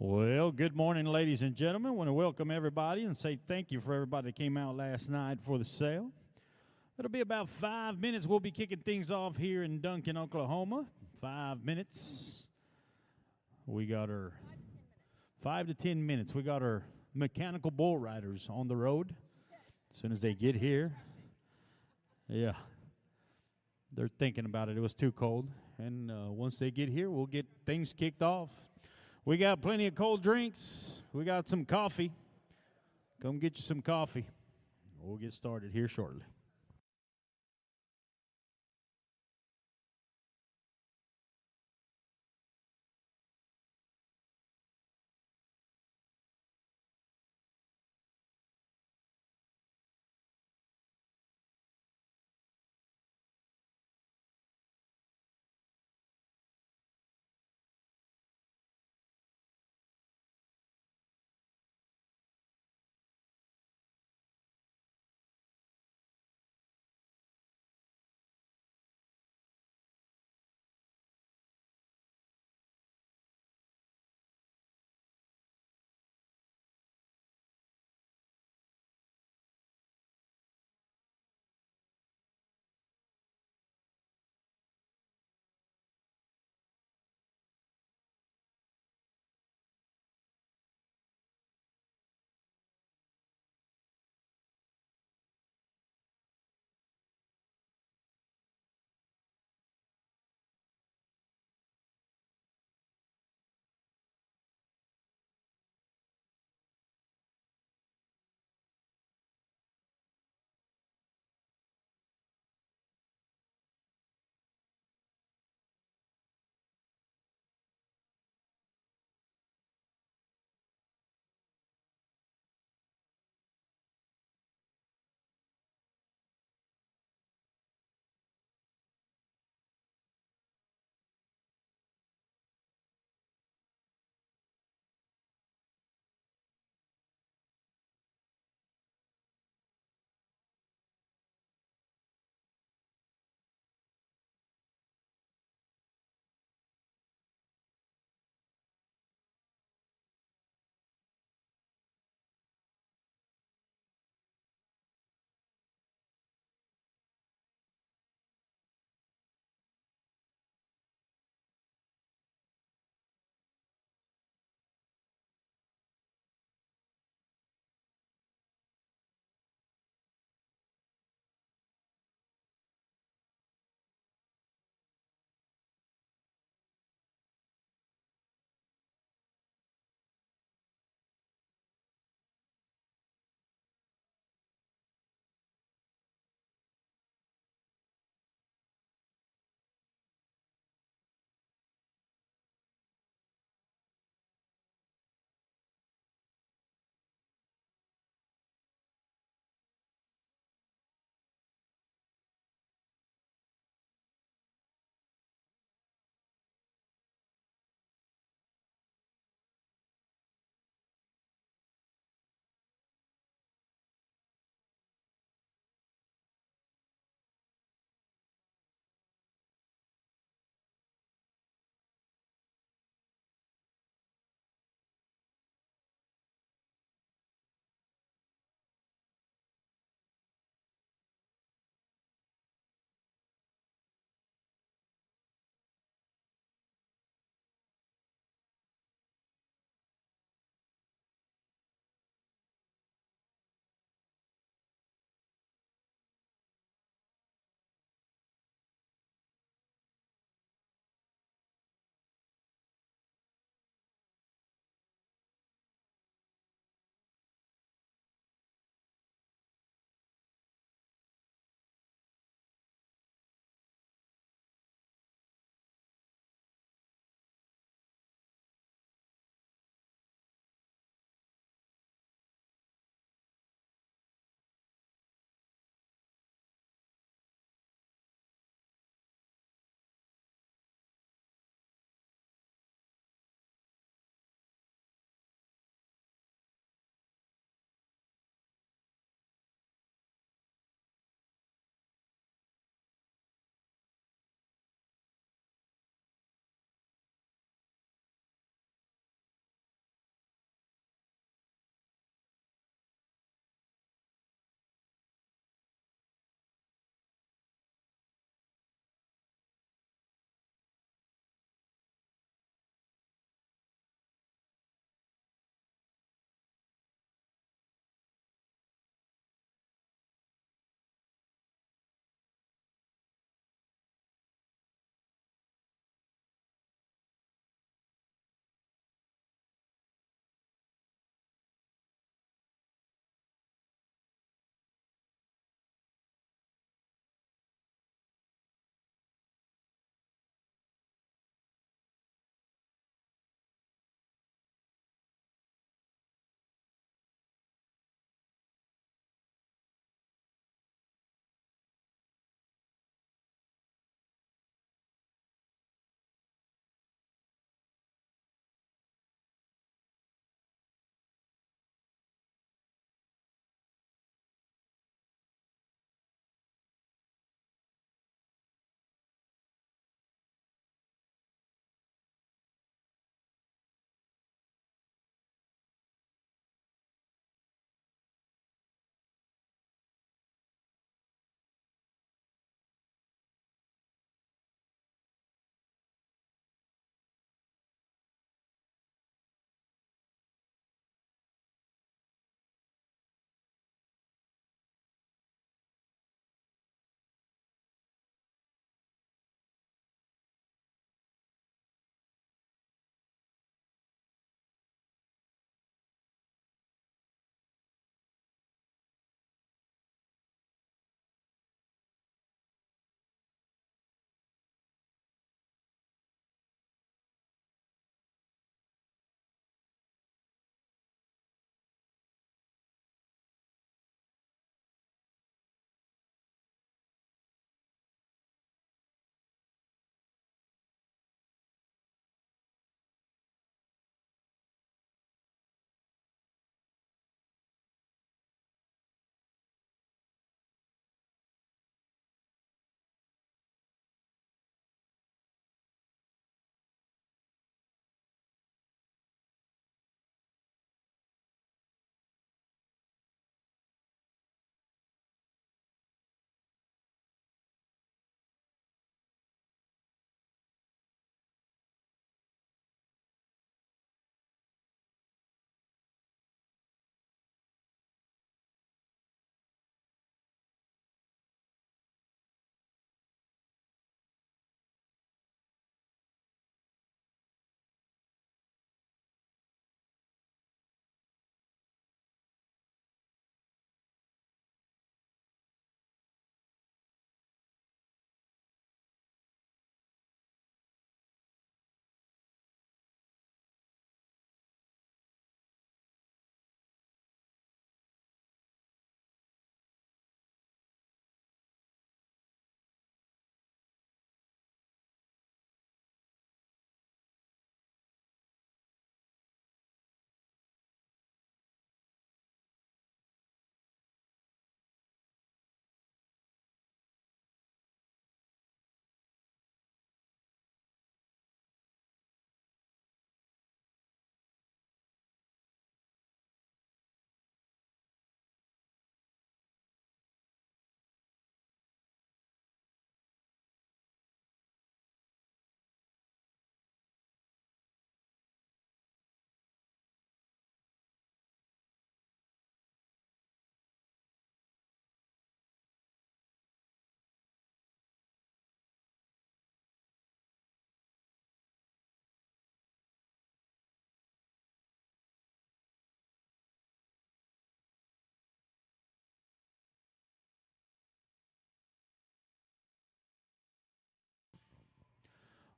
Well, good morning, ladies and gentlemen. I want to welcome everybody and say thank you for everybody that came out last night for the sale. It'll be about 5 minutes. We'll be kicking things off here in Duncan, Oklahoma. 5 minutes. We got our 5 to 10 minutes. We got our mechanical bull riders on the road. As soon as they get here, yeah, they're thinking about it. It was too cold. And once they get here, we'll get things kicked off. We got plenty of cold drinks. We got some coffee. Come get you some coffee. We'll get started here shortly.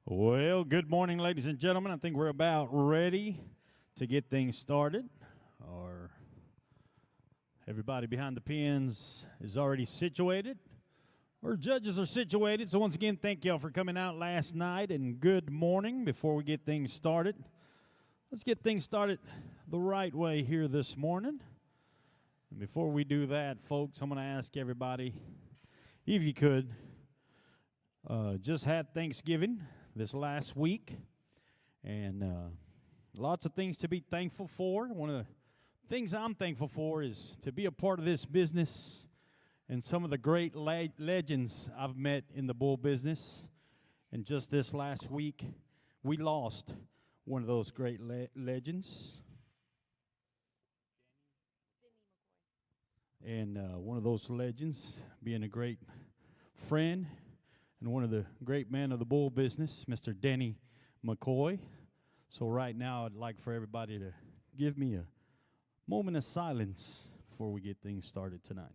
Well, good morning, ladies and gentlemen. I think we're about ready to get things started. Or everybody behind the pens is already situated. Our judges are situated. So once again, thank y'all for coming out last night, and good morning. Before we get things started, let's get things started the right way here this morning. And before we do that, folks, I'm going to ask everybody, if you could, just had Thanksgiving this last week, and lots of things to be thankful for. One of the things I'm thankful for is to be a part of this business and some of the great legends I've met in the bull business. And just this last week, we lost one of those great legends. And one of those legends being a great friend and one of the great men of the bull business, Mr. Danny McCoy. So right now, I'd like for everybody to give me a moment of silence before we get things started tonight.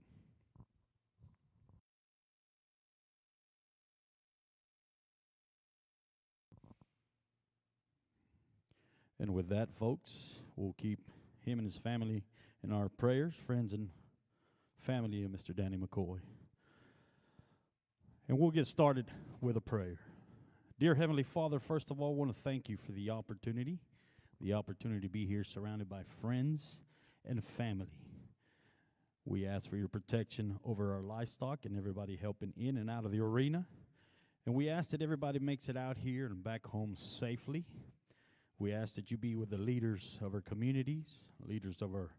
And with that, folks, we'll keep him and his family in our prayers, friends and family of Mr. Danny McCoy. And we'll get started with a prayer. Dear Heavenly Father, first of all, I want to thank you for the opportunity to be here surrounded by friends and family. We ask for your protection over our livestock and everybody helping in and out of the arena. And we ask that everybody makes it out here and back home safely. We ask that you be with the leaders of our communities, leaders of our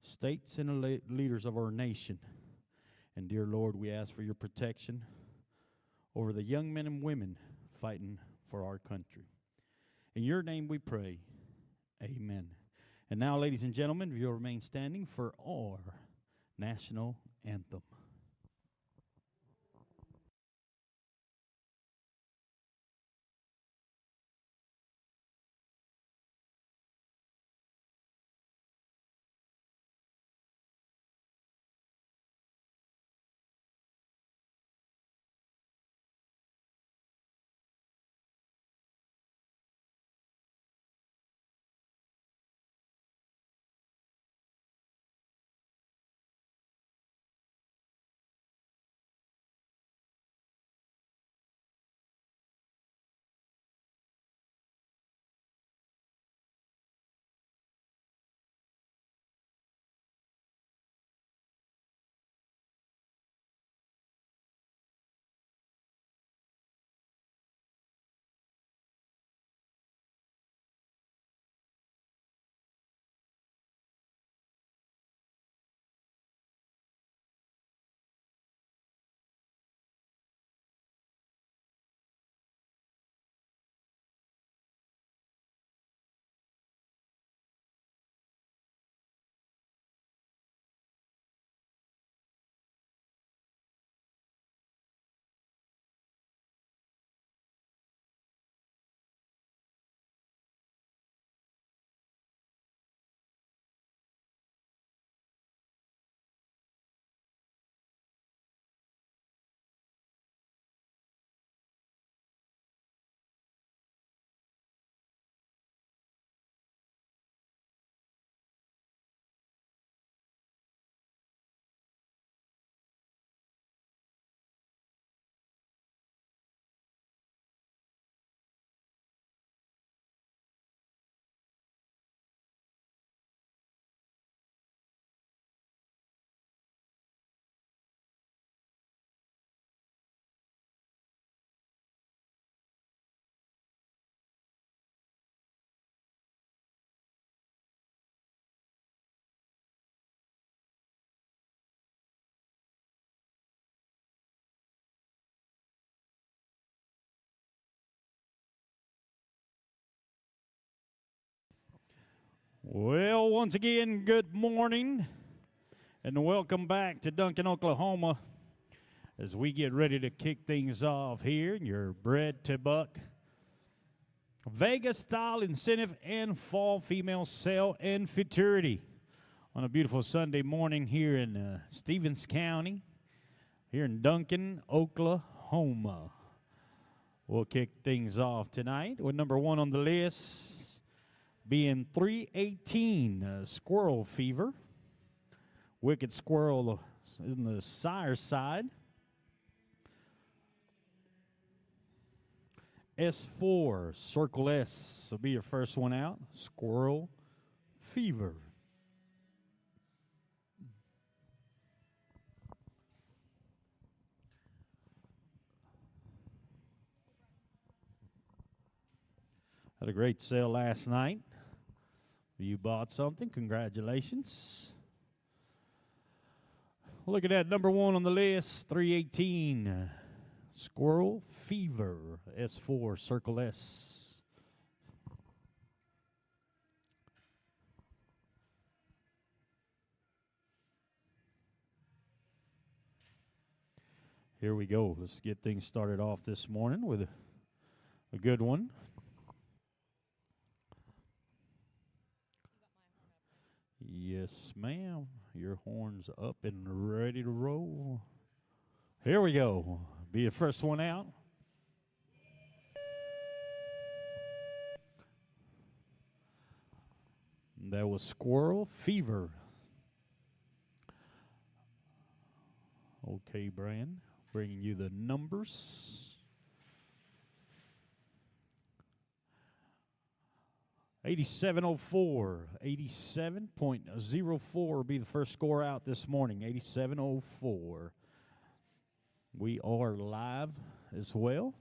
states, and the leaders of our nation. And dear Lord, we ask for your protection over the young men and women fighting for our country. In your name we pray, amen. And now, ladies and gentlemen, if you'll remain standing for our national anthem. Well, once again, good morning, and welcome back to Duncan, Oklahoma, as we get ready to kick things off here in your Bred to Buck Vegas-style incentive and fall female sale and Futurity on a beautiful Sunday morning here in Stevens County, here in Duncan, Oklahoma. We'll kick things off tonight with number 1 on the list being 318, Squirrel Fever. Wicked Squirrel in the sire side. S4, Circle S will be your first one out. Squirrel Fever. Had a great sale last night. You bought something, congratulations. Look at that, number 1 on the list, 318, Squirrel Fever, S4, Circle S. Here we go. Let's get things started off this morning with a good one. Yes, ma'am. Your horn's up and ready to roll. Here we go. Be the first one out. That was Squirrel Fever. Okay, Brian, bringing you the numbers. 8704, 87.04 will be the first score out this morning, 8704. We are live as well.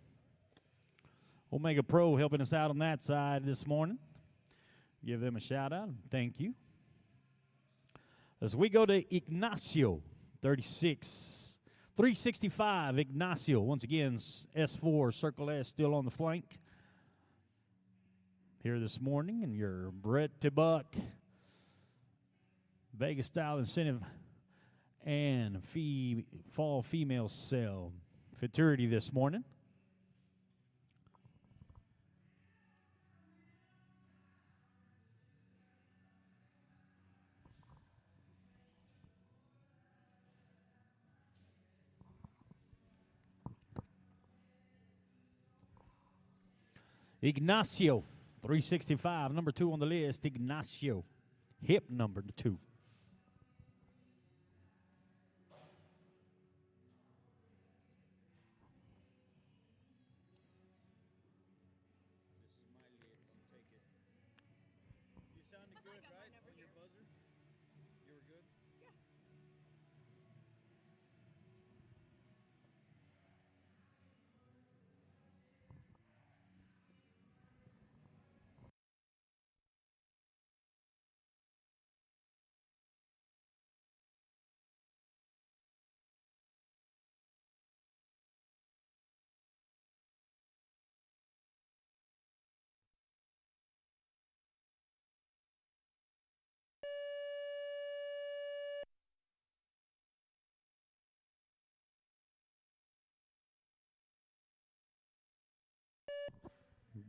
Omega Pro helping us out on that side this morning. Give them a shout out and thank you. As we go to Ignacio, 36, 365, Ignacio. Once again, S4, Circle S still on the flank. Here this morning in your Brett to Buck Vegas style incentive and fall female sale. Futurity this morning. Ignacio, 365, number 2 on the list, Ignacio, hip number 2.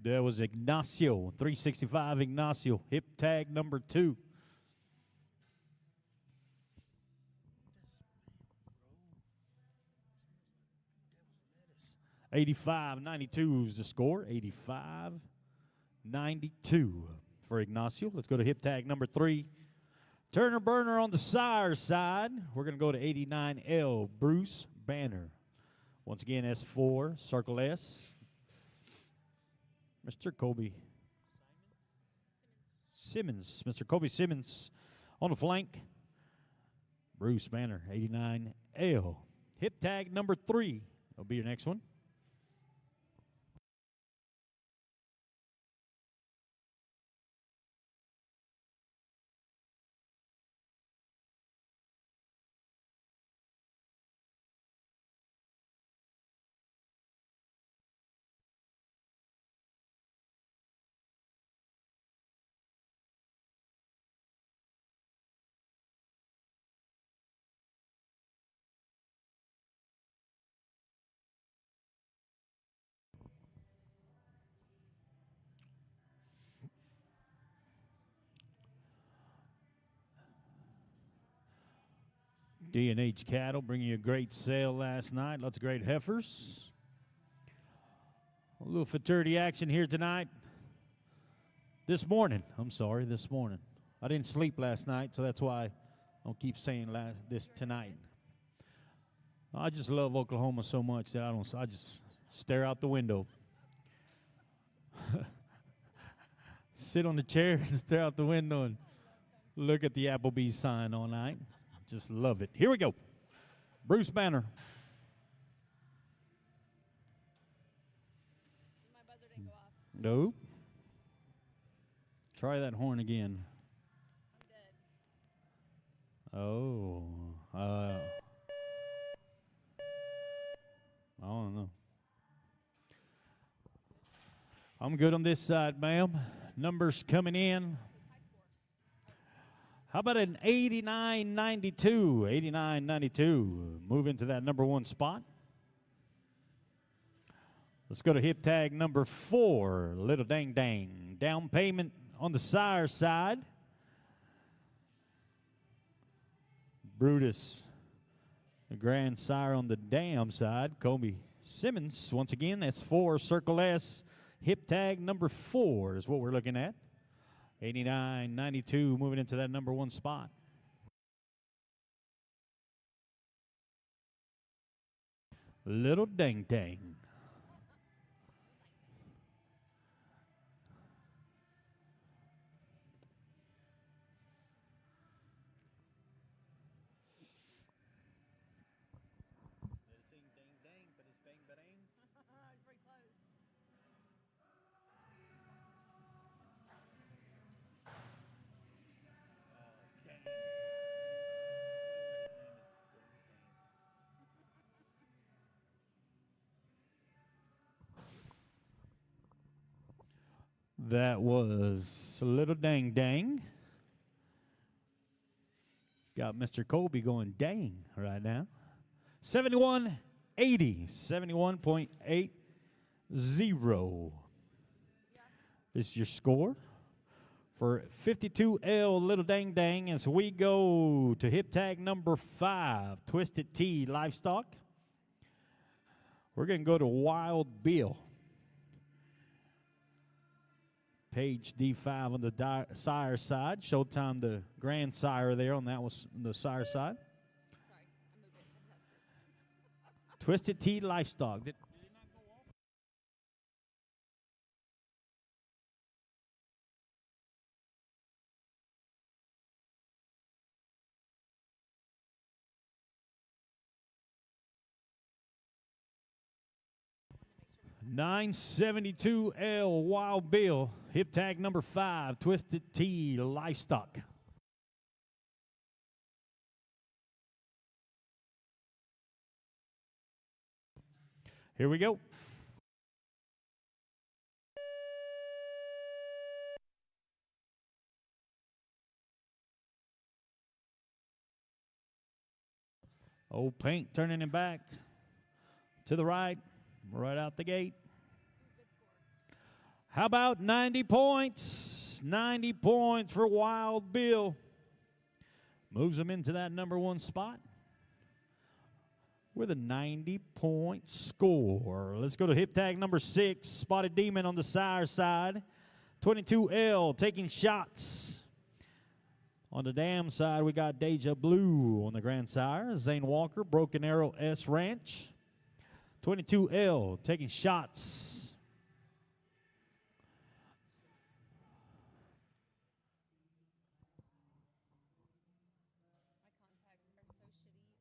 There was Ignacio, 365 Ignacio, hip tag number 2. $85.92 is the score, $85.92 for Ignacio. Let's go to hip tag number 3. Turner Burner on the sire side. We're going to go to 89L, Bruce Banner. Once again, S4, Circle S. Mr. Kobe Simmons. Mr. Kobe Simmons on the flank. Bruce Banner, 89L. Hip tag number 3 will be your next one. D&H Cattle bringing you a great sale last night. Lots of great heifers. A little Futurity action here tonight. This morning. I didn't sleep last night, so that's why I don't keep saying this tonight. I just love Oklahoma so much that I just stare out the window. Sit on the chair and stare out the window and look at the Applebee's sign all night. Just love it. Here we go. Bruce Banner. My buzzer didn't go off. Nope. Try that horn again. I'm dead. Oh. I don't know. I'm good on this side, ma'am. Numbers coming in. How about an 89-92? 89-92. Move into that number one spot. Let's go to hip tag number 4. Little Dang Dang. Down payment on the sire side. Brutus, the grand sire on the dam side. Kobe Simmons, once again, that's 4. Circle S. Hip tag number 4 is what we're looking at. 89-92, moving into that number one spot. Little Dang Dang. Pretty close. That was Little Dang Dang. Got Mr. Colby going dang right now. 71-80. 71.80. This is your score for 52L Little Dang Dang as we go to hip tag number 5, Twisted Tea Livestock. We're going to go to Wild Bill. Page D5 on the sire side. Showtime the grand sire there on that was the sire side. Sorry, I moved it. I pressed it. Twisted Tea Livestock. Did it not go off? $972L Wild Bill. Hip tag number 5, Twisted Tea Livestock. Here we go. Old Paint turning it back to the right out the gate. How about 90 points? 90 points for Wild Bill. Moves him into that number one spot with a 90-point score. Let's go to hip tag number 6, Spotted Demon on the sire side. 22L taking shots. On the dam side, we got Deja Blue on the grand sire. Zane Walker, Broken Arrow S Ranch. 22L taking shots. My contacts are so shitty, I can't even see.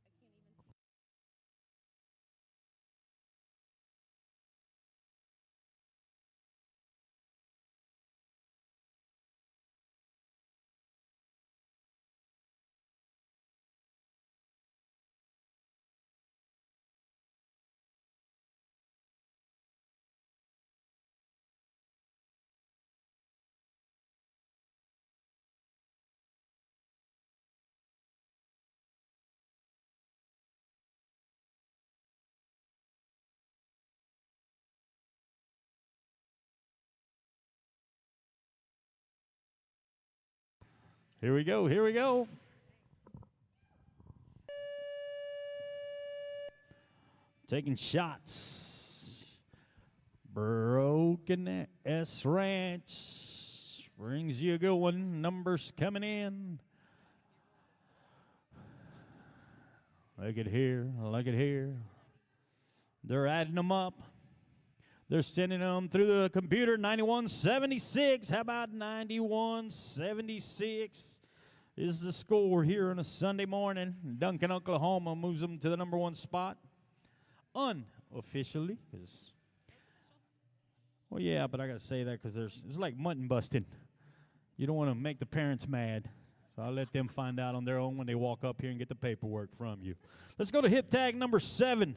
Here we go, here we go. Taking shots. Broken S Ranch brings you a good one. Numbers coming in. Look at here. Look at here. They're adding them up. They're sending them through the computer. 9176. How about 9176 is the score here on a Sunday morning. Duncan, Oklahoma moves them to the number one spot. Unofficially. Well, yeah, but I got to say that because it's like mutton busting. You don't want to make the parents mad. So I'll let them find out on their own when they walk up here and get the paperwork from you. Let's go to hip tag number 7.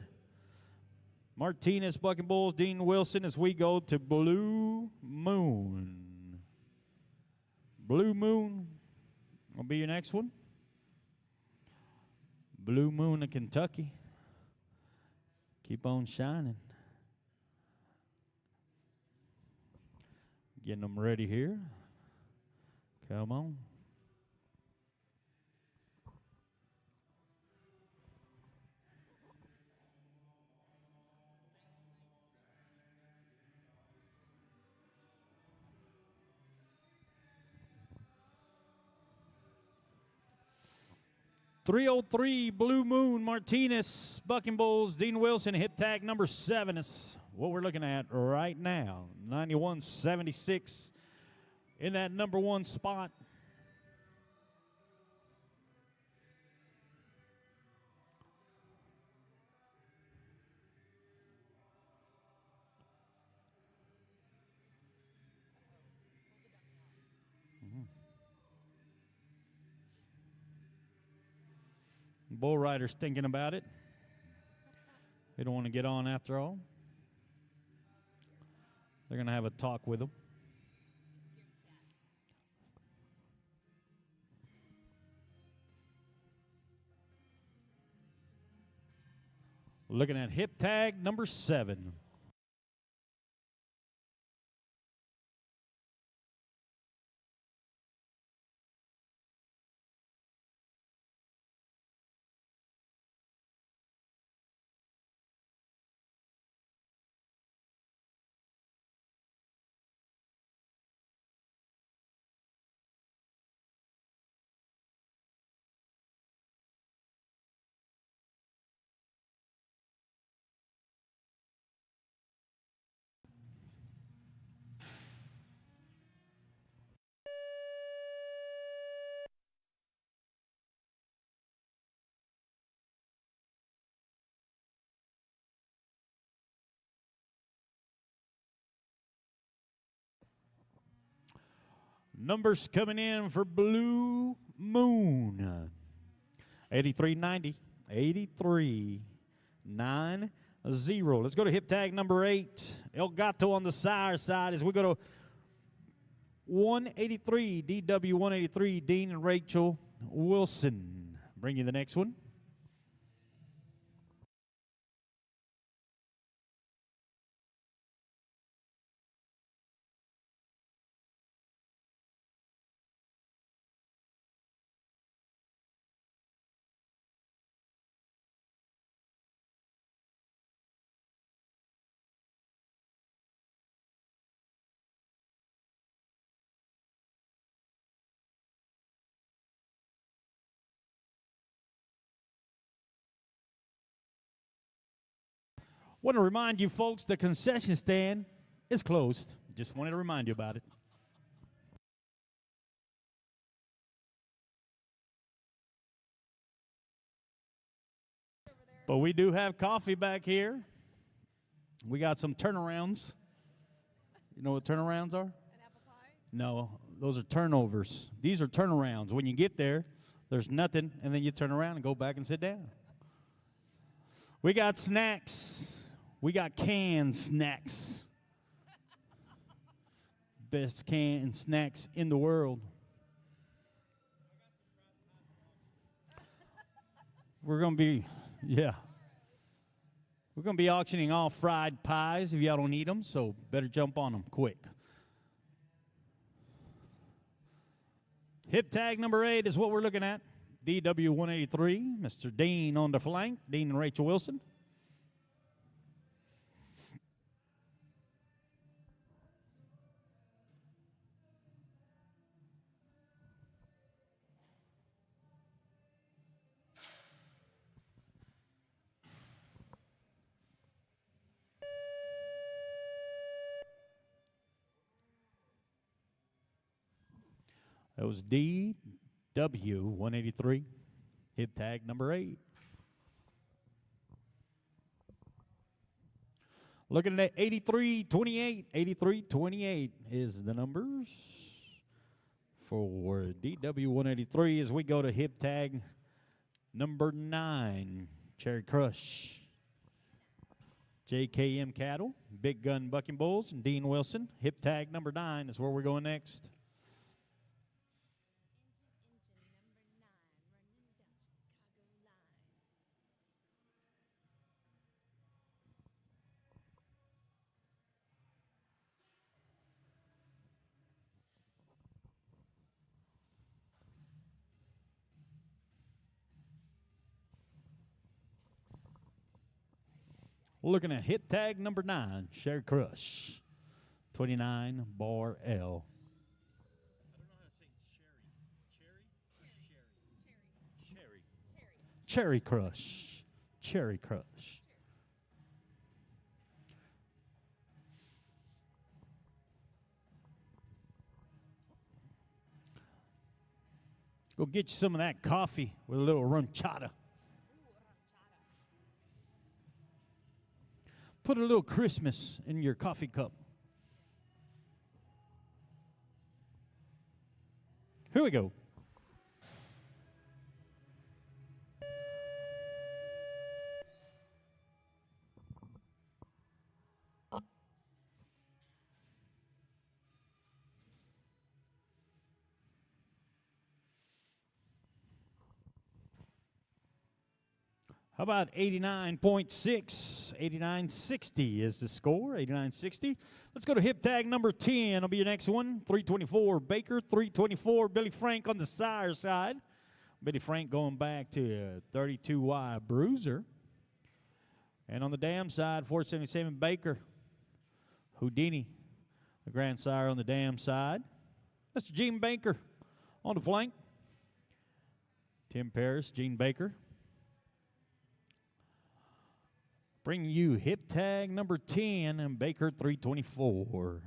Martinez, Bucking Bulls, Dean Wilson, as we go to Blue Moon. Blue Moon will be your next one. Blue Moon of Kentucky. Keep on shining. Getting them ready here. Come on. .303 Blue Moon, Martinez, Bucking Bulls, Dean Wilson, hip tag number 7 is what we're looking at right now. 9176 in that number one spot. Bull riders thinking about it. They don't want to get on after all. They're going to have a talk with them. Looking at hip tag number 7. Numbers coming in for Blue Moon. 8390. 8390. Let's go to hip tag number 8. El Gato on the sire side as we go to 183. DW 183. Dean and Rachel Wilson. Bring you the next one. Want to remind you folks, the concession stand is closed. Just wanted to remind you about it. But we do have coffee back here. We got some turnarounds. You know what turnarounds are? An apple pie? No, those are turnovers. These are turnarounds. When you get there, there's nothing, and then you turn around and go back and sit down. We got snacks. We got canned snacks. Best canned snacks in the world. We're going to be, yeah. We're going to be auctioning off fried pies if y'all don't eat them, so better jump on them quick. Hip tag number 8 is what we're looking at. DW 183, Mr. Dean on the flank, Dean and Rachel Wilson. That was DW183, hip tag number 8. Looking at 8328. 8328 is the numbers for DW183 as we go to hip tag number 9, Cherry Crush. JKM Cattle, Big Gun Bucking Bulls, and Dean Wilson. Hip tag number 9 is where we're going next. Looking at hip tag number 9, Cherry Crush, 29 bar L. I don't know how to say cherry. Cherry Crush. Cherry Crush. Go get you some of that coffee with a little rum chata. Put a little Christmas in your coffee cup. Here we go. How about 89.6? 8960 is the score. 8960. Let's go to hip tag number 10. It'll be your next one. 324 Baker. 324 Billy Frank on the sire side. Billy Frank going back to a 32Y Bruiser. And on the dam side, 477 Baker. Houdini, the grandsire on the dam side. Mr. Gene Baker on the flank. Tim Paris, Gene Baker. Bring you hip tag number 10 and Baker 324.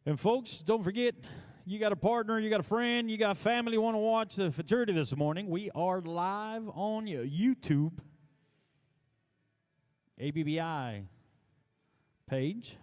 And folks, don't forget, you got a partner, you got a friend, you got family want to watch the Futurity this morning. We are live on YouTube, ABBI page.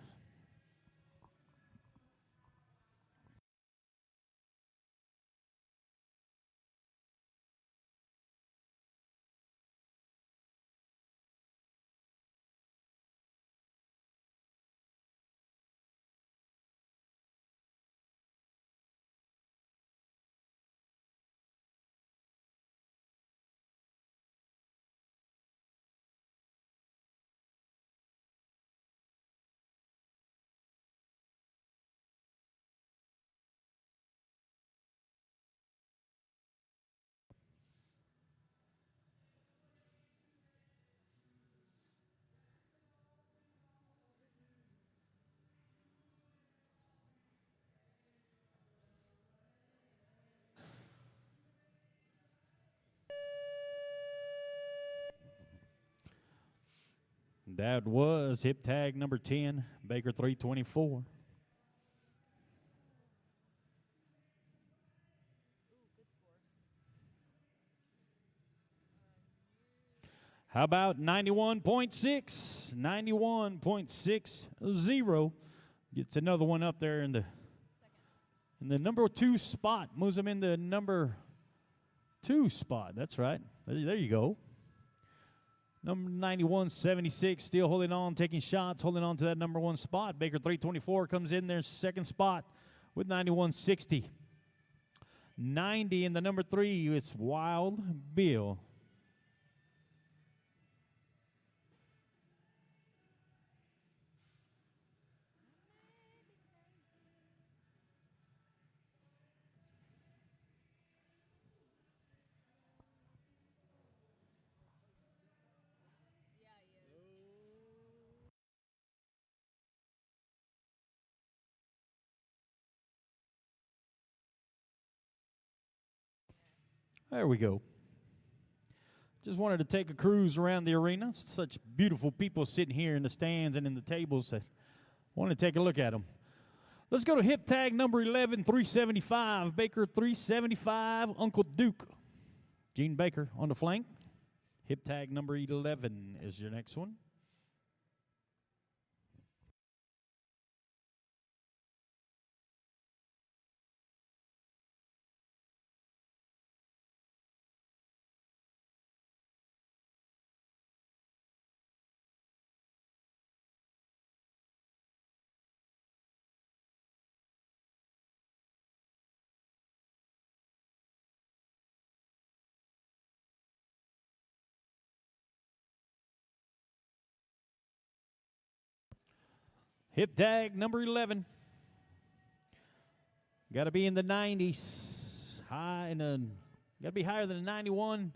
That was hip tag number 10, Baker 324. How about 91.6? 91.60. Gets another one up there in the number 2 spot. Moves them in the number 2 spot. That's right. There you go. Number 91.76, still holding on, taking shots, holding on to that number 1 spot. Baker 324 comes in there, second spot with 91.60. 90 in the number 3, it's Wild Bill. There we go. Just wanted to take a cruise around the arena. Such beautiful people sitting here in the stands and in the tables. I wanted to take a look at them. Let's go to hip tag number 11, 375. Baker, 375. Uncle Duke. Gene Baker on the flank. Hip tag number 11 is your next one. Hip tag number 11. Got to be in the 90s. Got to be higher than a 91.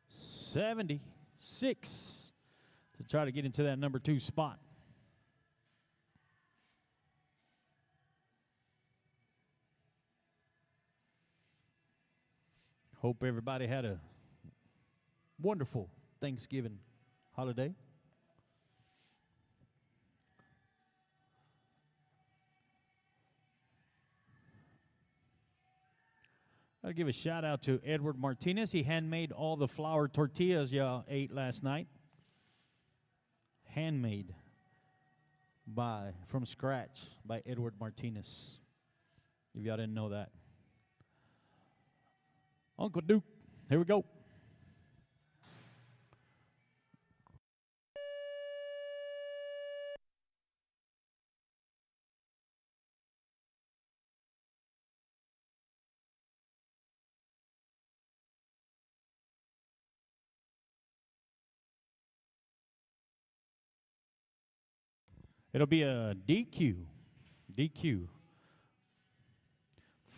76 to try to get into that number 2 spot. Hope everybody had a wonderful Thanksgiving holiday. I'll give a shout out to Edward Martinez. He handmade all the flour tortillas y'all ate last night. Handmade from scratch by Edward Martinez. If y'all didn't know that. Uncle Duke, here we go. It'll be a DQ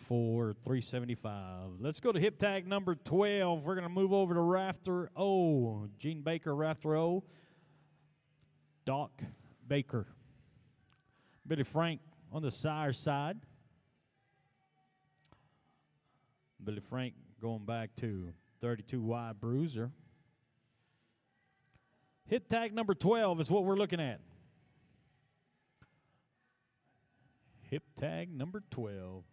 for 375. Let's go to hip tag number 12. We're going to move over to Rafter O. Gene Baker, Rafter O. Doc Baker. Billy Frank on the Sire side. Billy Frank going back to 32Y Bruiser. Hip tag number 12 is what we're looking at. Hip tag number 12.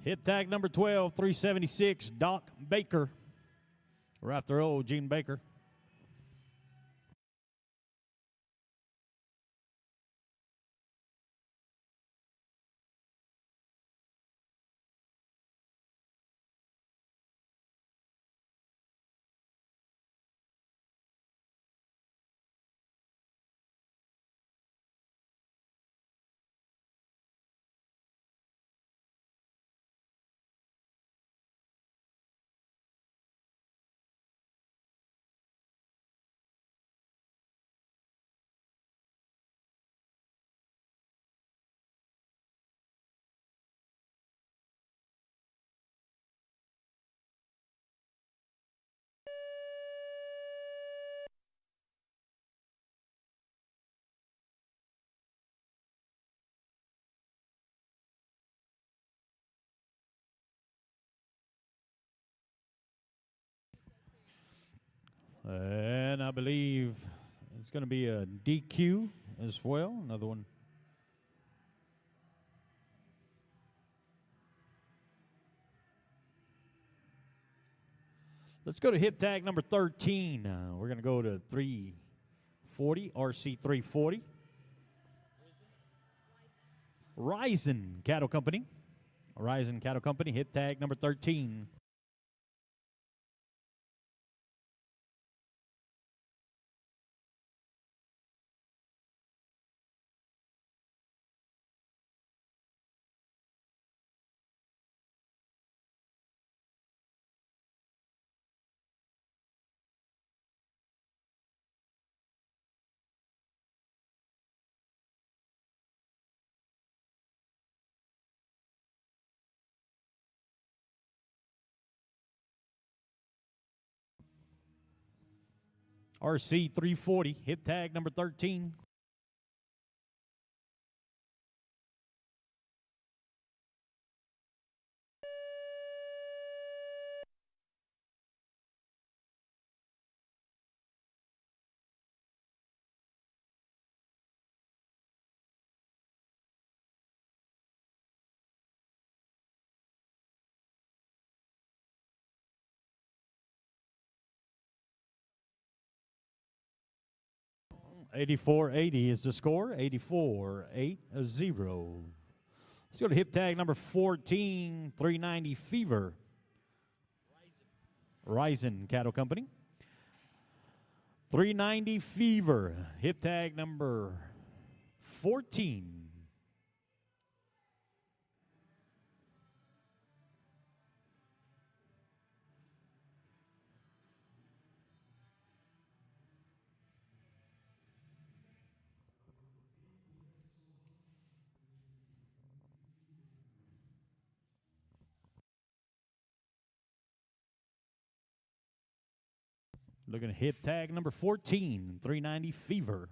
Hip tag number 12, 376, Doc Baker. Right after old Gene Baker. And I believe it's going to be a DQ as well. Another one. Let's go to hip tag number 13. We're going to go to 340, RC 340. Risen Cattle Company. Horizon Cattle Company, hip tag number 13. RC 340, hip tag number 13. $84.80 is the score. 84.80. Let's go to hip tag number 14, 390 Fever. Horizon Cattle Company. 390 Fever, hip tag number 14. Looking at hip tag number 14, 390 Fever.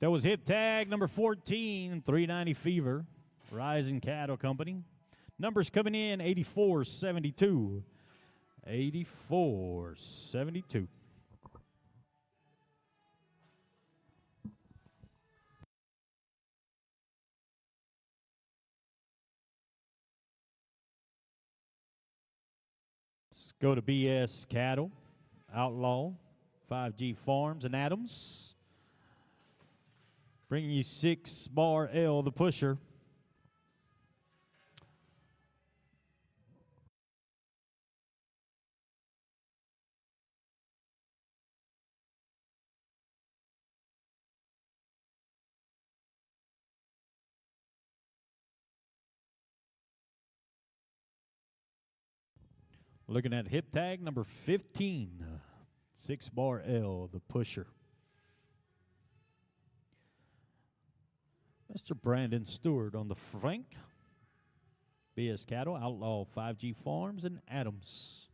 That was hip tag number 14, 390 Fever, Rising Cattle Company. Numbers coming in 84.72. 84.72. Let's go to BS Cattle, Outlaw, 5G Farms, and Adams. Bringing you 6 Bar L, the pusher. Looking at hip tag number 15, 6 Bar L, the pusher. Mr. Brandon Stewart on the Frank. BS Cattle, Outlaw, 5G Farms, and Adams.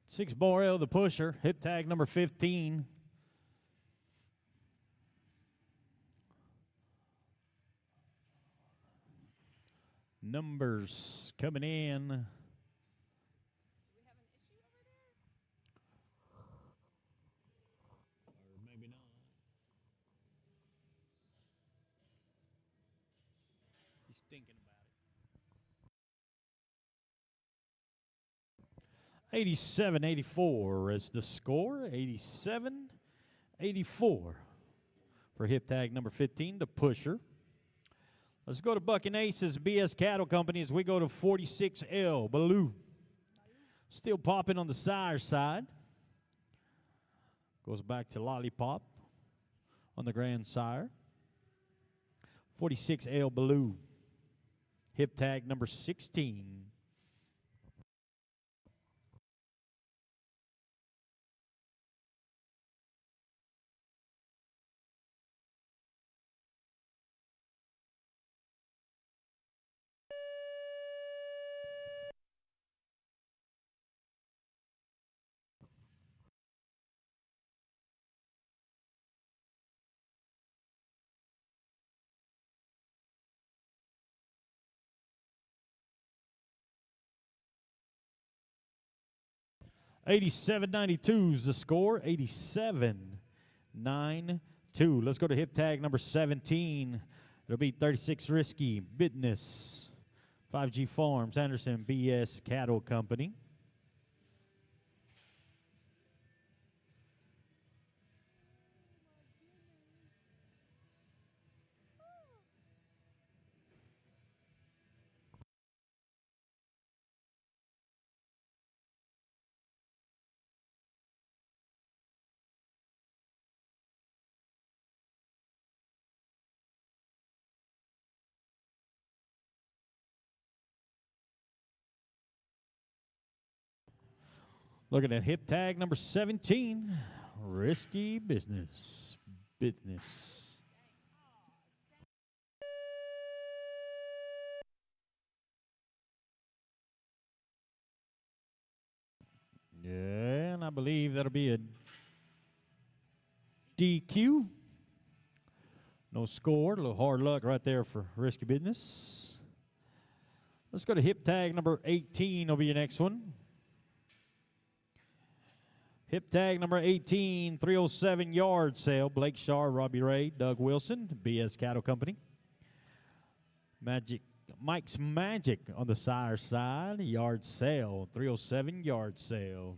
Six Bar L, the pusher, hip tag number 15. Numbers coming in. Do we have an issue over there? Or maybe not. He's thinking about it. 87-84 is the score. 87-84 For hip tag number 15, the pusher. Let's go to Bucking Aces BS Cattle Company as we go to 46L, Baloo. Still popping on the sire side. Goes back to Lollipop on the Grand Sire. 46L, Baloo. Hip tag number 16. $87.92 is the score. 87.92. Let's go to hip tag number 17. It'll be 36 Risky Business. 5G Farms, Anderson BS Cattle Company. Looking at hip tag number 17, Risky Business. Yeah, and I believe that'll be a DQ. No score, a little hard luck right there for Risky Business. Let's go to hip tag number 18 will be your next one. Hip tag number 18, 307 yard sale. Blake Shaw, Robbie Ray, Doug Wilson, BS Cattle Company. Mike's Magic on the sire side. Yard sale, 307 yard sale.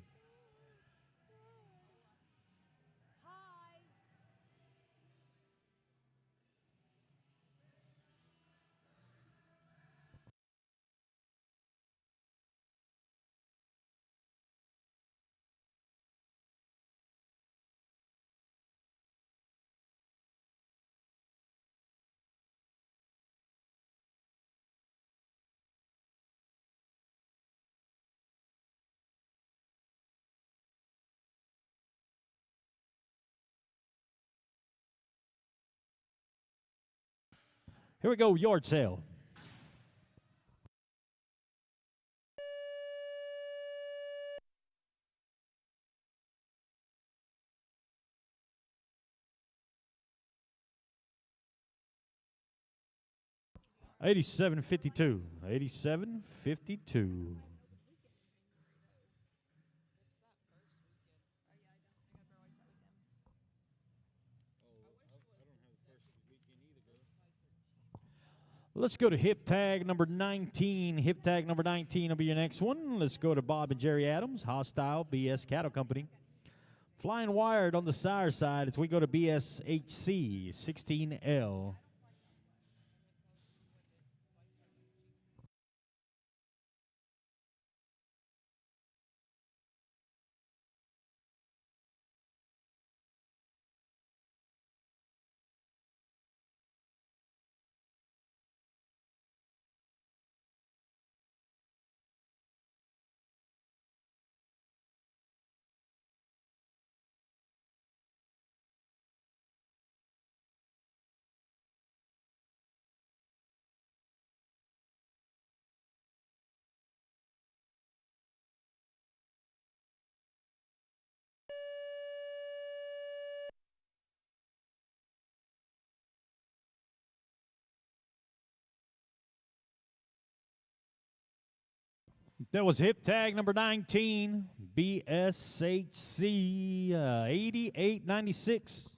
Here we go, yard sale. $87.52. $87.52. Let's go to hip tag number 19. Hip tag number 19 will be your next one. Let's go to Bob and Jerry Adams, Hostile BS Cattle Company. Flying Wired on the sire side as we go to BSHC 16L. That was hip tag number 19, BSHC 88.96.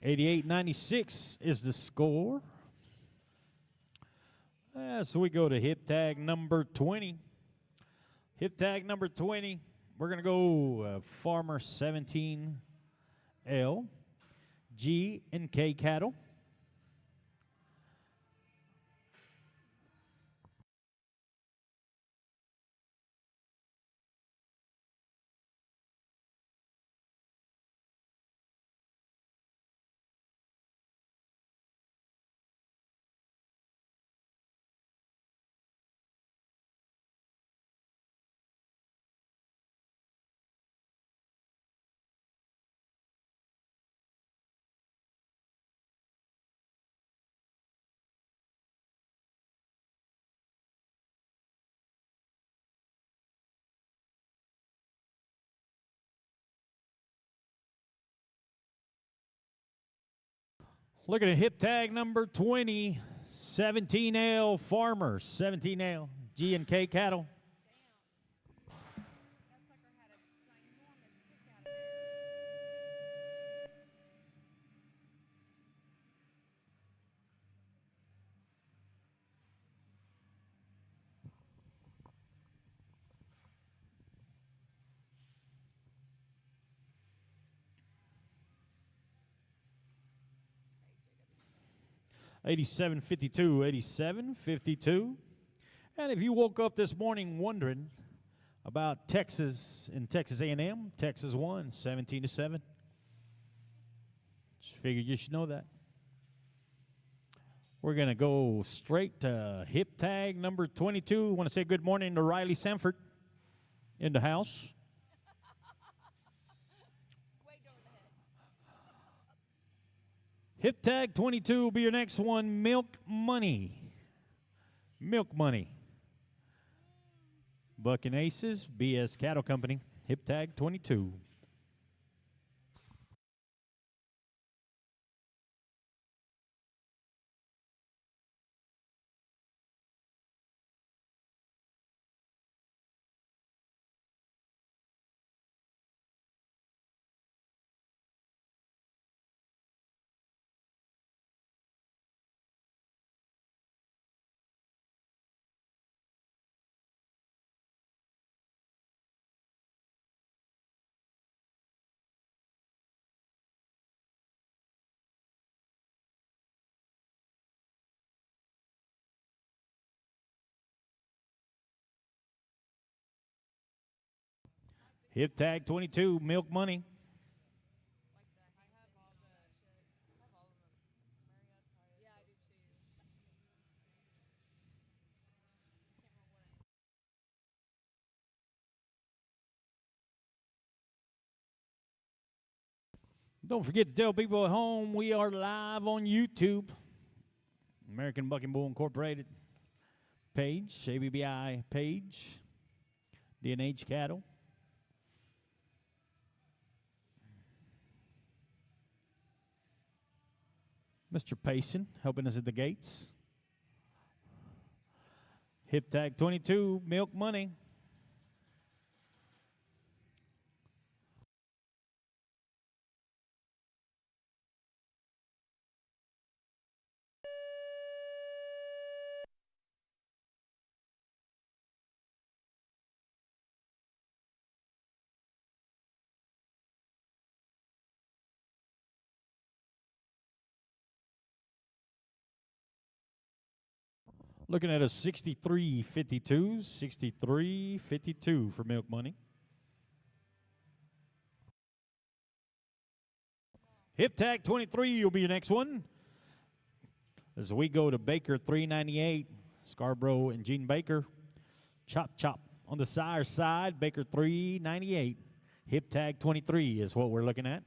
88.96 is the score. So we go to hip tag number 20. Hip tag number 20, we're going to go Farmer 17 L, G, and K cattle. Looking at hip tag number 20, 17L Farmers, 17L G and K cattle. Damn. That sucker had a ginormous kick out of it. Hey, JW. 8752, 8752. And if you woke up this morning wondering about Texas and Texas A&M, Texas won 17-7. Just figured you should know that. We're going to go straight to hip tag number 22. I want to say good morning to Riley Sanford in the house. Way over the head. Hip tag 22 will be your next one, Milk Money. Milk Money. Buck and Aces, BS Cattle Company, hip tag 22. Hip tag 22, Milk Money. I have all the shit. I have all of them. Marriott's higher. Yeah, I do too. Can't remember what I Don't forget to tell people at home we are live on YouTube. American Bucking Bull Incorporated page, ABBI page, DNH Cattle. Mr. Payson helping us at the gates. Hip tag 22, Milk Money. Looking at a 63.52, 63.52 for Milk Money. Hip tag 23 will be your next one. As we go to Baker 398, Scarborough and Gene Baker. Chop chop on the sire side, Baker 398. Hip tag 23 is what we're looking at.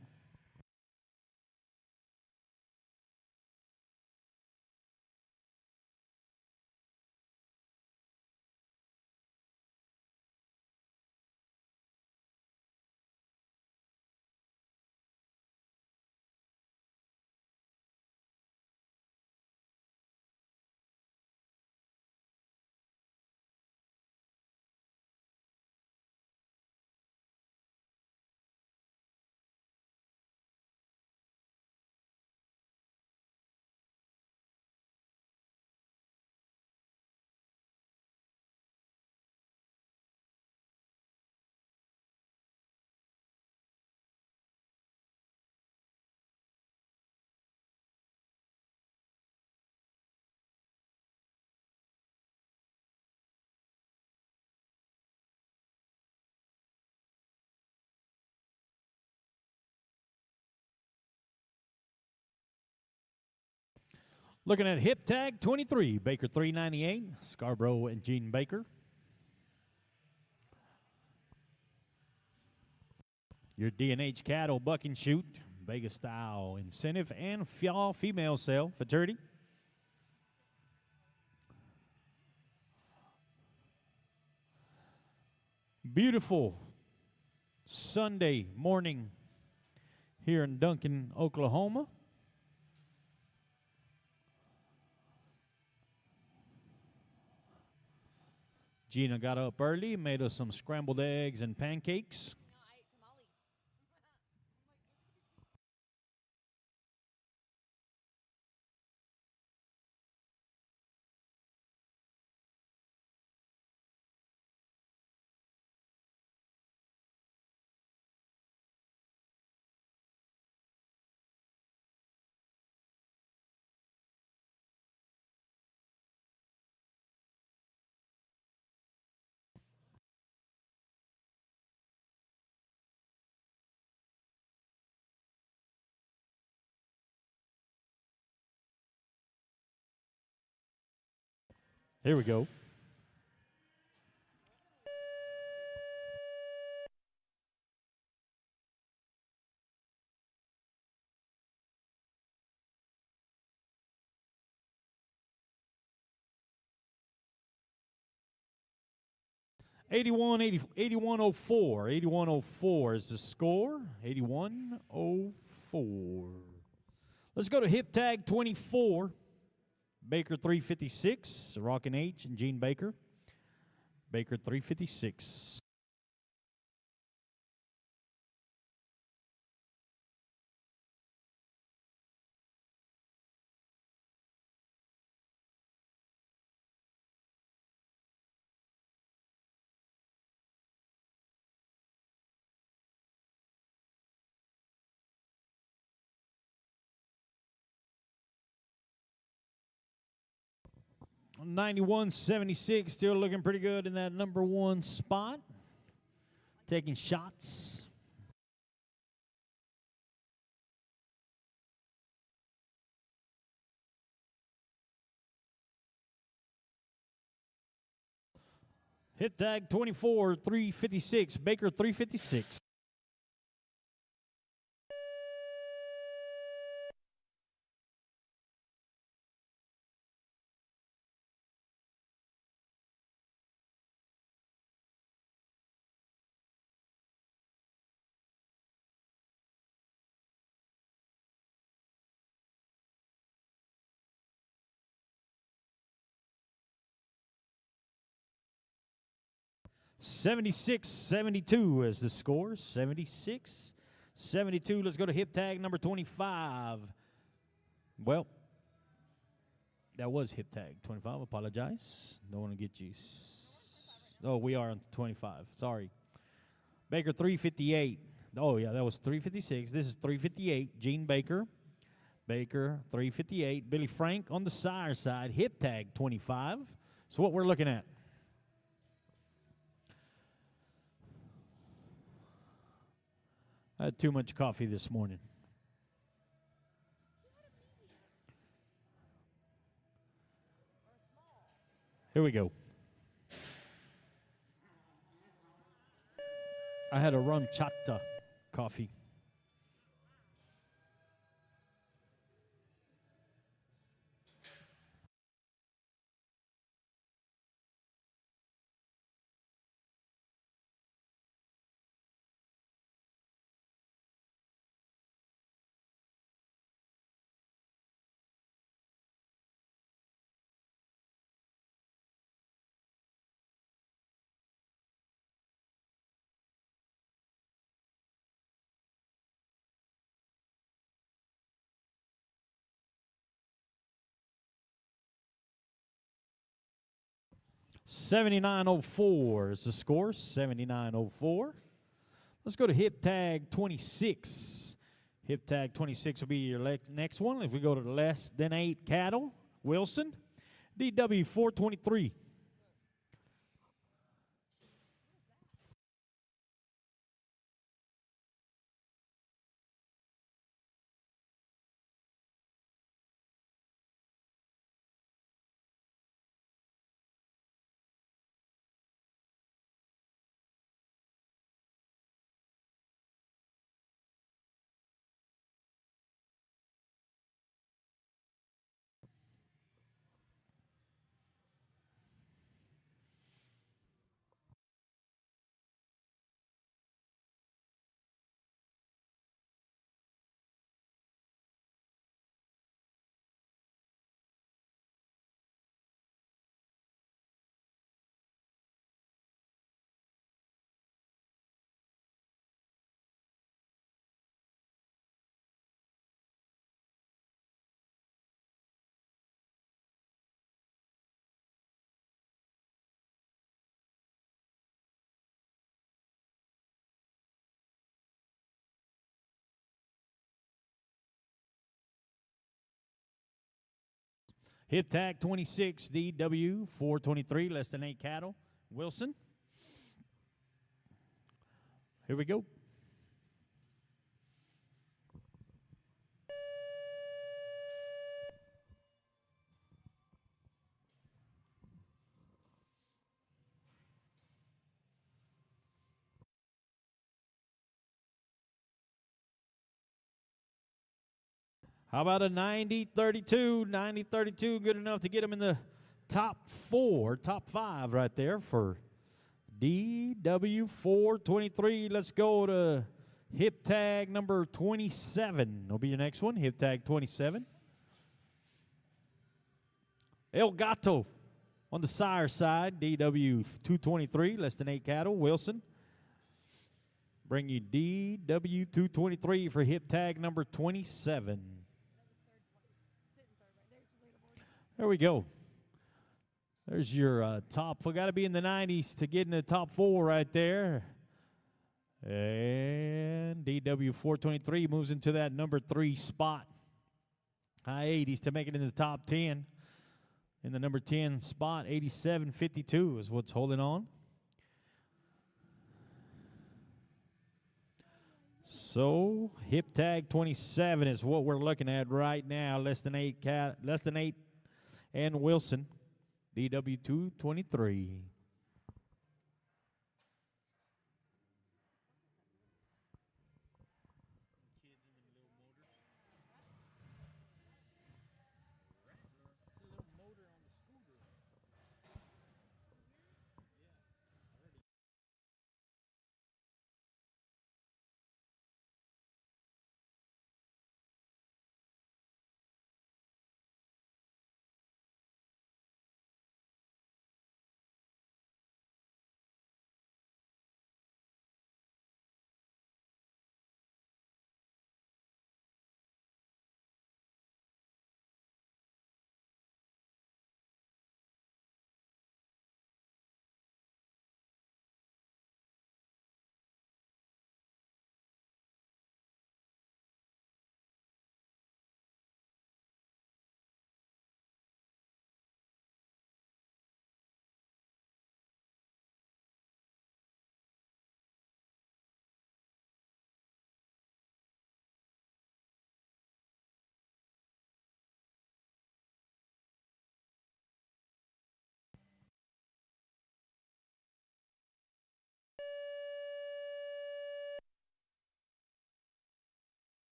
Looking at hip tag 23, Baker 398, Scarborough and Gene Baker. Your D&H cattle buck and shoot, Vegas style incentive, and female sale, Futurity. Beautiful Sunday morning here in Duncan, Oklahoma. Gina got up early, made us some scrambled eggs and pancakes. No, I ate tamales. Here we go. Eighty-one 8104 is the score. 8104. Let's go to hip tag 24. Baker 356, Rockin' H and Gene Baker. Baker 356. $91.76, still looking pretty good in that number one spot. Taking shots. Hit tag 24, 356, Baker 356. $76.72 is the score. $76.72. Let's go to hip tag number 25. Well, that was hip tag 25. Apologize. Don't want to get you. Oh, we are on 25. Sorry. Baker 358. Oh, yeah, that was 356. This is 358. Gene Baker. Baker 358. Billy Frank on the sire side. Hip tag 25. So what we're looking at. I had too much coffee this morning. Here we go. I had a rum chata coffee. $79.04 is the score. $79.04. Let's go to hip tag 26. Hip tag 26 will be your next one. If we go to the less than 8 cattle, Wilson, DW 423. Hip tag 26, DW 423, less than 8 cattle. Wilson. Here we go. How about a 90-32? 90-32, good enough to get him in the top 5 right there for DW423. Let's go to hip tag number 27. That'll be your next one, hip tag 27. El Gato on the sire side, DW223, less than 8 cattle. Wilson. Bring you DW223 for hip tag number 27. There we go. There's your top. We got to be in the 90s to get in the top 4 right there. And DW423 moves into that number 3 spot. High 80s to make it in the top 10. In the number 10 spot, 87.52 is what's holding on. So hip tag 27 is what we're looking at right now. Less than 8 and Wilson, DW223.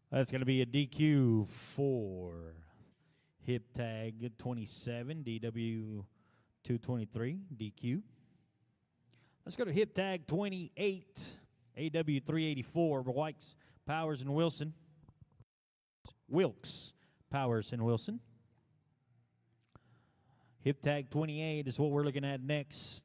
That's going to be a DQ for hip tag 27, DW223, DQ. Let's go to hip tag 28, AW384, Whites, Powers, and Wilson. Wilkes, Powers, and Wilson. Hip tag 28 is what we're looking at next.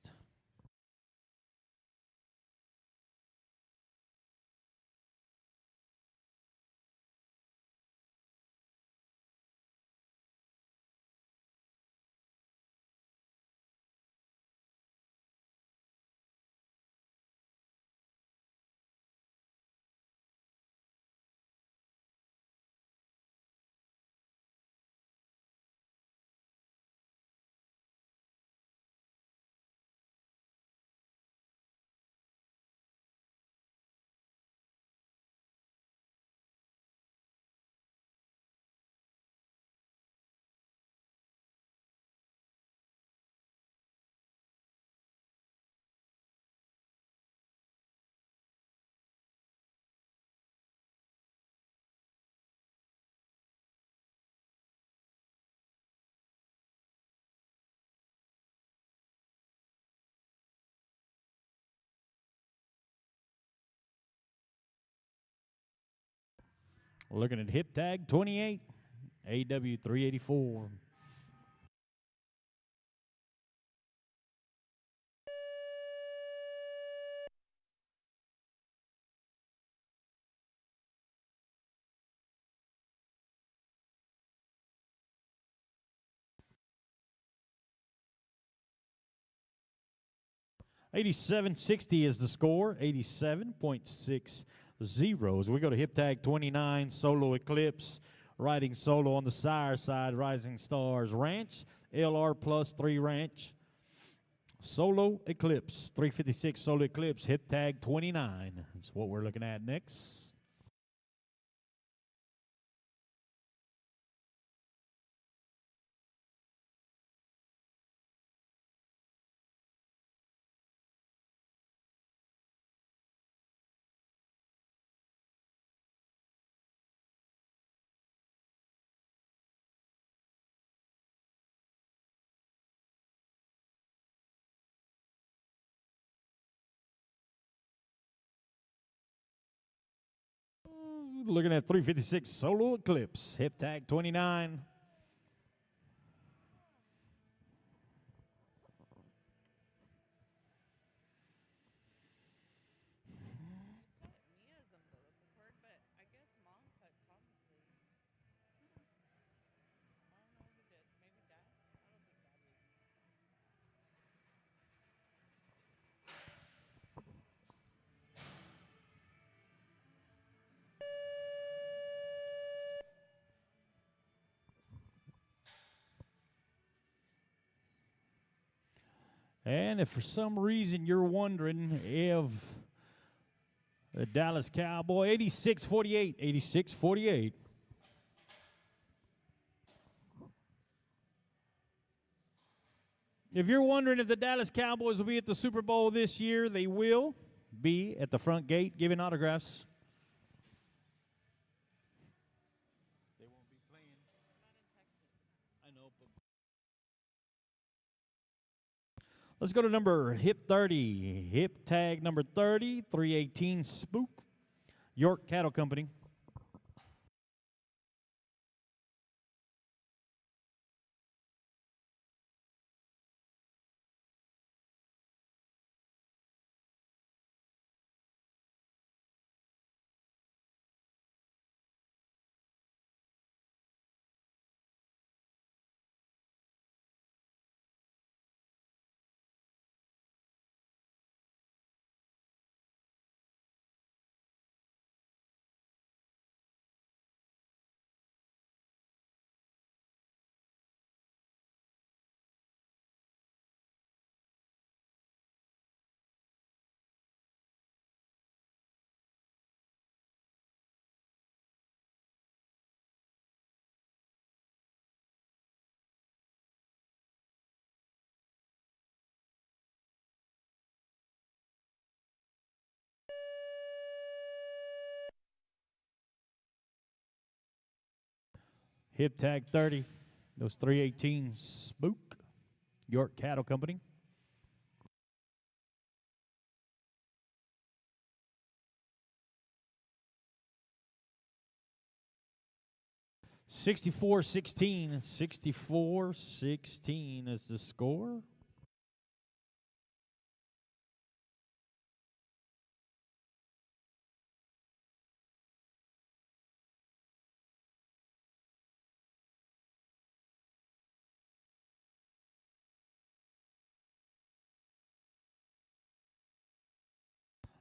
We're looking at hip tag 28, AW384. 87.60 is the score. 87.60 as we go to hip tag 29, Solo Eclipse. Riding solo on the sire side, Rising Stars Ranch. LR plus 3 Ranch. Solo Eclipse, 356 Solo Eclipse, hip tag 29. That's what we're looking at next. Looking at 356 Solo Eclipse, hip tag 29. Mia's umbilical cord, but I guess Mom cut Thomas's. I don't know who did. Maybe Dad? I don't think Dad would. And if for some reason you're wondering if the Dallas Cowboy, 86-48, 86-48. If you're wondering if the Dallas Cowboys will be at the Super Bowl this year, they will be at the front gate giving autographs. They won't be playing. Not in Texas. I know. Let's go to number hip 30. Hip tag number 30, 318 Spook, York Cattle Company. Hip tag 30, those 318 Spook, York Cattle Company. Sixty-four 16, 64-16 is the score.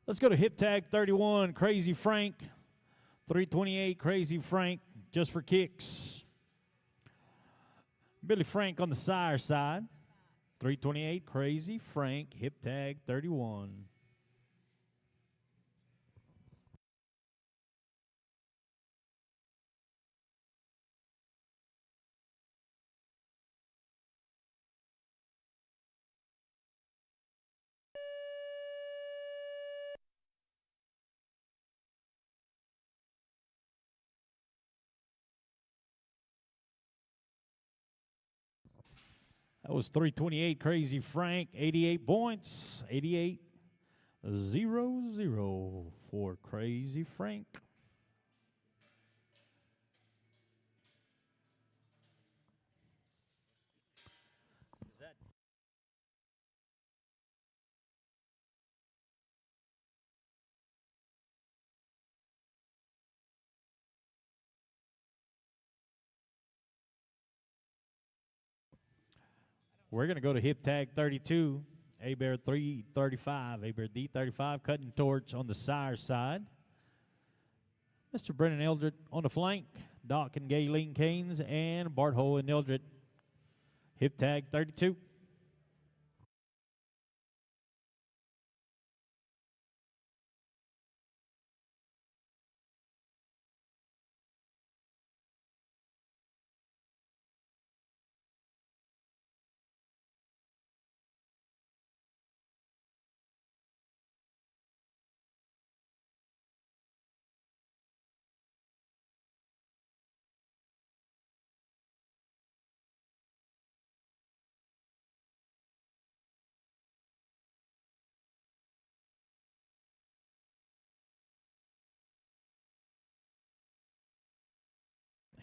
Let's go to hip tag 31, Crazy Frank. 328, Crazy Frank, just for kicks. Billy Frank on the sire side. 328, Crazy Frank, hip tag 31. That was 328, Crazy Frank, 88 points, 88-0-0 for Crazy Frank. We're going to go to hip tag 32, A-Bear 335, A-Bear D35, cutting torch on the sire side. Mr. Brennan Eldred on the flank, Doc and Gayleen Canes, and Bart Hole and Eldred. Hip tag 32.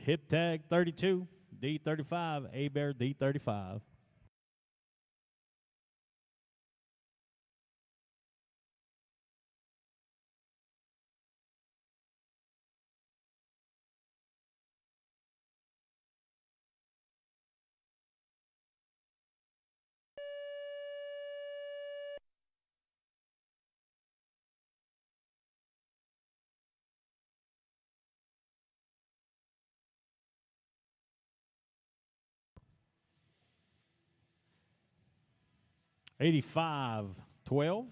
Hip tag 32, D35, A-Bear D35. $85.12,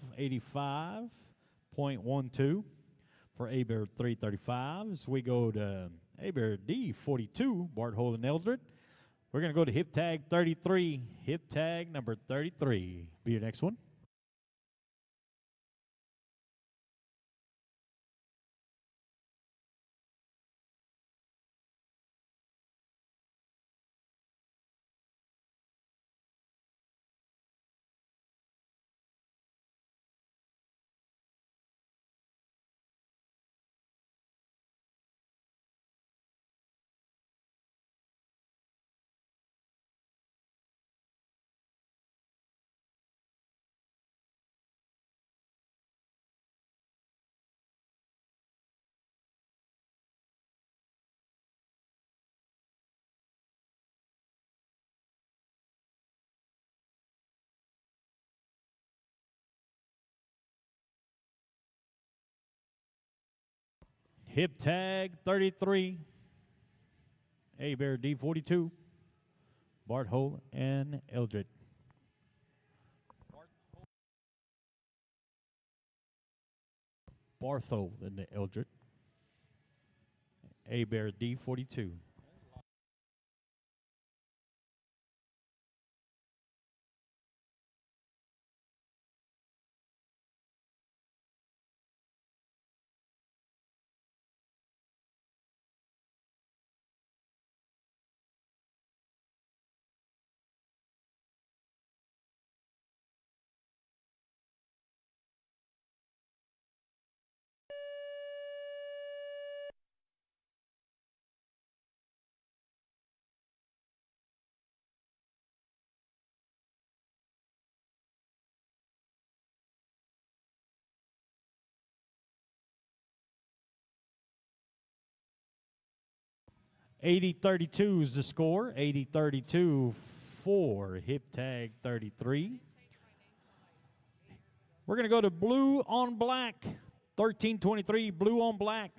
85.12 for A-Bear 335s. We go to A-Bear D42, Bart Hole and Eldred. We're going to go to hip tag 33, hip tag number 33. Be your next one. Hip tag 33, A-Bear D42, Bart Hole and Eldred. Bartho and Eldred. A-Bear D42. $80.32 is the score. $80.32 for hip tag 33. We're going to go to blue on black. 1323, blue on black.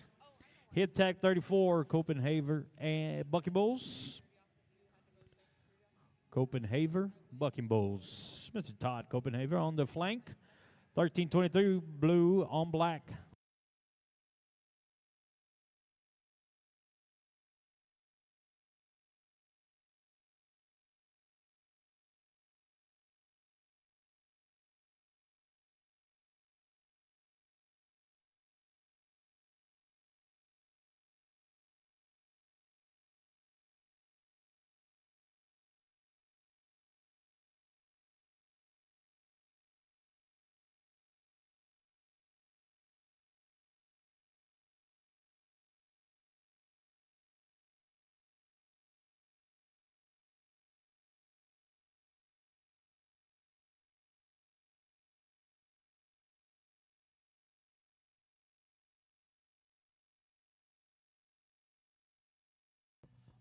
Hip tag 34, Copenhagen and Bucking Bulls. Copenhagen, Bucking Bulls. Mr. Todd Copenhagen on the flank. 1323, blue on black.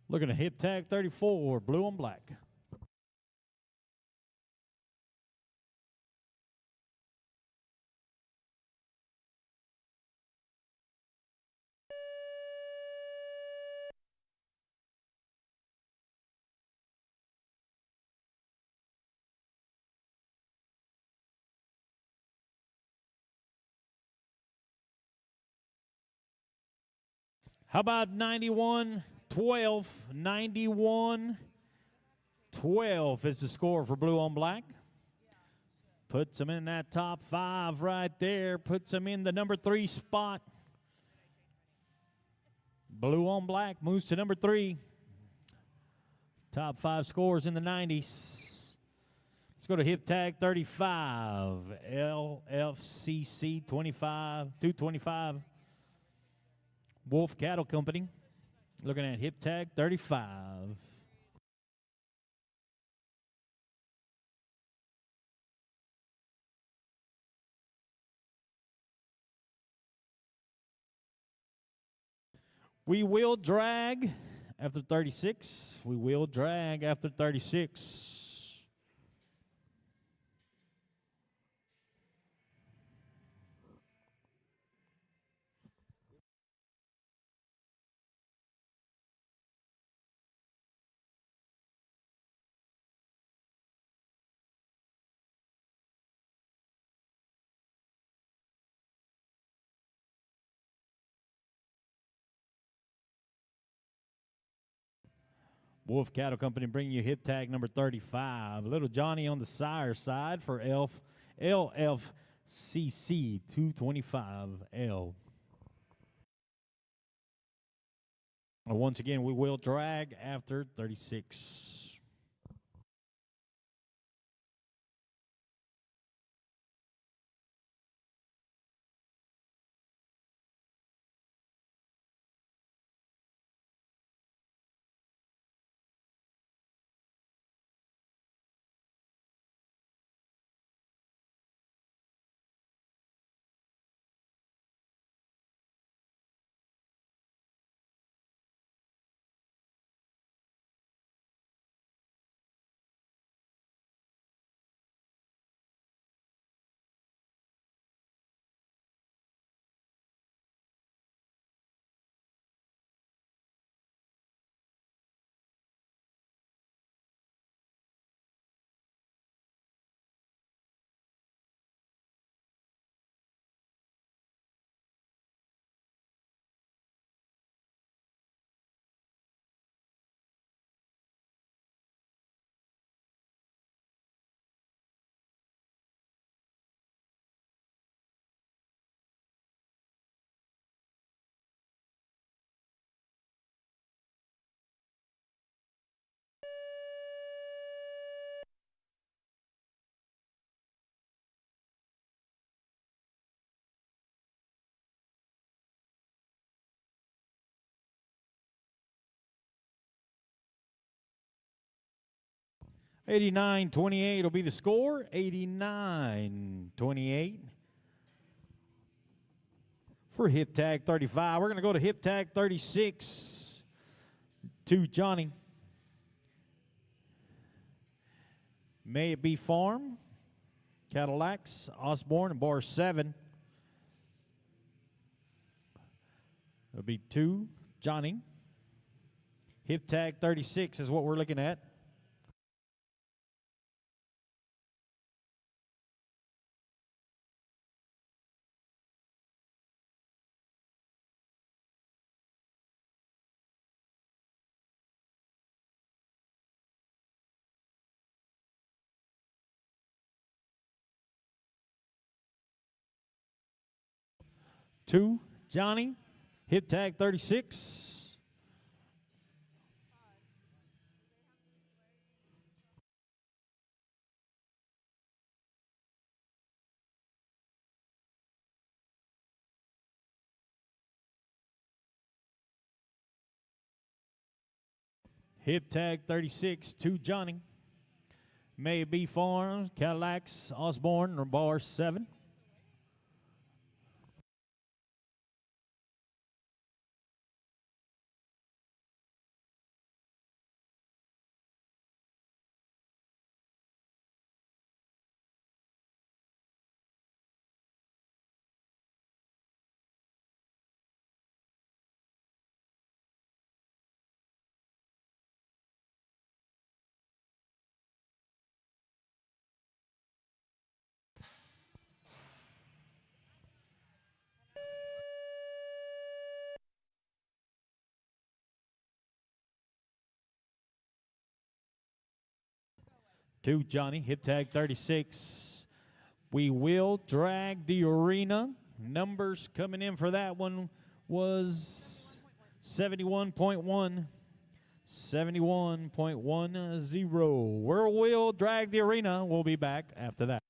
Looking at hip tag 34, blue on black. How about 91-12? 91-12 is the score for blue on black. Puts them in that top 5 right there. Puts them in the number 3 spot. Blue on black moves to number 3. Top 5 scores in the 90s. Let's go to hip tag 35. LFCC 225. Wolf Cattle Company. Looking at hip tag 35. We will drag after 36. We will drag after 36. Wolf Cattle Company bringing you hip tag number 35. Little Johnny on the sire side for LFCC 225L. Once again, we will drag after 36. $89.28 will be the score. $89.28 for hip tag 35. We're going to go to hip tag 36 to Johnny. May It Be Farm, Cadillacs, Osborne, and bar 7. It'll be 2, Johnny. Hip tag 36 is what we're looking at. Two, Johnny, hip tag 36. Hip tag 36 to Johnny. May It Be Farms, Cadillacs, Osborne, or bar 7. to Johnny. Hip tag 36. We will drag the arena. Numbers coming in for that one was 71.1. 71.10. We'll drag the arena. We'll be back after that.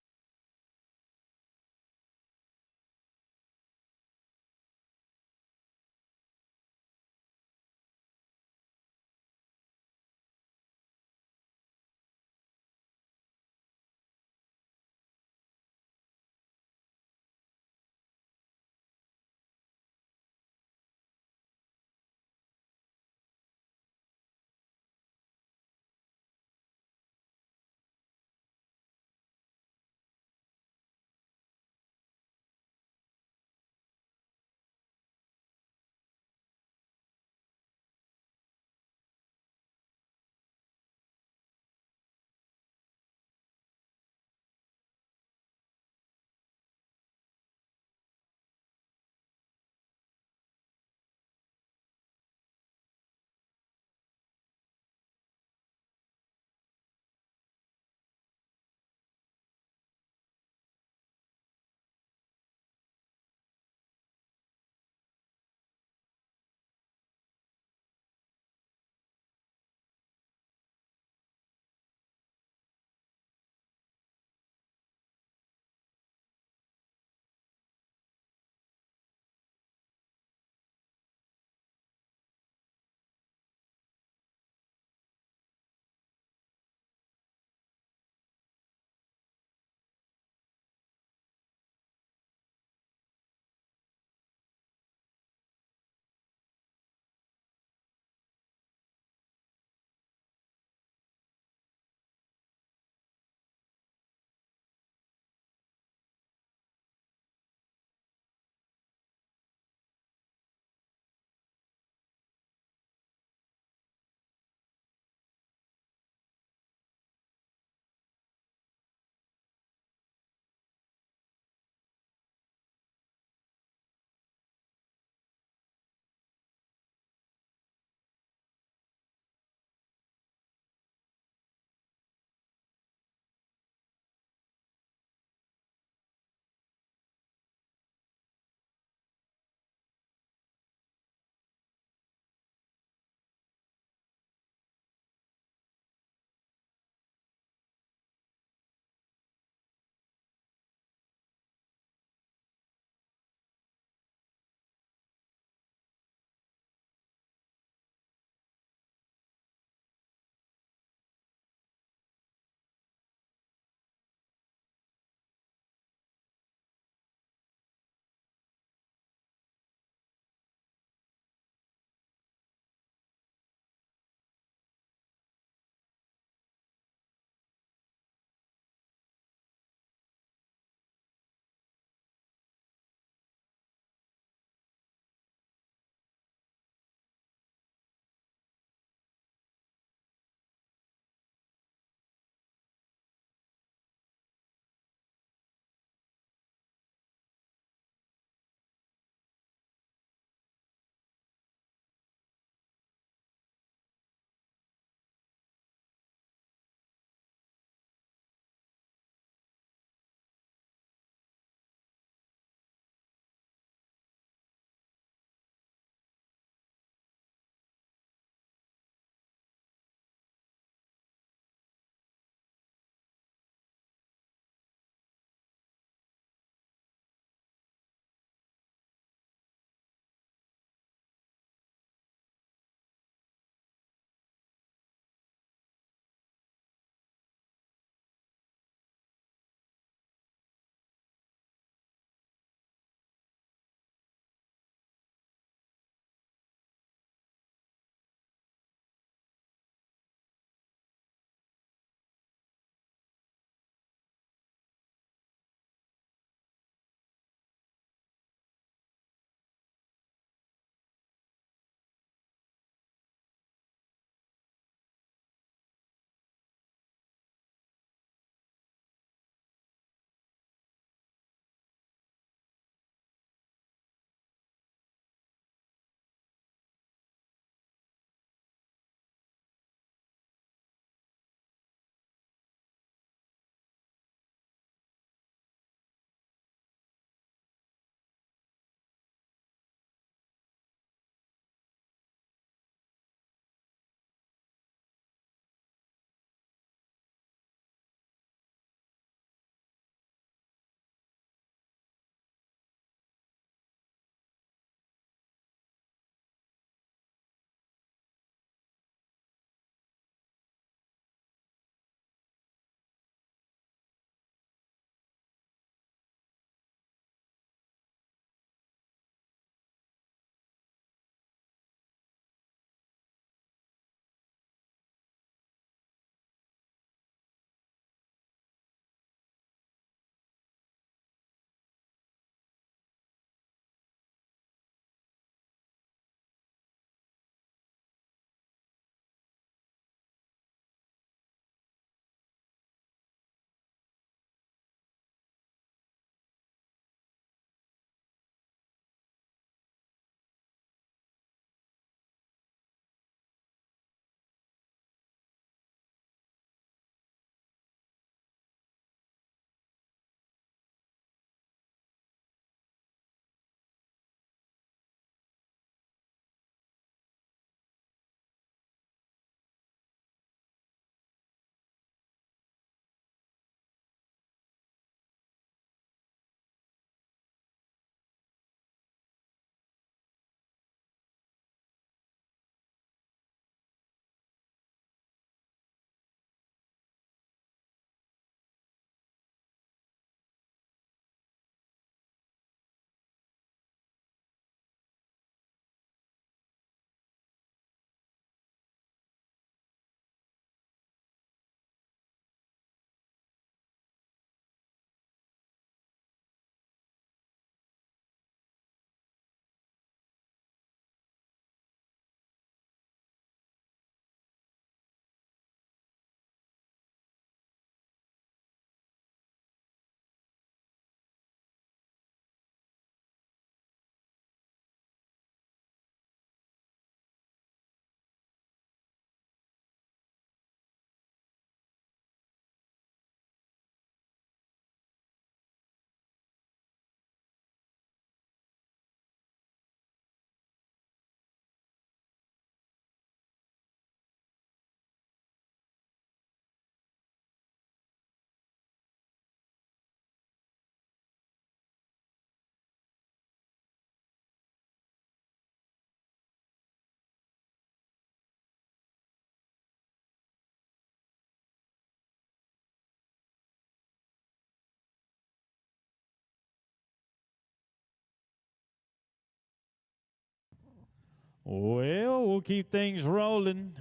Well, we'll keep things rolling.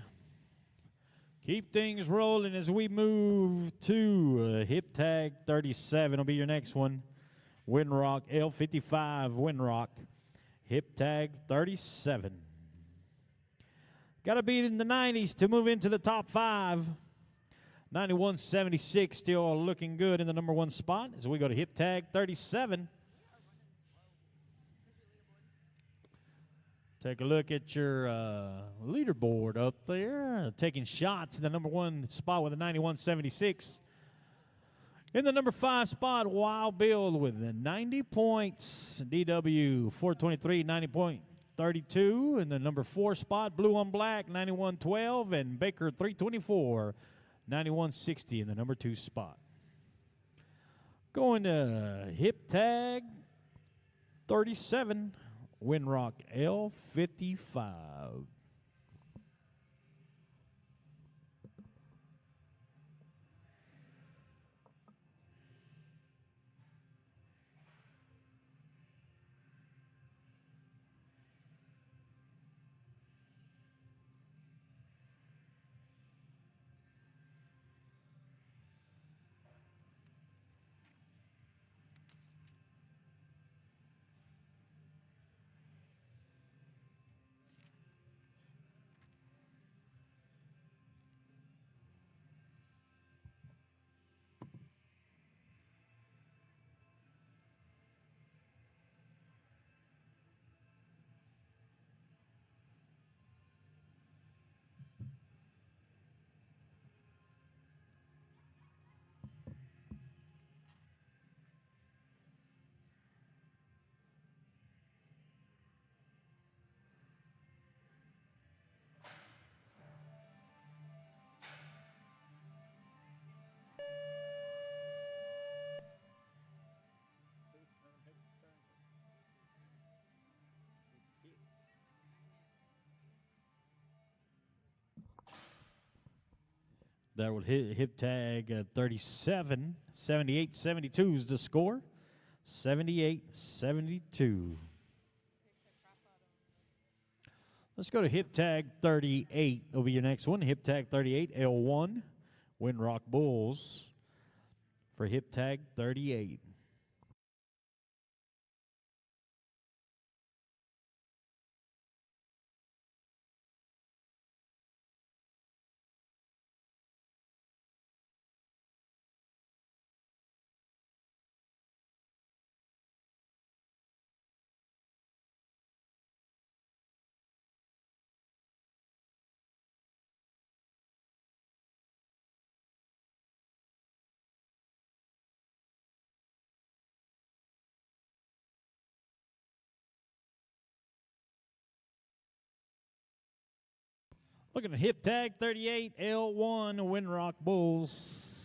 Keep things rolling as we move to hip tag 37 will be your next one. Windrock L55 Windrock. Hip tag 37. Got to be in the 90s to move into the top 5. 9176 still looking good in the number 1 spot as we go to hip tag 37. Take a look at your leaderboard up there. Taking shots in the number 1 spot with a 9176. In the number 5 spot, Wild Bill with 90 points. DW 423, 90.32. In the number 4 spot, Blue on Black 9112. And Baker 324, 9160 in the number 2 spot. Going to hip tag 37. Windrock L55. That will hip tag 37. 78-72 is the score. 78-72. Let's go to hip tag 38. Will be your next one. Hip tag 38, L1. Windrock Bulls for hip tag 38. Looking at hip tag 38, L1, Windrock Bulls.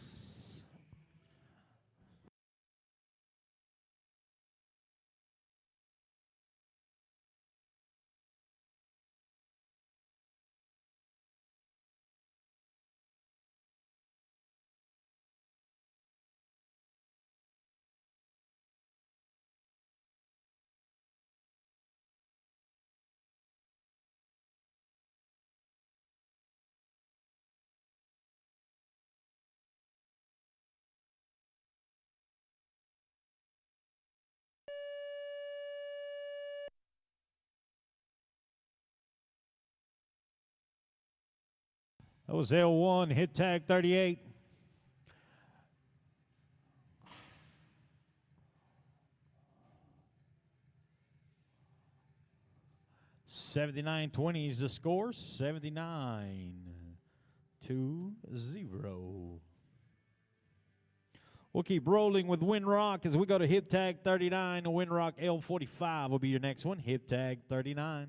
That was L1, hit tag 38. $79.20 is the score. 79-0. We'll keep rolling with Windrock as we go to hip tag 39. Windrock L45 will be your next one. Hip tag 39.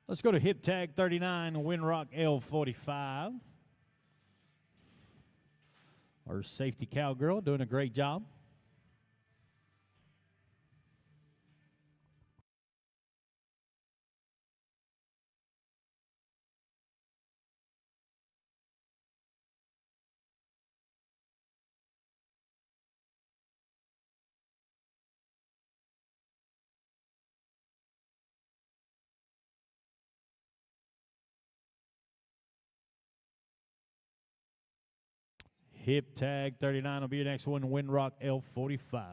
Let's go to hip tag 39, Windrock L45. Our safety cowgirl doing a great job. Hip tag 39 will be your next one, Windrock L45.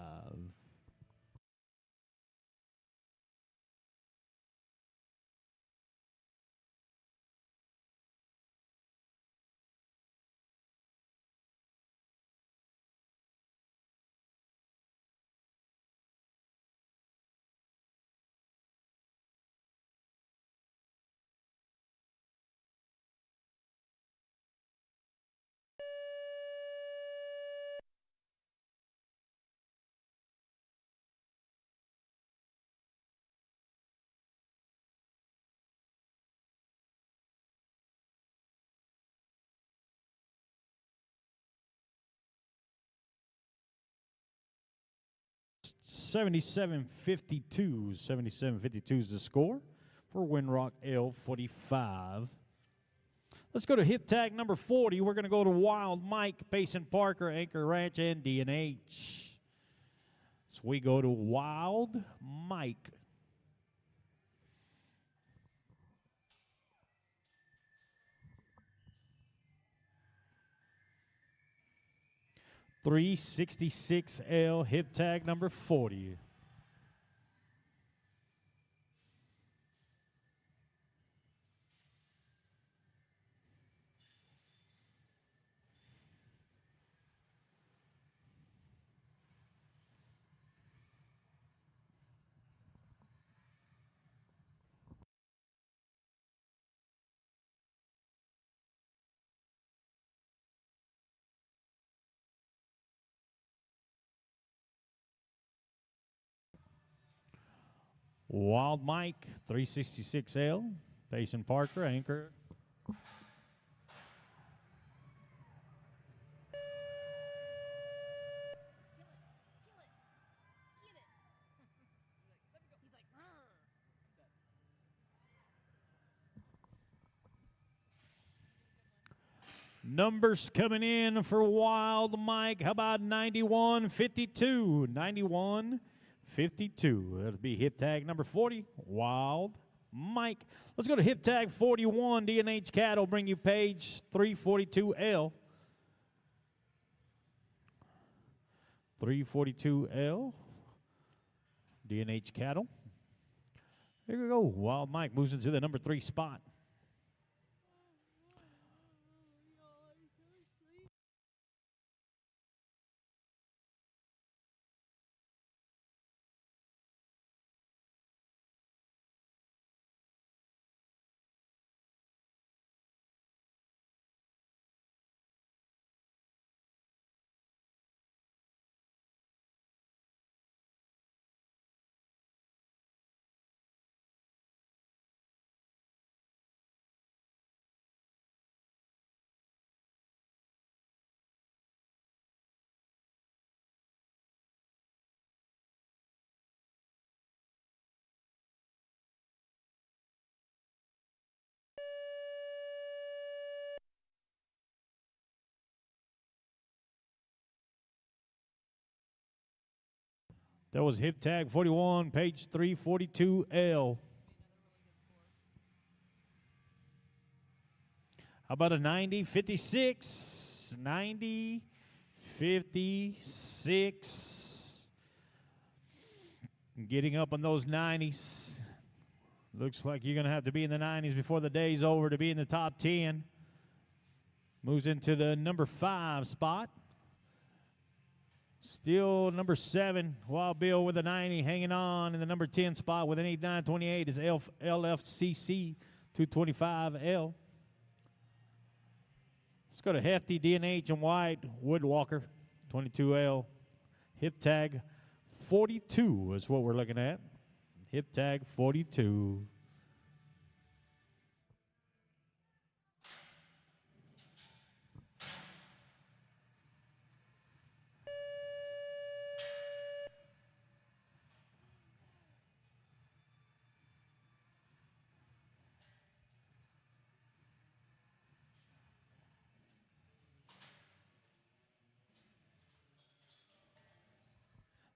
$77.52 is the score for Windrock L45. Let's go to hip tag number 40. We're going to go to Wild Mike, Payson Parker, Anchor Ranch, and D&H. So we go to Wild Mike. $366L, hip tag number 40. Wild Mike, 366L, Payson Parker, Anchor. Numbers coming in for Wild Mike. How about 9152? 9152. That'll be hip tag number 40, Wild Mike. Let's go to hip tag 41. D&H Cattle bring you page 342L. 342L. D&H Cattle. Here we go. Wild Mike moves into the number 3 spot. That was hip tag 41, page 342L. How about a 90-56? 90-56. Getting up on those 90s. Looks like you're going to have to be in the 90s before the day's over to be in the top 10. Moves into the number 5 spot. Still number 7, Wild Bill with a 90, hanging on in the number 10 spot with an 8928 is LFCC 225L. Let's go to Hefty, D&H, and White, Woodwalker, 22L. Hip tag 42 is what we're looking at. Hip tag 42.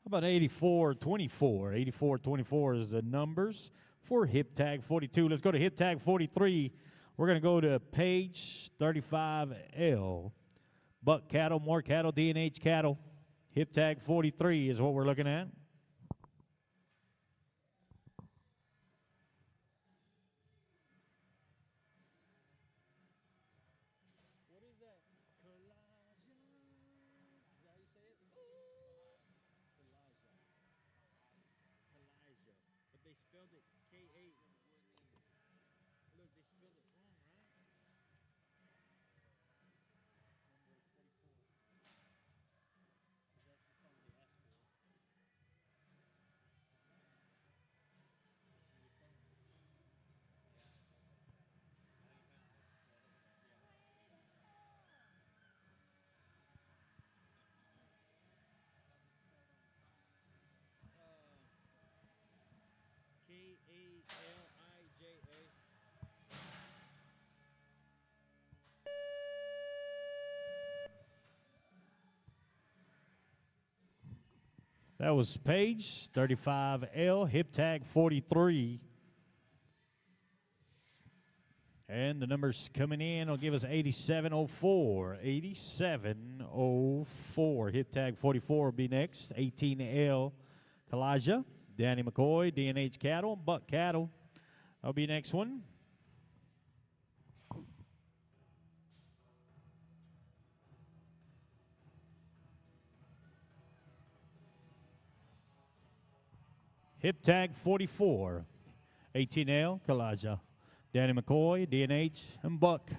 about 8424? 8424 is the numbers for hip tag 42. Let's go to hip tag 43. We're going to go to page 35L. Buck cattle, more cattle, D&H cattle. Hip tag 43 is what we're looking at. What is that? Kalijah? Is that how you say it? Kalijah. Kalijah. But they spelled it K-A. Look, they spelled it wrong, right? Number 44. That's the song they asked for. Kalija. That was page 35L, hip tag 43. And the numbers coming in will give us 8704. 8704. Hip tag 44 will be next. 18L, Kalijah, Danny McCoy, D&H cattle, Buck cattle. That'll be next one. Hip tag 44. 18L, Kalijah, Danny McCoy, D&H, and Buck.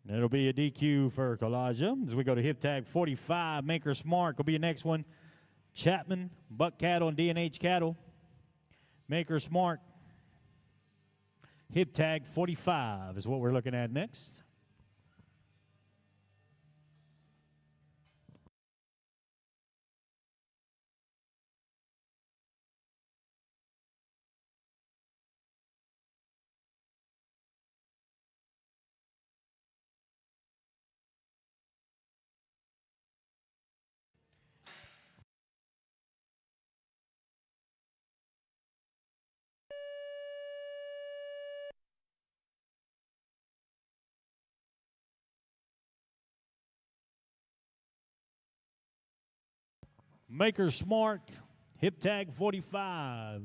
It'll be a DQ for Kalijah. As we go to hip tag 45, Maker's Mark will be the next one. Chapman, Buck cattle, and D&H cattle. Maker's Mark. Hip tag 45 is what we're looking at next. Maker's Mark, hip tag 45.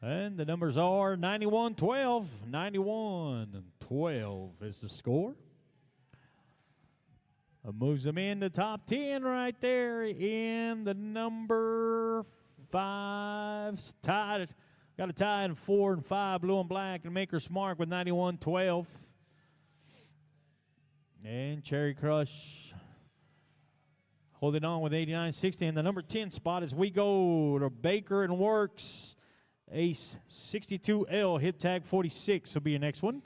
And the numbers are 91-12. 91-12 is the score. Moves them in the top 10 right there in the number 5. Tied. Got a tie in 4 and 5, blue and black, and Maker's Mark with 91-12. And Cherry Crush holding on with 89-60. And the number 10 spot as we go to Baker and Works. Ace 62L, hip tag 46 will be your next one.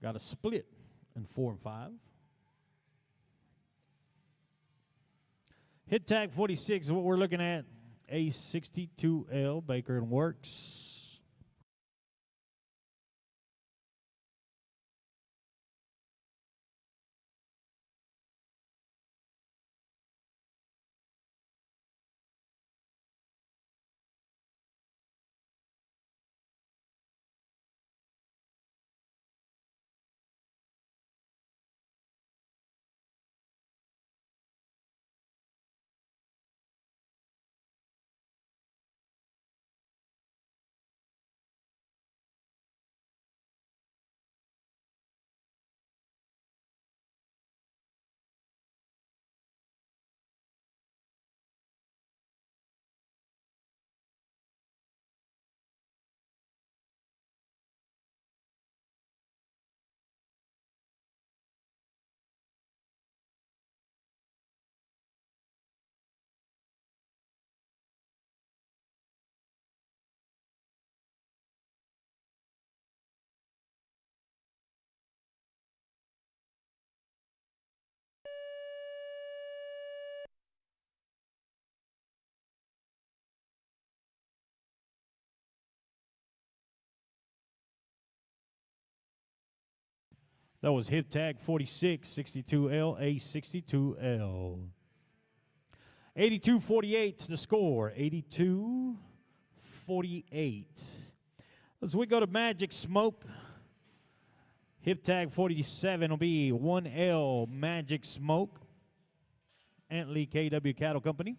Got a split in 4 and 5. Hit tag 46 is what we're looking at. Ace 62L, Baker and Works. That was hip tag 46, 62L, A62L. 82-48's the score, 82-48. As we go to Magic Smoke, hip tag 47 will be 1L Magic Smoke, Antley KW Cattle Company.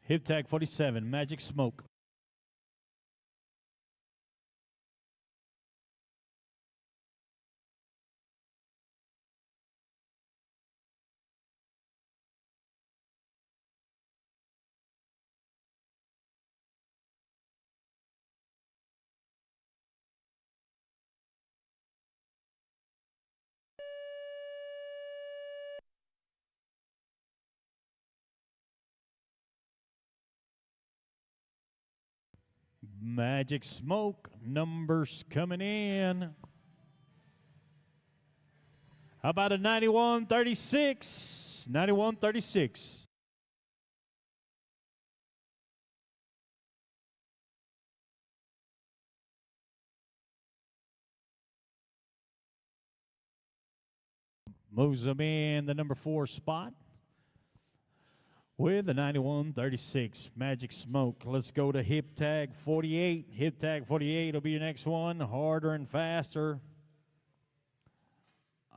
Hip tag 47, Magic Smoke. Magic Smoke, numbers coming in. How about a 91-36? 91-36. Moves them in the number 4 spot with a 91-36 Magic Smoke. Let's go to hip tag 48. Hip tag 48 will be your next one. Harder and Faster.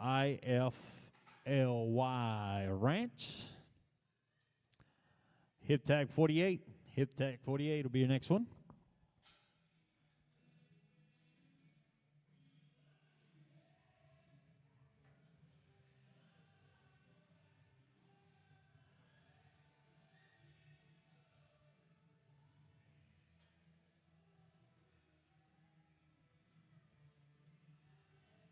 IFLY Ranch. Hip tag 48. Hip tag 48 will be your next one.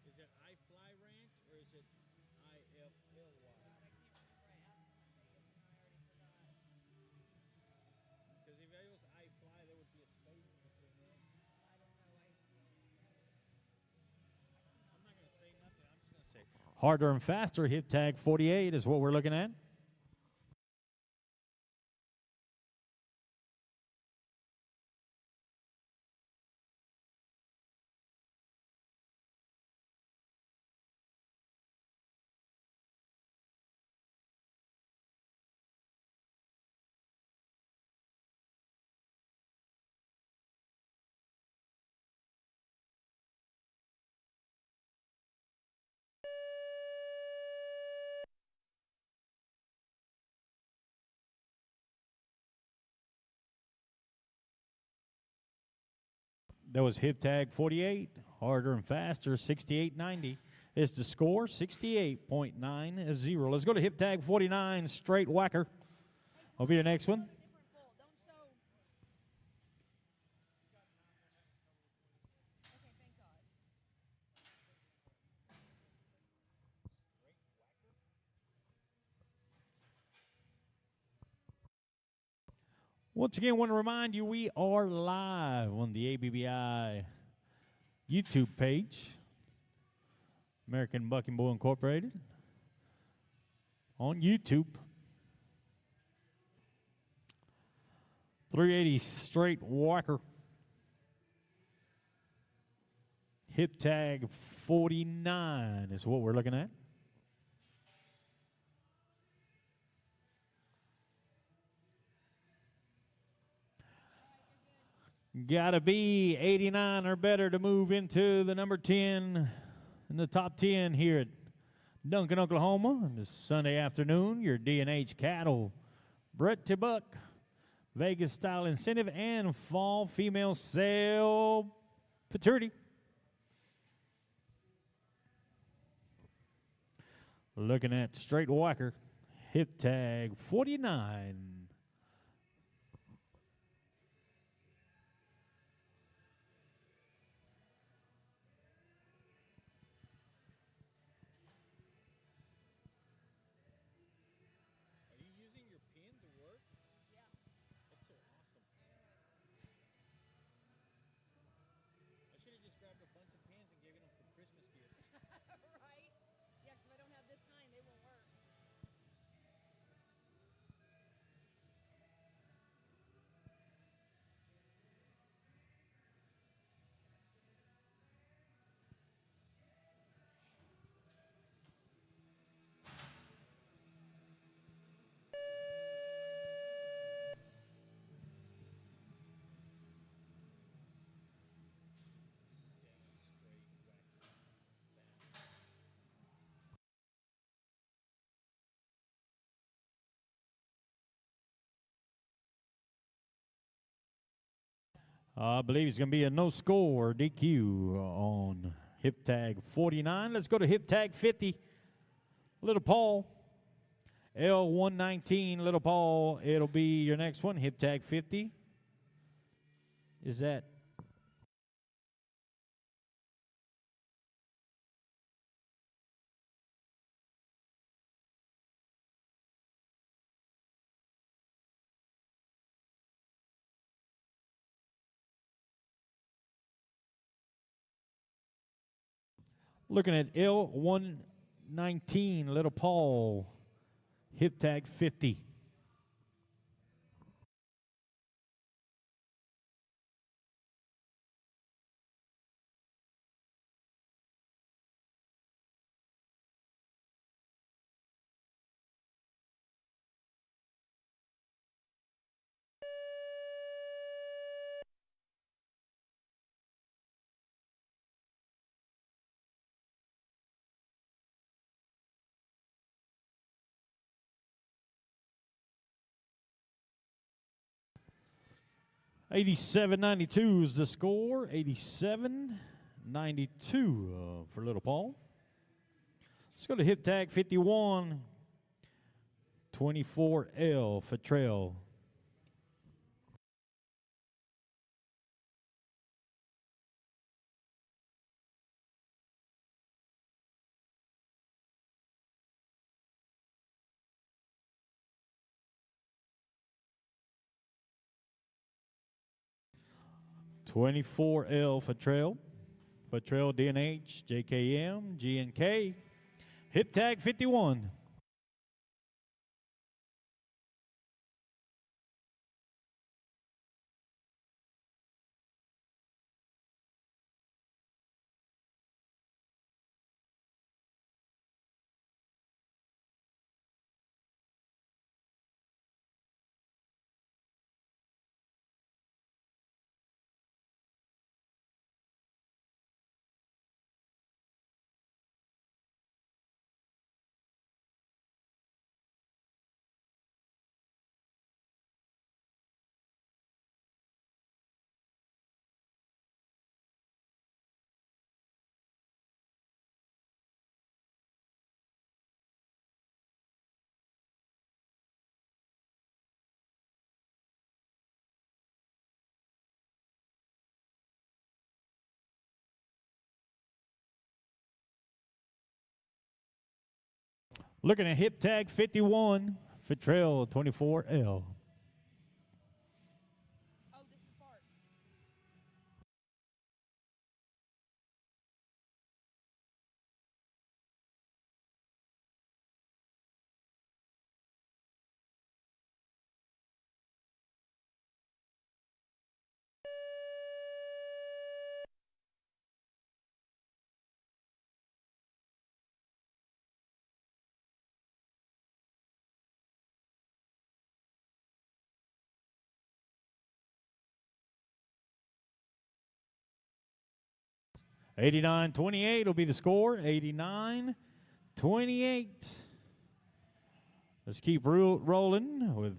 Is it iFly Ranch or is it IFLY? Because if it was iFly, there would be a space in between them. I'm not going to say nothing. I'm just going to say Harder and Faster, hip tag 48 is what we're looking at. That was hip tag 48, Harder and Faster 68.90. Is the score 68.90. Let's go to hip tag 49, Straight Whacker. Will be your next one. Once again, I want to remind you we are live on the ABBI YouTube page, American Bucking Bull Incorporated, on YouTube. 380 Straight Whacker. Hip tag 49 is what we're looking at. Gotta be 89 or better to move into the number 10 in the top 10 here at Duncan, Oklahoma. This Sunday afternoon, your D&H Cattle, Brett to Buck, Vegas Style Incentive, and Fall Female Sale Futurity. Looking at straight whacker, hip tag 49. Are you using your pin to work? Yeah. That's so awesome. I should have just grabbed a bunch of pins and given them for Christmas gifts. Right? Yeah, because if I don't have this kind, they won't work. I believe it's going to be a no score DQ on hip tag 49. Let's go to hip tag 50. Little Paul. L119, Little Paul. It'll be your next one, hip tag 50. Is that? Looking at L119, Little Paul, hip tag 50. $87.92 is the score. $87.92 for Little Paul. Let's go to hip tag 51. 24L for Trail. $24L for Trail. For Trail DNH, JKM, GNK. Hip tag 51. Looking at hip tag 51 for Trail 24L. Oh, this is Bart. $89.28 will be the score. $89.28. Let's keep rolling with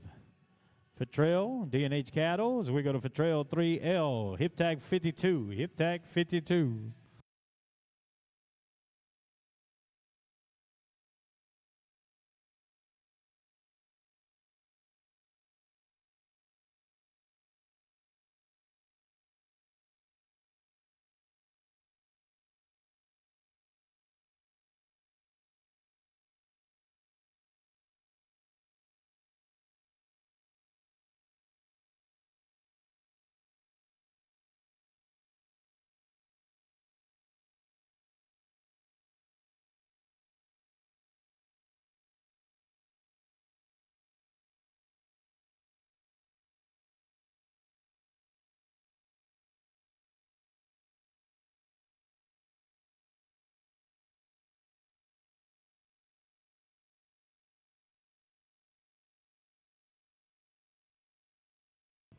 Fitrell, DNH Cattle, as we go to Fitrell 3L, hip tag 52, hip tag 52.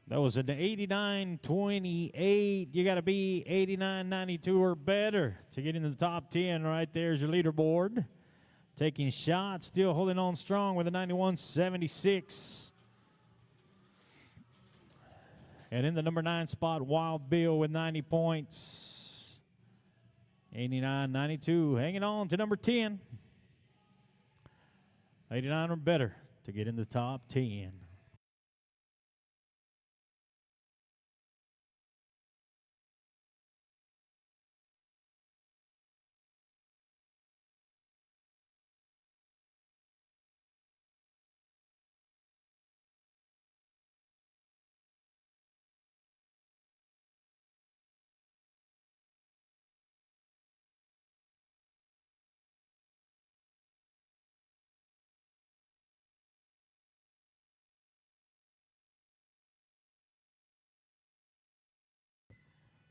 That was an 89-28. You got to be 89-92 or better to get into the top 10. Right there's your leaderboard. Taking shots, still holding on strong with a 91-76. And in the number 9 spot, Wild Bill with 90 points. 89-92, hanging on to number 10. 89 or better to get in the top 10.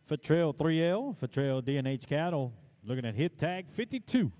For Trail 3L, for Trail D&H Cattle, looking at hip tag 52.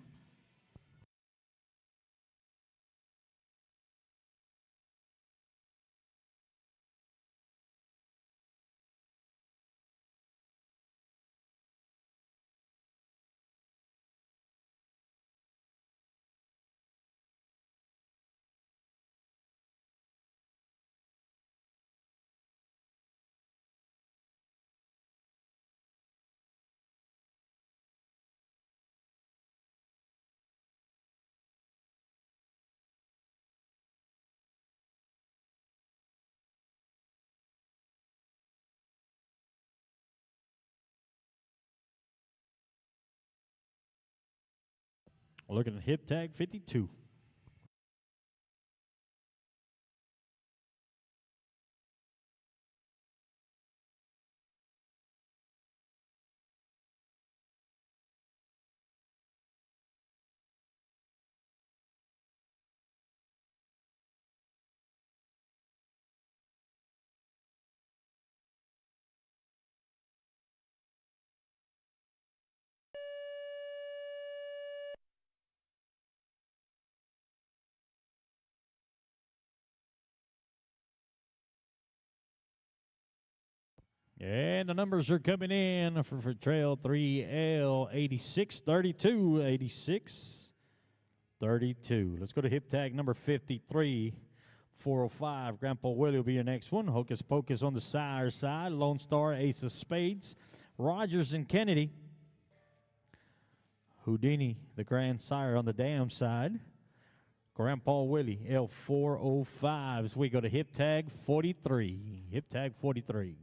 Looking at hip tag 52. And the numbers are coming in for Trail 3L, 86-32, 86-32. Let's go to hip tag number 53, 405. Grandpa Willie will be your next one. Hocus Pocus on the sire side. Lone Star, Ace of Spades. Rogers and Kennedy. Houdini, the grandsire on the dam side. Grandpa Willie, L405s. We go to hip tag 43. Hip tag 43.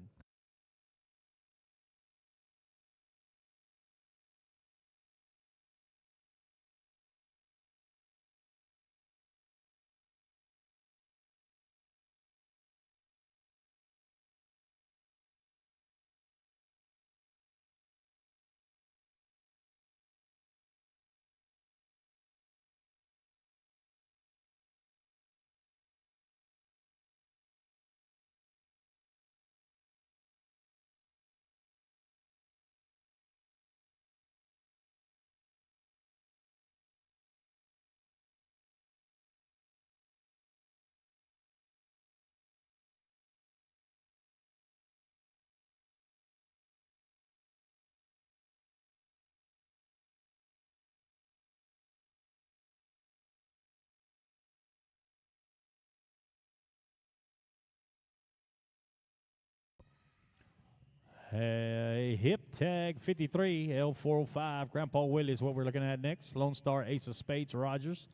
Hip tag 53, L405. Grandpa Willie is what we're looking at next. Lone Star, Ace of Spades, Rogers.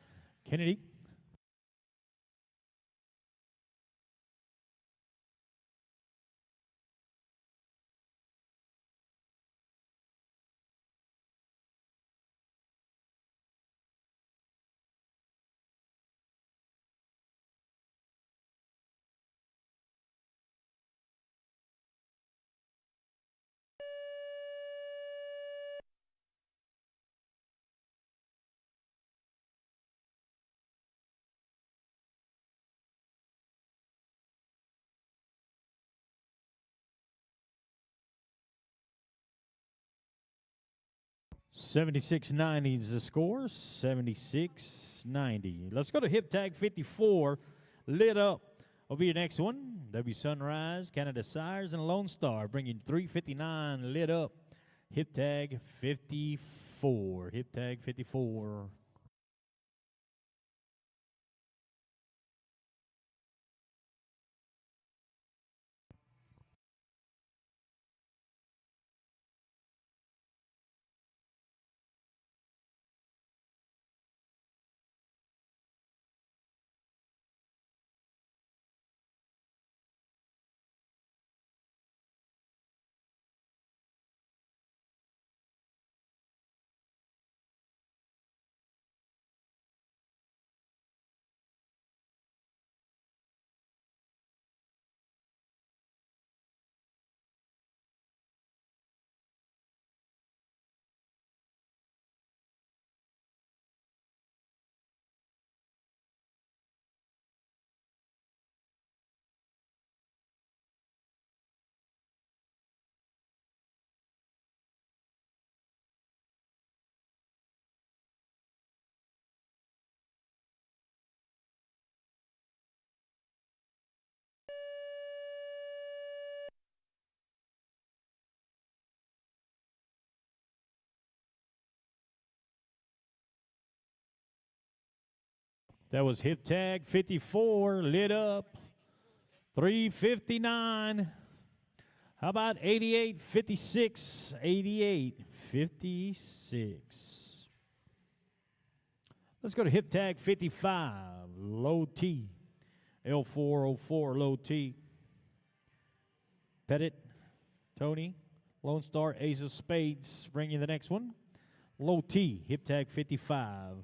Kennedy. $76.90 is the score. $76.90. Let's go to hip tag 54. Lit up will be your next one. W Sunrise, Canada Sires, and Lone Star, bringing 359 lit up. Hip tag 54. Hip tag 54. That was hip tag 54, lit up. 359. How about 88, 56, 88, 56. Let's go to hip tag 55, low T. L404, low T. Pettit, Tony, Lone Star, Ace of Spades. Bring you the next one. Low T, hip tag 55.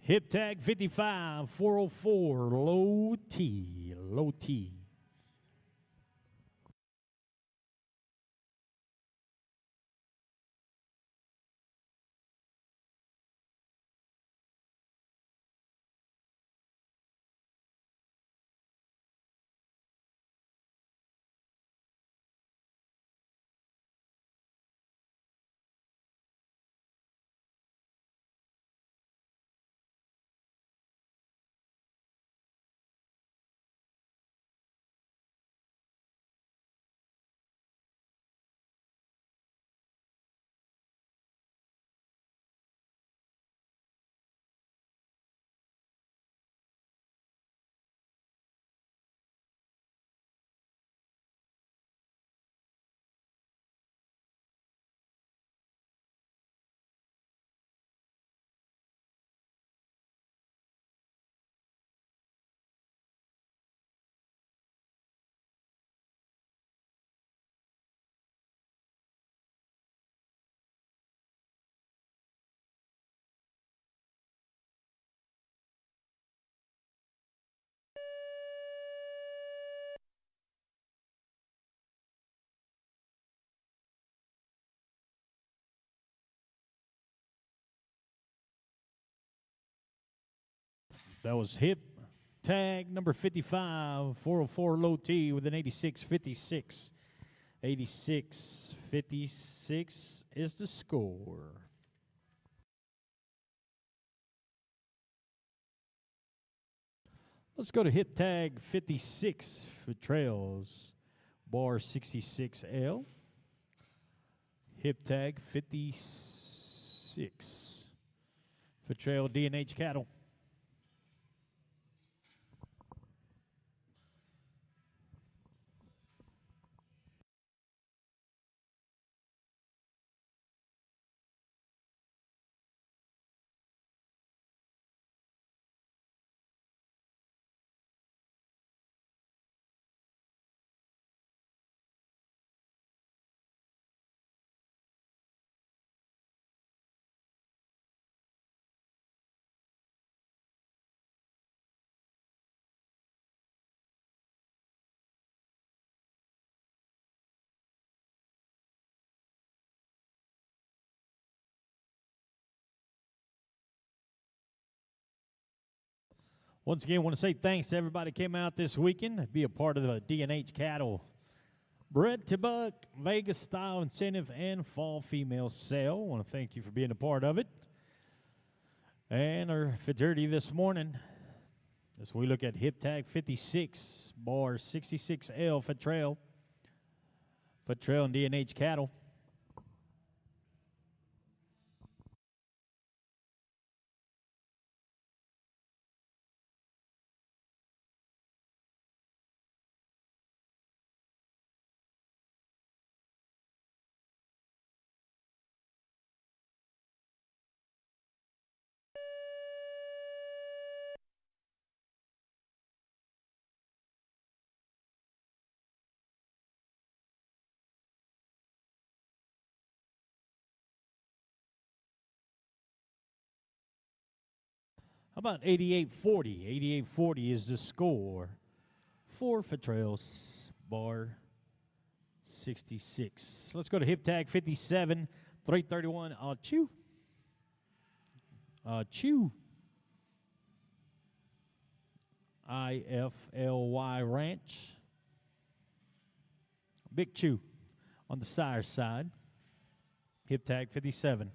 Hip tag 55, 404, low T, low T. That was hip tag number 55, 404 low T with an 86, 56. 86-56 is the score. Let's go to hip tag 56 for Trails, bar 66L. Hip tag 56 for Trail D&H Cattle. Once again, I want to say thanks to everybody who came out this weekend to be a part of the D&H Cattle Bred to Buck Vegas Style Incentive and Fall Female Sale. I want to thank you for being a part of it. And our Futurity this morning, as we look at hip tag 56, bar 66L for Trail and D&H Cattle. How about 88-40? 88-40 is the score. 4 for Trails, bar 66. Let's go to hip tag 57, 331. Chew. Chew. IFLY Ranch. Big Chew on the sire side. Hip tag 57.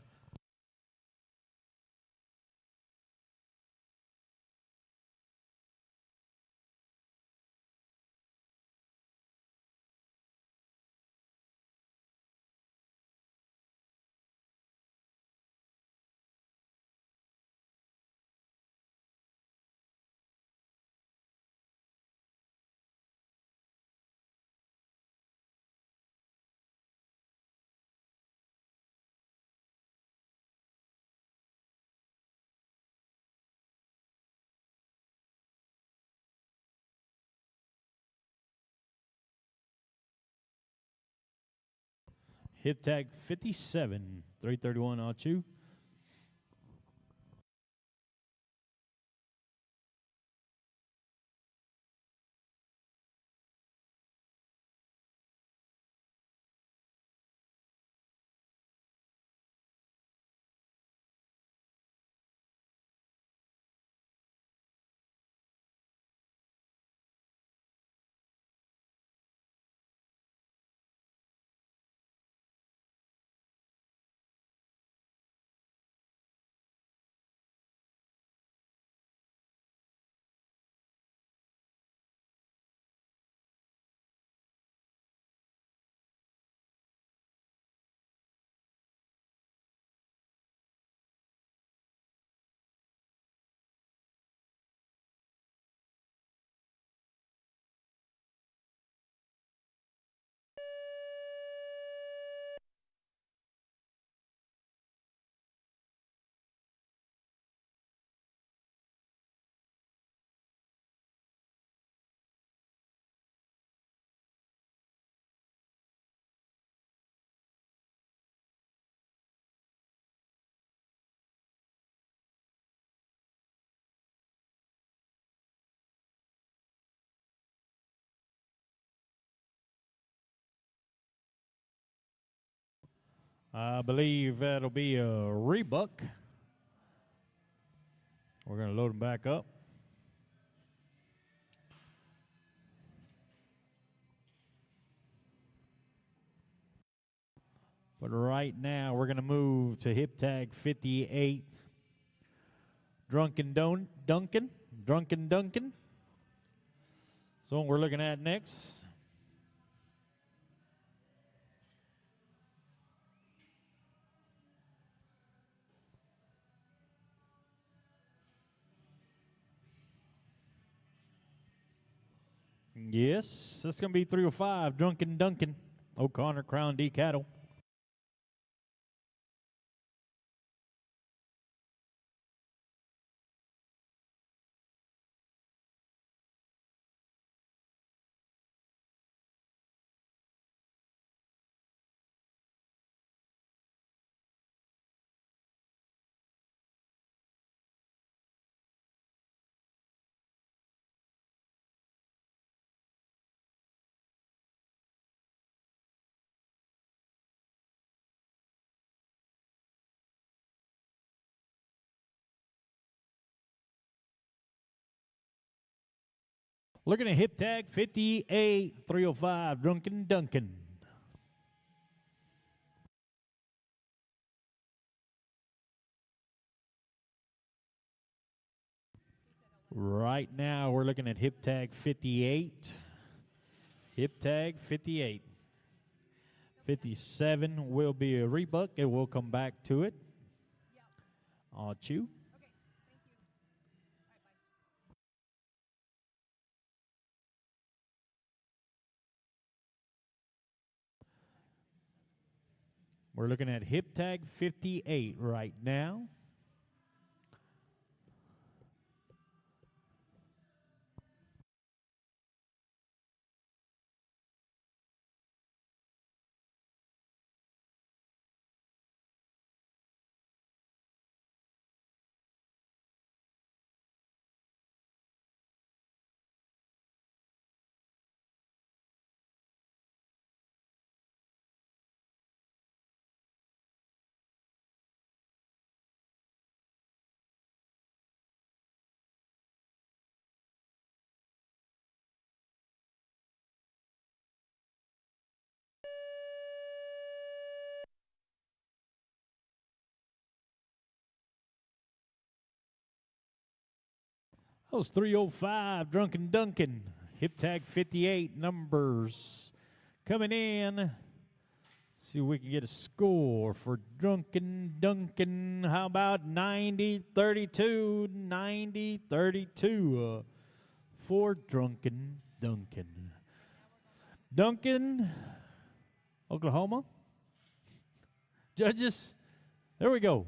Hip tag 57, 331 Chew. I believe that'll be a rebuck. We're going to load them back up. But right now, we're going to move to hip tag 58. Duncan. So what we're looking at next. Yes, that's going to be 305. Duncan. O'Connor, Crown D Cattle. Looking at hip tag 58, 305, Duncan. Right now, we're looking at hip tag 58. Hip tag 58. 57 will be a rebuck, and we'll come back to it. I'll chew. Okay, thank you. All right, bye. We're looking at hip tag 58 right now. That was 305, Duncan. Hip tag 58 numbers coming in. See if we can get a score for Duncan. How about 90-32? 90-32 for Duncan. Duncan, Oklahoma. Judges, there we go.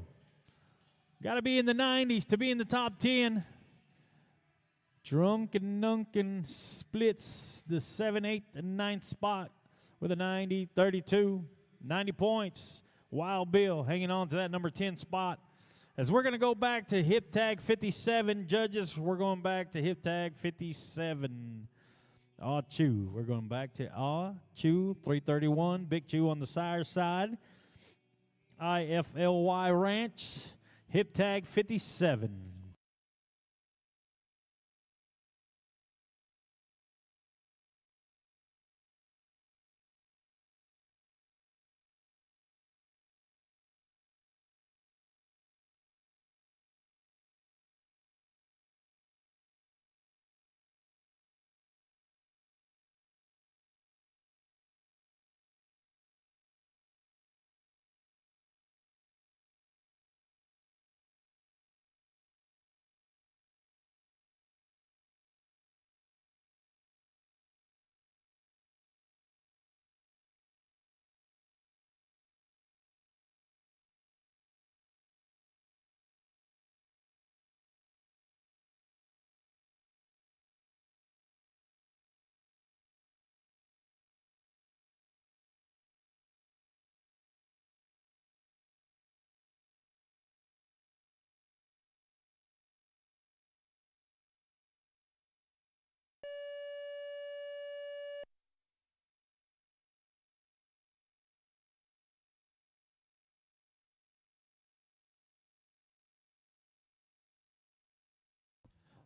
Got to be in the 90s to be in the top 10. Duncan splits the 7th, 8th, and 9th spot with a 90-32. 90 points. Wild Bill hanging on to that number 10 spot. As we're going to go back to hip tag 57, judges, we're going back to hip tag 57. Aw Chew. We're going back to Aw Chew, 331. Big Chew on the sire side. IFLY Ranch, hip tag 57.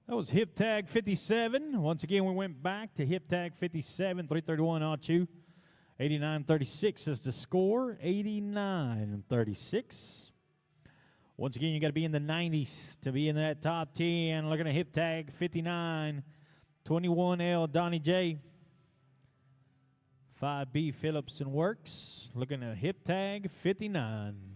That was hip tag 57. Once again, we went back to hip tag 57, 331 Achu. 89-36 is the score. 89-36. Once again, you got to be in the 90s to be in that top 10. Looking at hip tag 59, 21L Donnie J. 5B Phillips and Works. Looking at hip tag 59.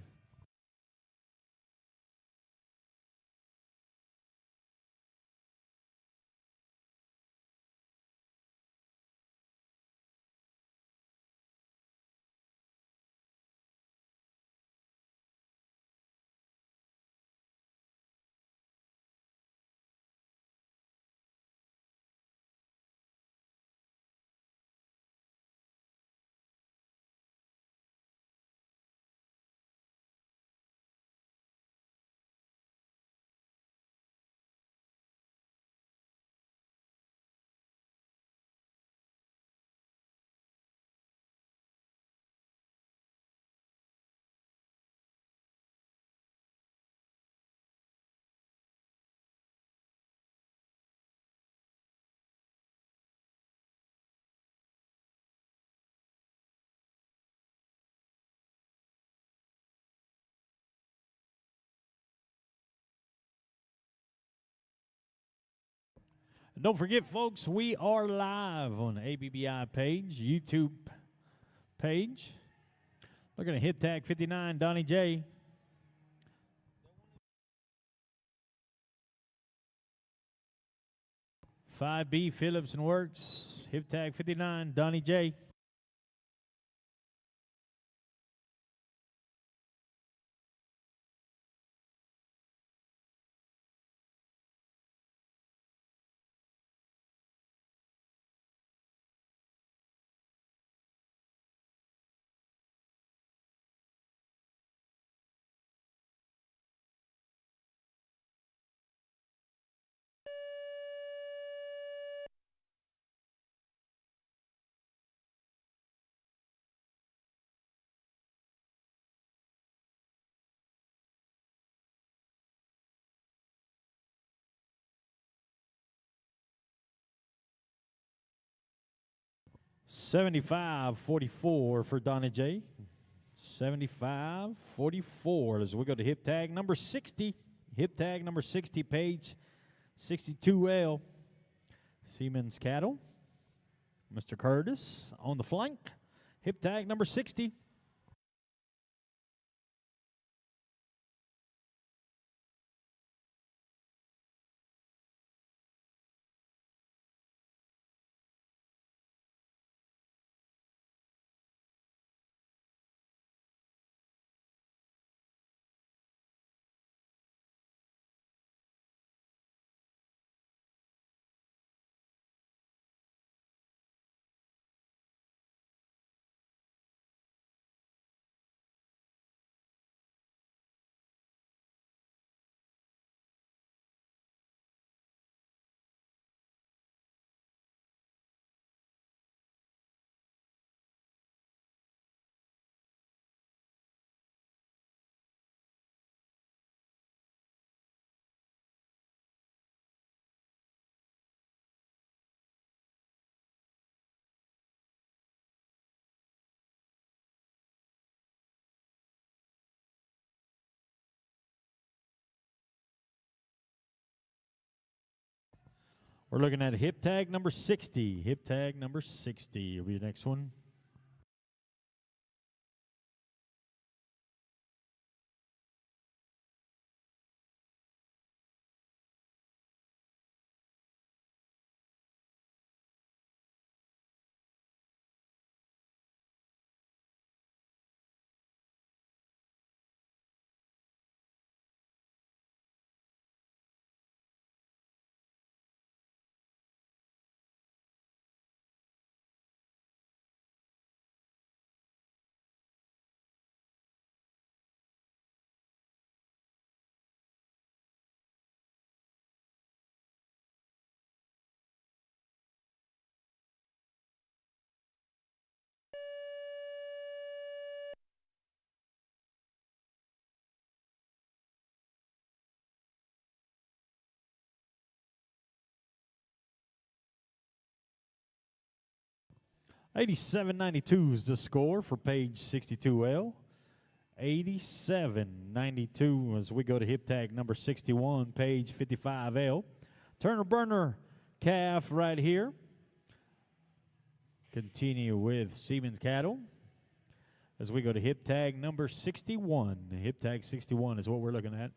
Don't forget, folks, we are live on the ABBI page, YouTube page. Looking at hip tag 59, Donnie J. Five B Phillips and Works, hip tag 59, Donnie J. $75.44 for Donnie J. $75.44 as we go to hip tag number 60. Hip tag number 60, page 62L. Siemens Cattle. Mr. Curtis on the flank. Hip tag number 60. We're looking at hip tag number 60. Hip tag number 60 will be the next one. 87.92 is the score for page 62L. 87.92 as we go to hip tag number 61, page 55L. Turner Burner calf right here. Continue with Siemens cattle as we go to hip tag number 61. Hip tag 61 is what we're looking at.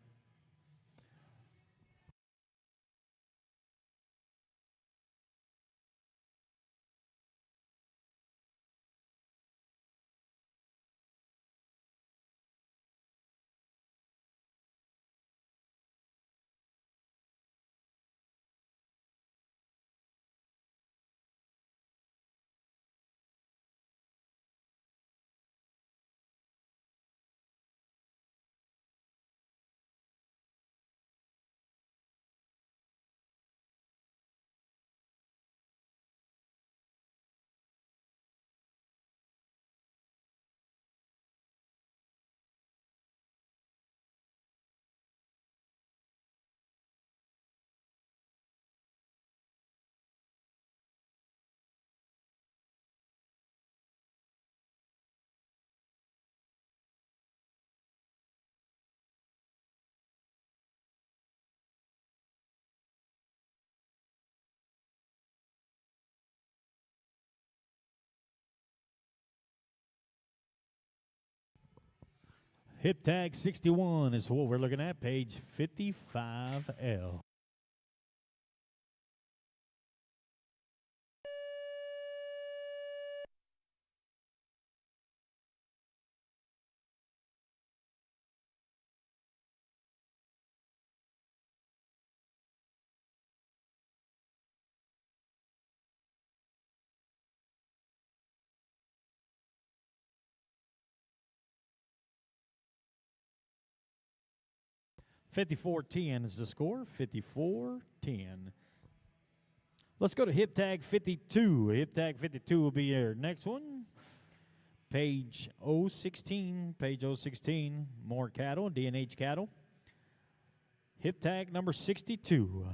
Hip tag 61 is what we're looking at, page 55L. $54.10 is the score. $54.10. Let's go to hip tag 52. Hip tag 52 will be our next one. Page 016. Page 016. More cattle, D&H cattle. Hip tag number 62.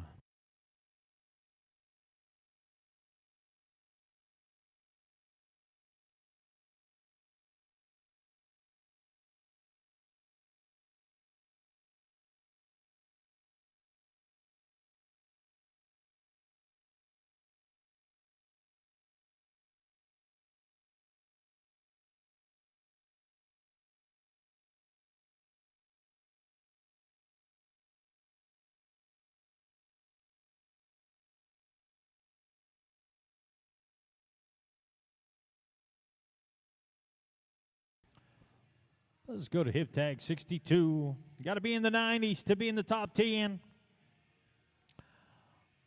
Let's go to hip tag 62. Got to be in the 90s to be in the top 10.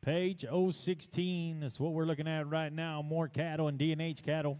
Page 016 is what we're looking at right now. More cattle and D&H cattle.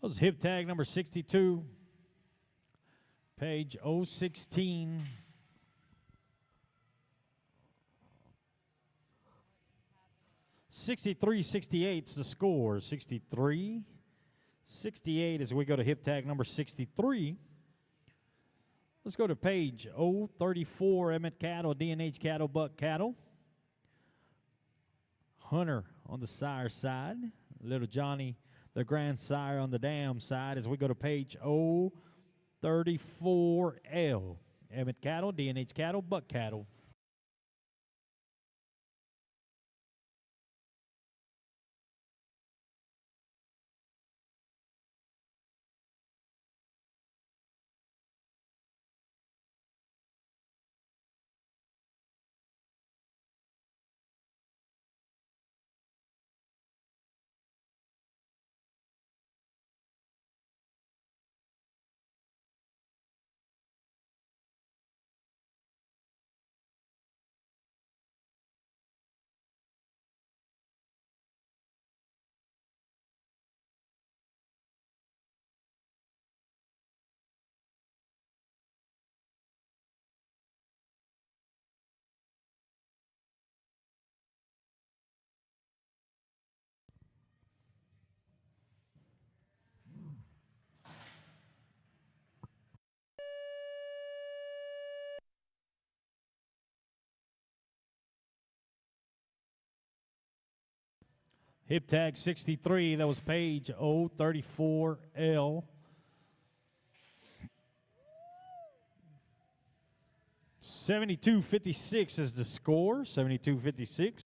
That was hip tag number 62. Page 016. $63.68's the score. 63.68 as we go to hip tag number 63. Let's go to page 034. Emmett cattle, D&H cattle, buck cattle. Hunter on the sire side. Little Johnny, the grandsire, on the dam side as we go to page 034L. Emmett cattle, D&H cattle, buck cattle. Hip tag 63, that was page 034L. 7256 is the score, 7256.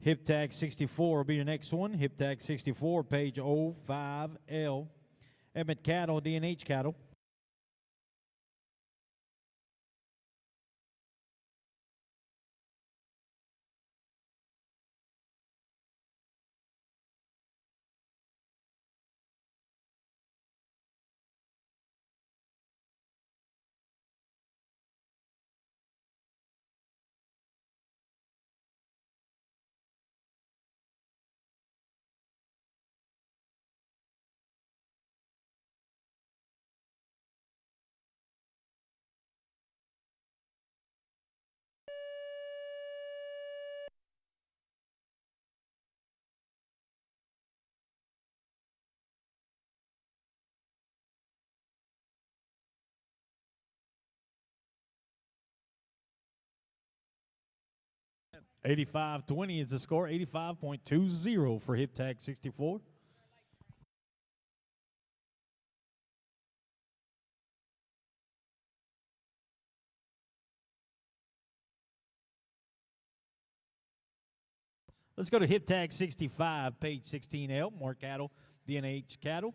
Hip tag 64 will be your next one. Hip tag 64, page 05L. Emmett Cattle, D&H Cattle. $85.20 is the score. 85.20 for Hip Tag 64. Let's go to Hip Tag 65, page 16L. More cattle, D&H Cattle.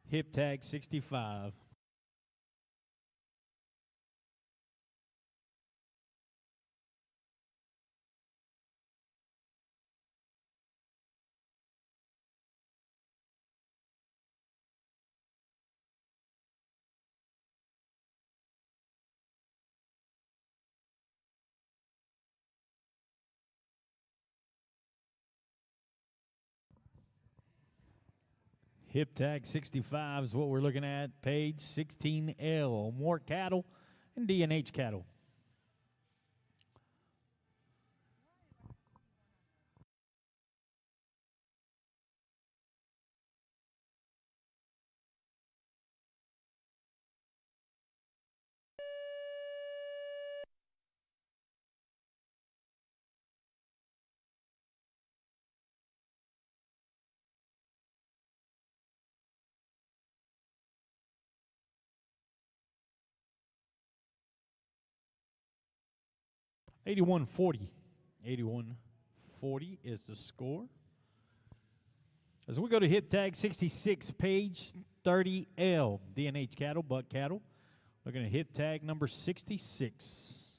Hip Tag 65. Hip Tag 65 is what we're looking at, page 16L. More cattle and D&H Cattle. $81.40. $81.40 is the score. As we go to Hip Tag 66, page 30L. D&H Cattle, Buck Cattle. Looking at Hip Tag number 66.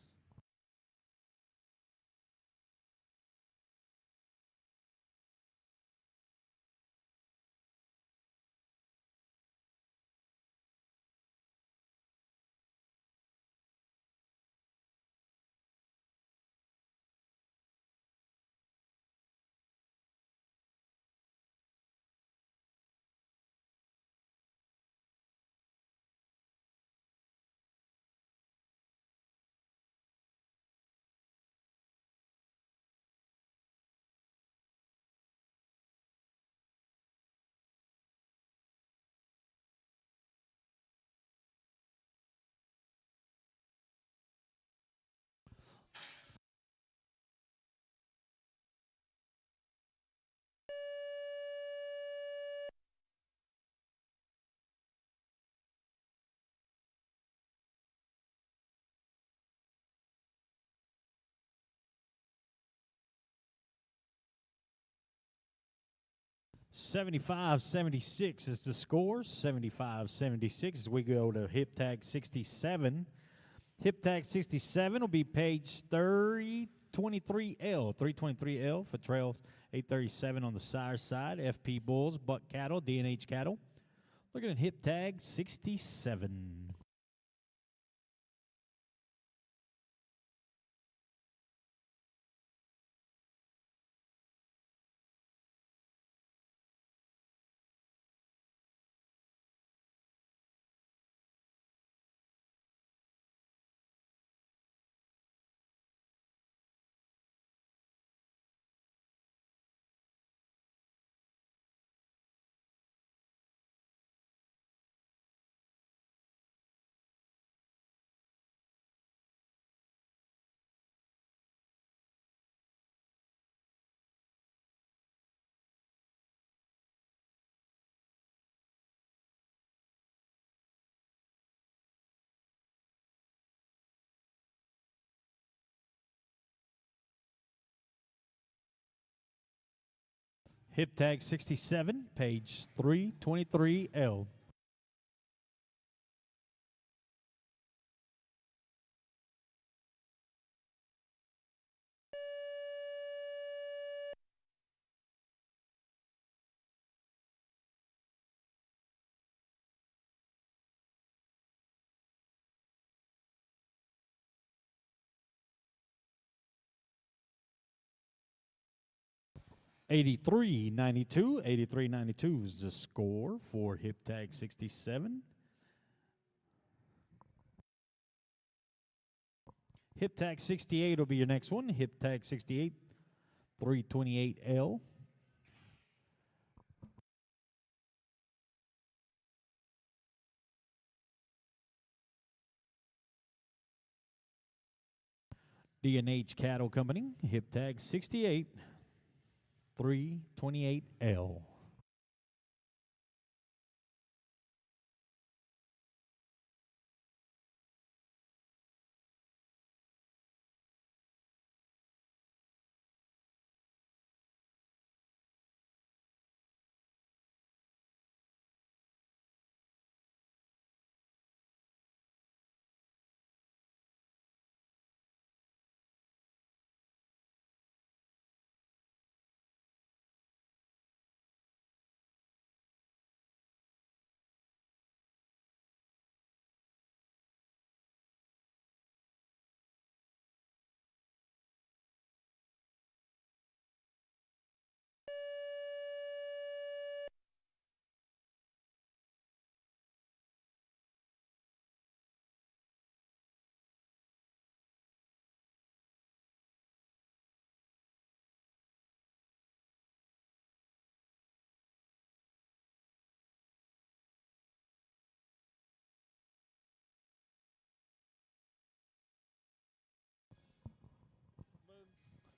$75.76 is the score. $75.76 as we go to Hip Tag 67. Hip Tag 67 will be page 323L. 323L for trail 837 on the sire side. FP Bulls, Buck Cattle, D&H Cattle. Looking at Hip Tag 67. Hip tag 67, page 323L. $83.92. $83.92 is the score for hip tag 67. Hip tag 68 will be your next one. Hip tag 68, 328L. D&H Cattle Company, hip tag 68, 328L. Boom.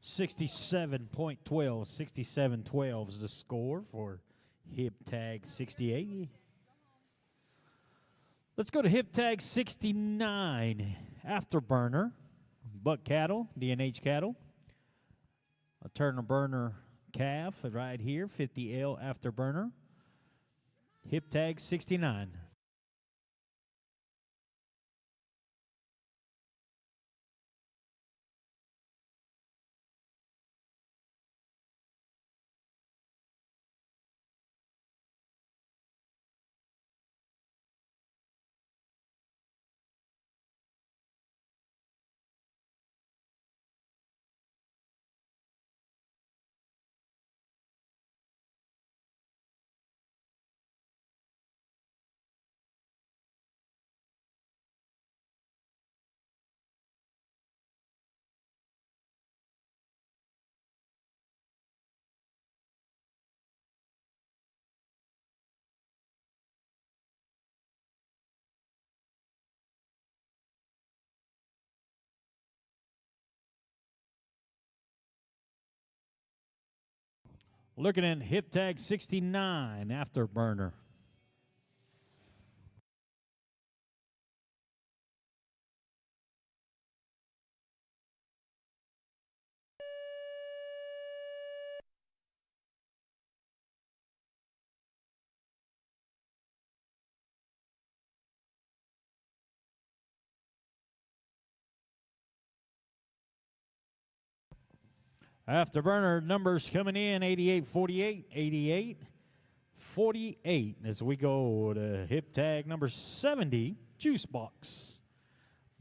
67.12. 67.12 is the score for hip tag 68. Let's go to hip tag 69. Afterburner. Buck cattle, D&H cattle. A Turner burner calf right here, 50L afterburner. Hip tag 69. Looking at hip tag 69, afterburner. Afterburner numbers coming in 8848, 8848 as we go to hip tag number 70, Juice Box.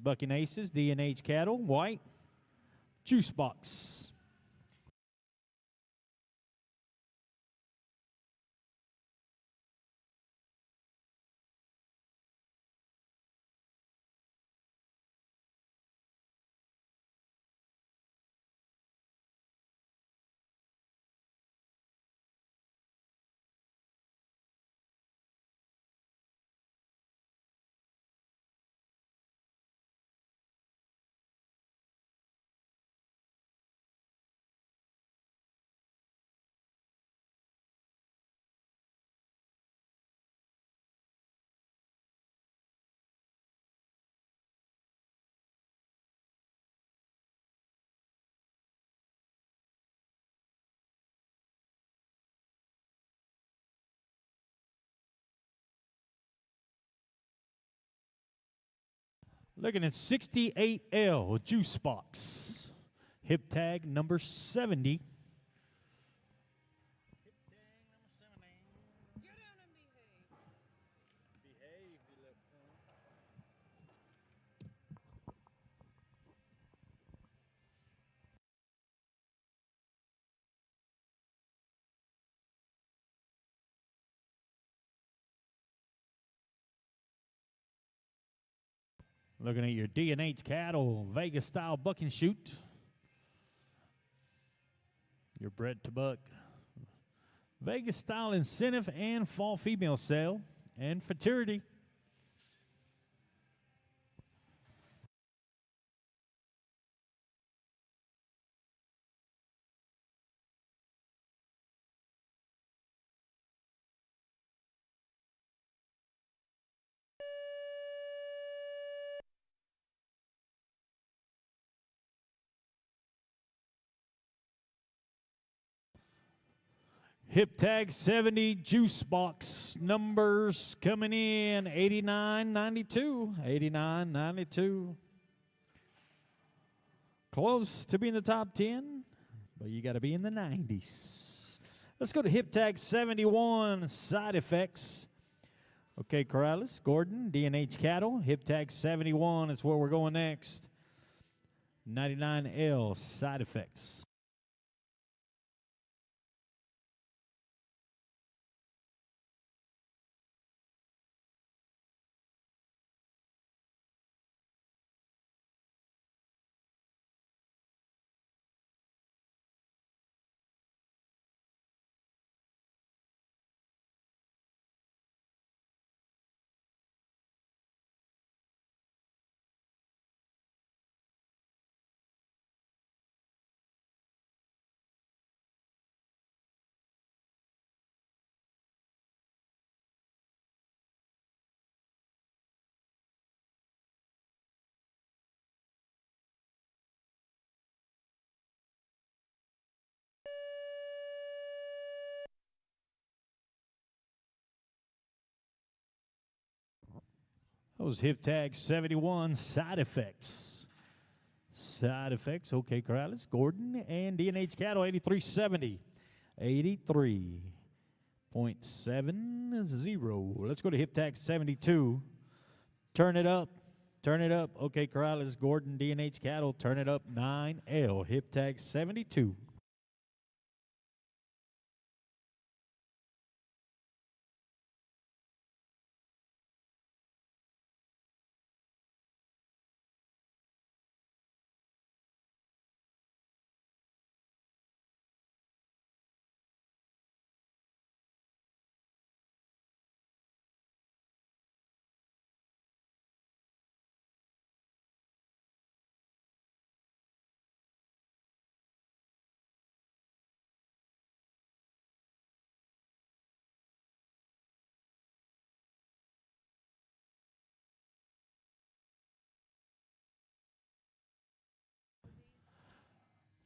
Bucking Aces, D&H Cattle, white, Juice Box. Looking at 68L Juice Box. Hip tag number 70. Hip tag number 70. Get down and behave. Behave, you little punk. Looking at your D&H cattle, Vegas style buck and shoot. Your bred to buck, Vegas style incentive and fall female sale, and Futurity. Hip tag 70 juice box numbers coming in 89.92. 89.92. Close to being the top 10, but you got to be in the 90s. Let's go to hip tag 71 side effects. Okay, Corrales, Gordon, D&H Cattle. Hip tag 71 is where we're going next. 99L side effects. That was hip tag 71 side effects. Side effects. Okay, Corrales, Gordon, and D&H Cattle 8370. 83.70. Let's go to hip tag 72. Turn it up. Turn it up. Okay, Corrales, Gordon, D&H Cattle. Turn it up. 9L. Hip tag 72.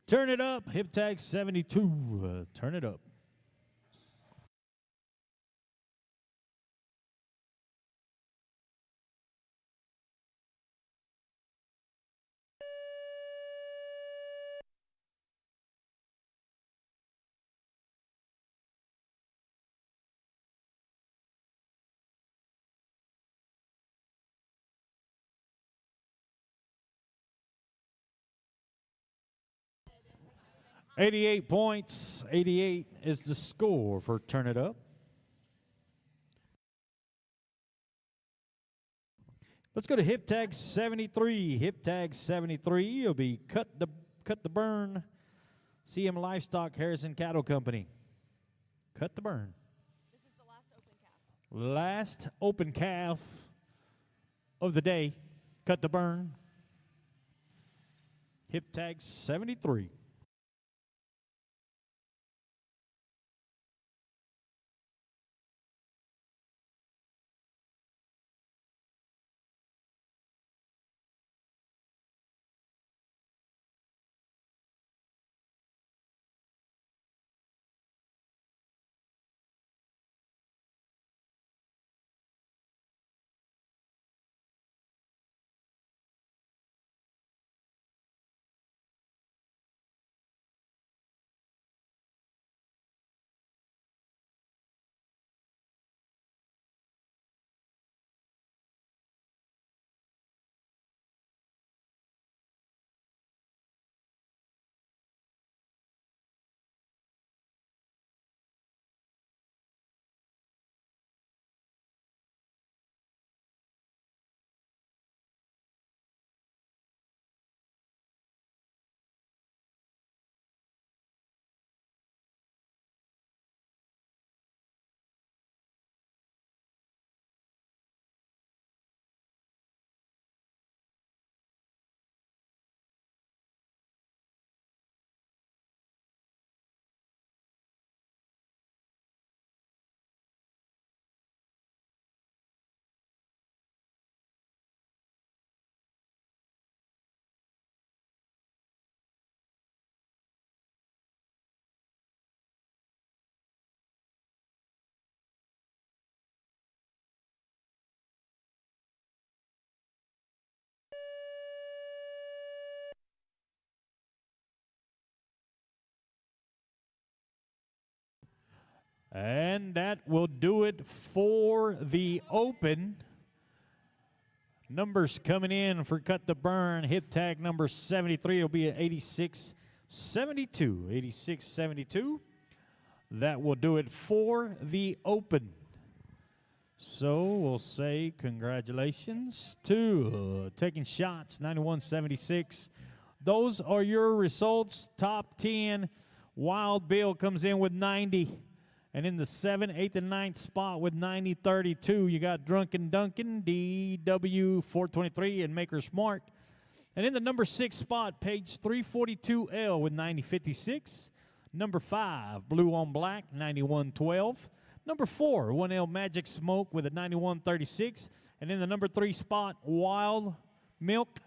Turn it up. Hip tag 72. Turn it up. $88 points. 88 is the score for Turn It Up. Let's go to hip tag 73. Hip tag 73 will be Cut the Burn. CM Livestock Harrison Cattle Company. Cut the Burn. This is the last open calf. Last open calf of the day. Cut the Burn. Hip tag 73. And that will do it for the Open. Numbers coming in for Cut the Burn. Hit tag number 73 will be at 8672. 8672. That will do it for the Open. So we'll say congratulations to Taking Shots, 9176. Those are your results. Top 10. Wild Bill comes in with 90. And in the 7th, 8th, and 9th spot with 90-32, you got Duncan, DW 423, and Maker Smart. And in the number 6 spot, page 342L with 90-56. Number 5, Blue on Black, 91-12. Number 4, 1L Magic Smoke with a 91-36. And in the number 3 spot, Wild Milk,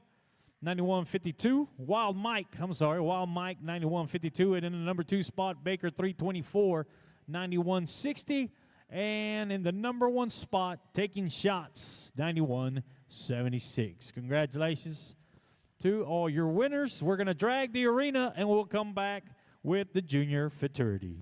91-52. Wild Mike, 91-52. And in the number 2 spot, Baker 324, 91-60. And in the number 1 spot, Taking Shots, 91-76. Congratulations to all your winners. We're going to drag the arena, and we'll come back with the Junior Futurity.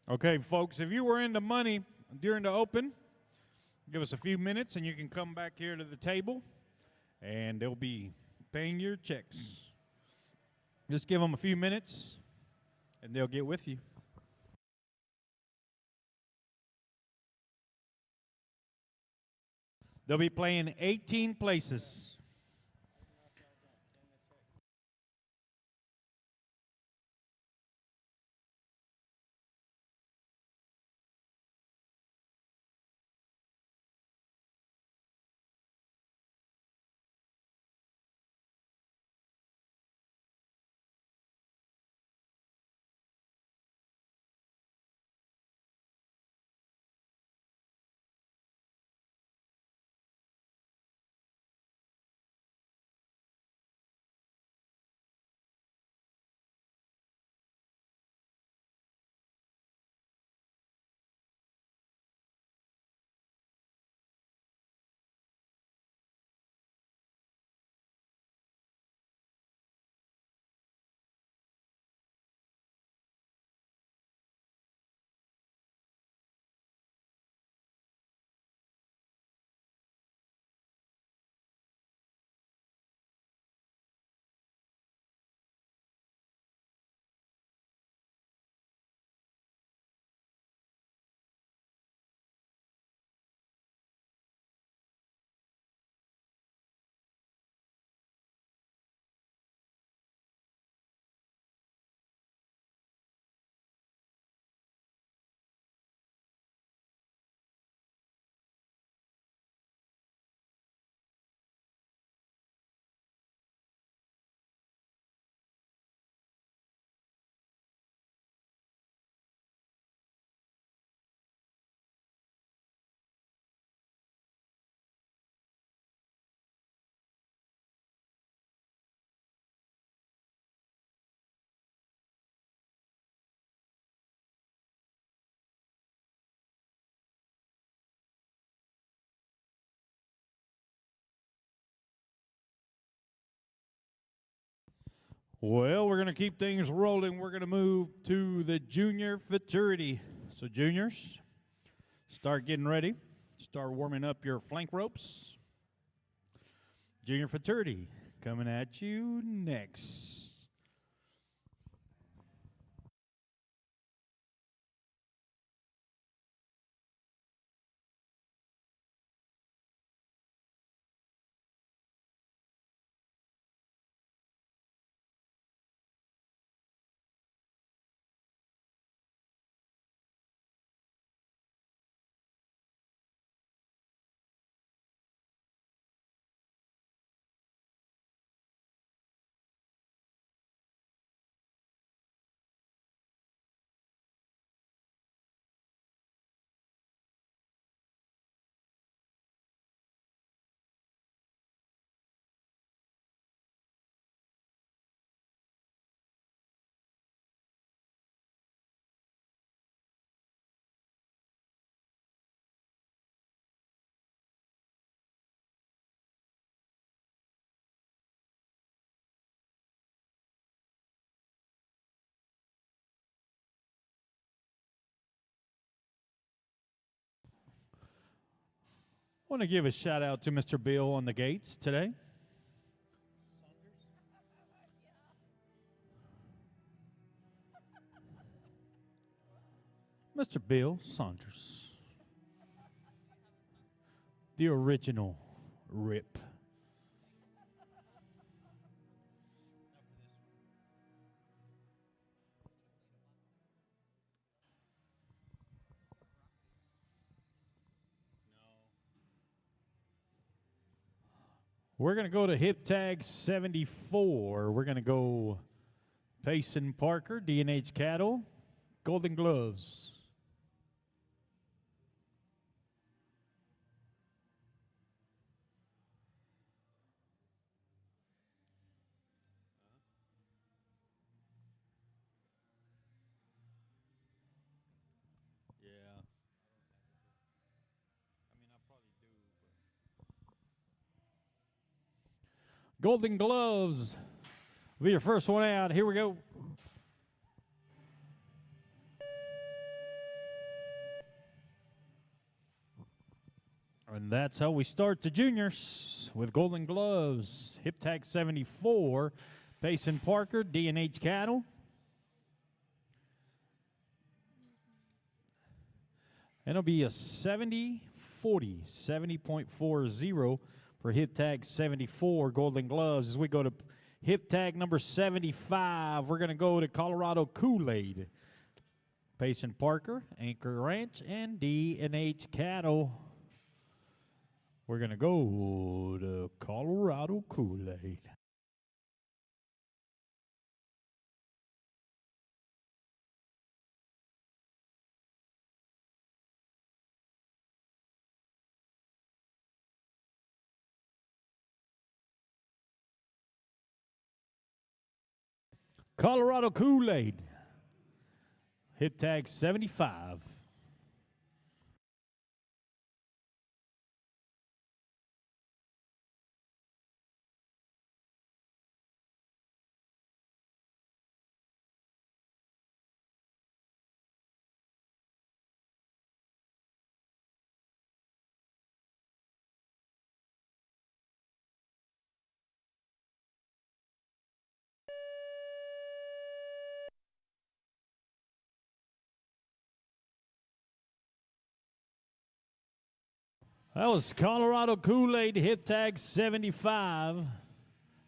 Okay, folks, if you were into money during the open, give us a few minutes and you can come back here to the table and they'll be paying your checks. Just give them a few minutes and they'll get with you. They'll be playing 18 places. Well, we're going to keep things rolling. We're going to move to the junior futurity. So, juniors, start getting ready. Start warming up your flank ropes. Junior futurity coming at you next. I want to give a shout out to Mr. Bill on the gates today. Mr. Bill Saunders, the original Rip. We're going to go to hip tag 74. We're going to go Payson Parker, D&H Cattle, Golden Gloves. Yeah. I mean, I probably do. Golden Gloves will be your first one out. Here we go. And that's how we start the juniors with golden gloves. Hip tag 74, Payson Parker, D&H Cattle. And it'll be a 70-40, 70.40 for hip tag 74, golden gloves. As we go to hip tag number 75, we're going to go to Colorado Kool-Aid. Payson Parker, Anchor Ranch, and D&H Cattle. We're going to go to Colorado Kool-Aid. Colorado Kool-Aid. Hip tag 75. That was Colorado Kool-Aid, hip tag 75.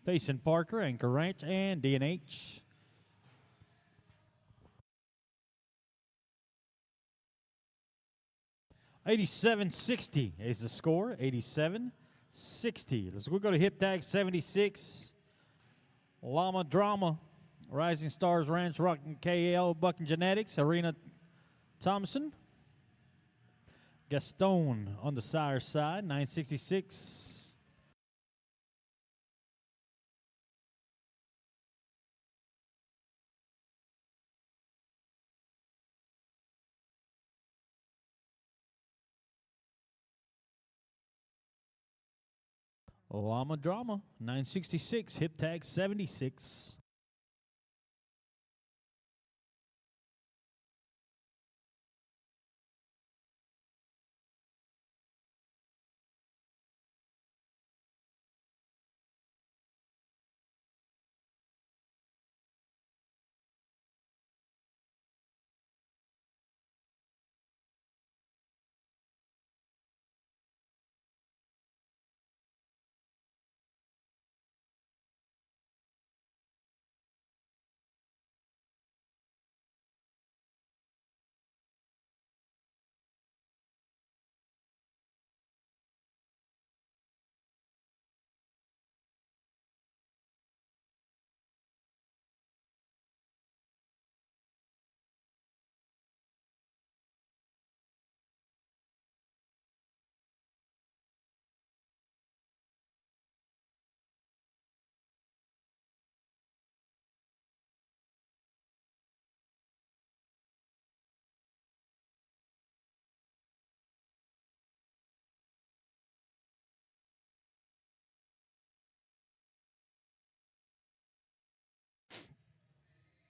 Payson Parker, Anchor Ranch, and D&H. $87.60 is the score. $87.60. Let's go to hip tag 76. Llama Drama, Rising Stars Ranch, Rockin' KL, Bucking Genetics, Arena Thompson. Gaston on the sire side, 966. Llama Drama, 966, hip tag 76.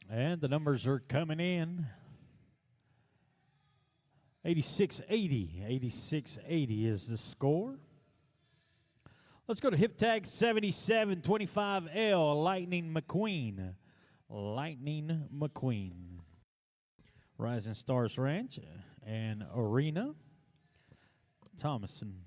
And the numbers are coming in. 8680. 8680 is the score. Let's go to hip tag 7725L, Lightning McQueen. Lightning McQueen. Rising Stars Ranch and Arena Thomason.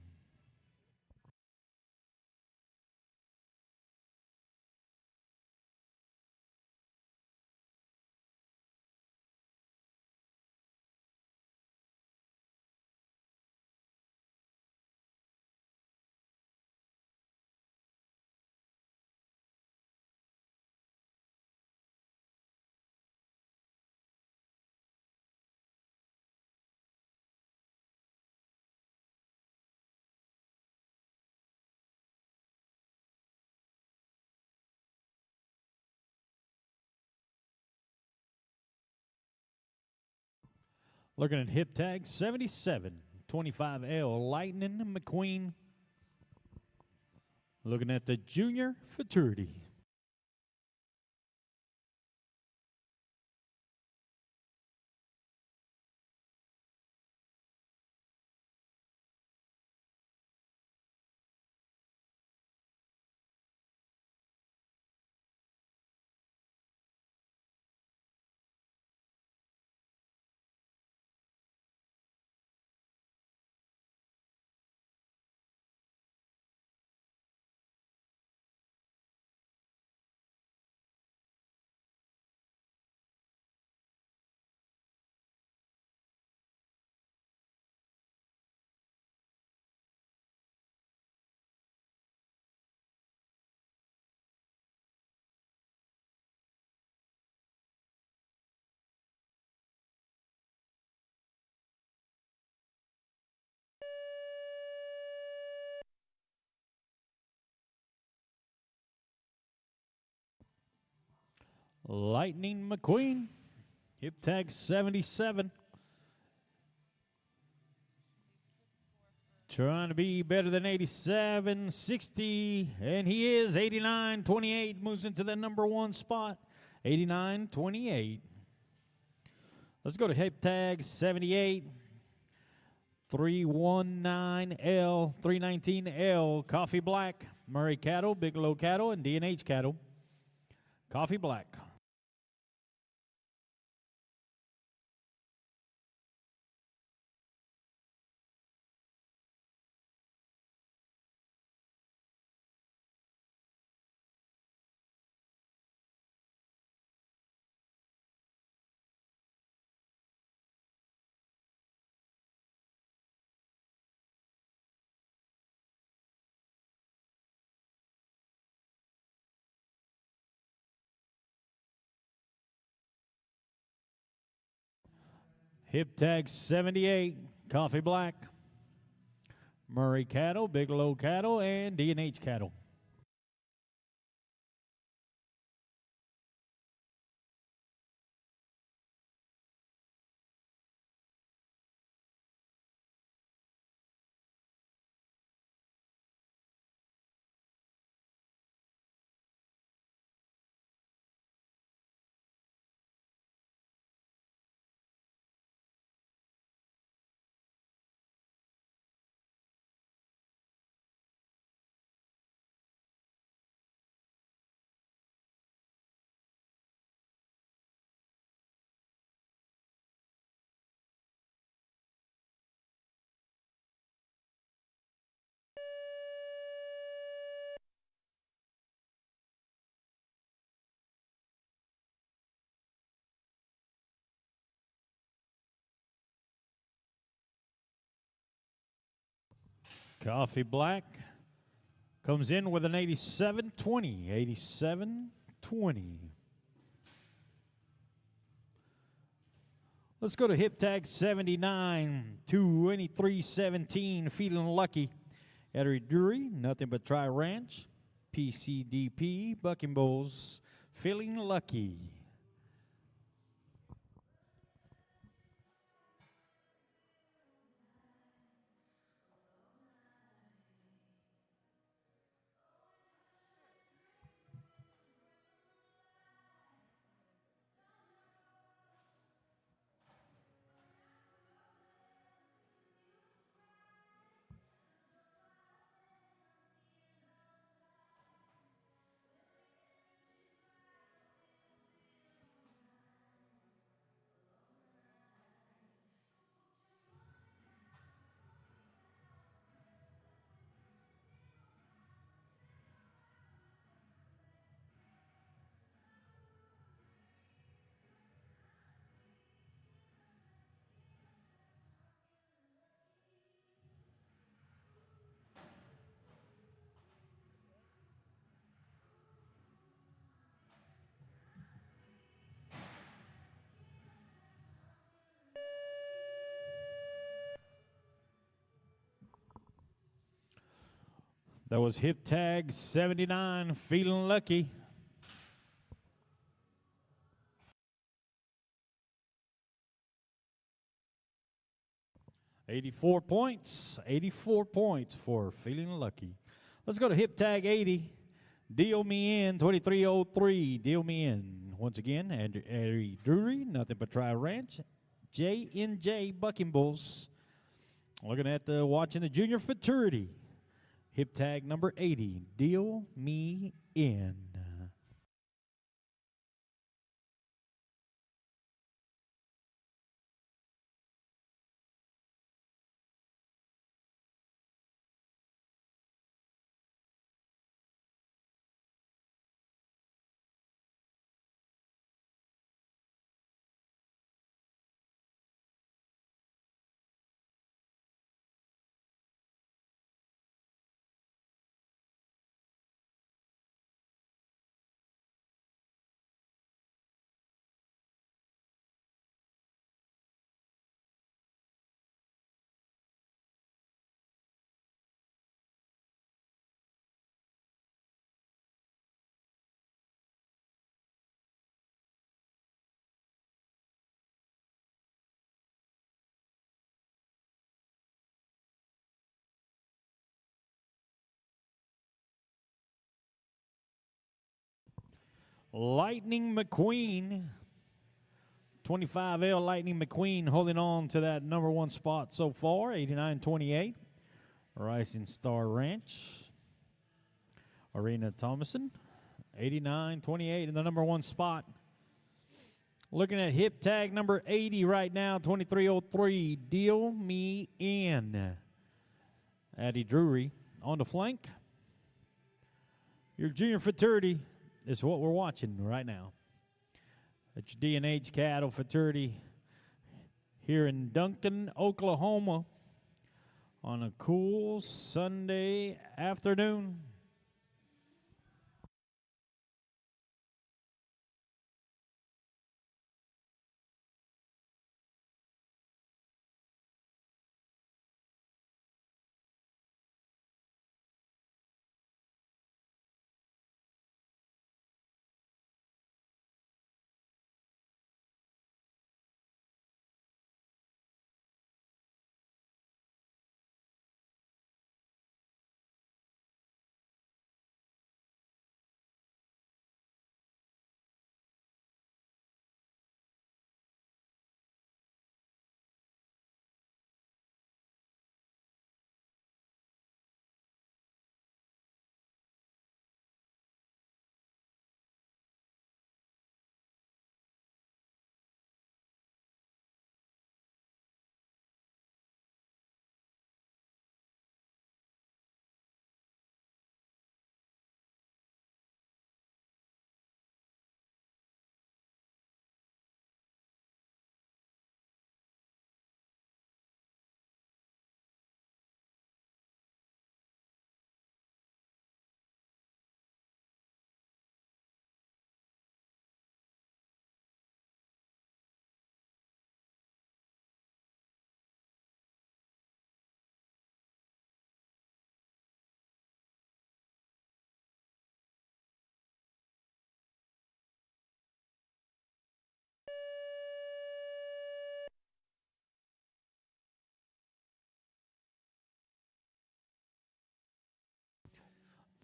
Looking at hip tag 7725L, Lightning McQueen. Looking at the junior Futurity. Lightning McQueen. Hip tag 77. Trying to be better than 87, 60, and he is 89-28. Moves into the number one spot. 89-28. Let's go to hip tag 78. 319L, 319L, Coffee Black, Murray Cattle, Bigelow Cattle, and D&H Cattle. Coffee Black. Hip tag 78, Coffee Black, Murray Cattle, Bigelow Cattle, and D&H Cattle. Coffee Black comes in with an 87-20, 87-20. Let's go to hip tag 79, 2317, Feeling Lucky. Eddie Drury, Nothing But Try Ranch. PCDP, Bucking Bulls, Feeling Lucky. That was hip tag 79, Feeling Lucky. $84 points, 84 points for Feeling Lucky. Let's go to hip tag 80, Deal Me In, 2303, Deal Me In. Once again, Eddie Drury, Nothing But Try Ranch, J&J Bucking Bulls. Looking at watching the Junior Futurity. Hip tag number 80, Deal Me In. Lightning McQueen. 25L Lightning McQueen holding on to that number one spot so far, 89-28. Rising Star Ranch. Arena Thomason, 89-28 in the number one spot. Looking at hip tag number 80 right now, 2303. Deal Me In. Addie Drury on the flank. Your Junior Futurity is what we're watching right now. It's your D&H Cattle Futurity here in Duncan, Oklahoma on a cool Sunday afternoon.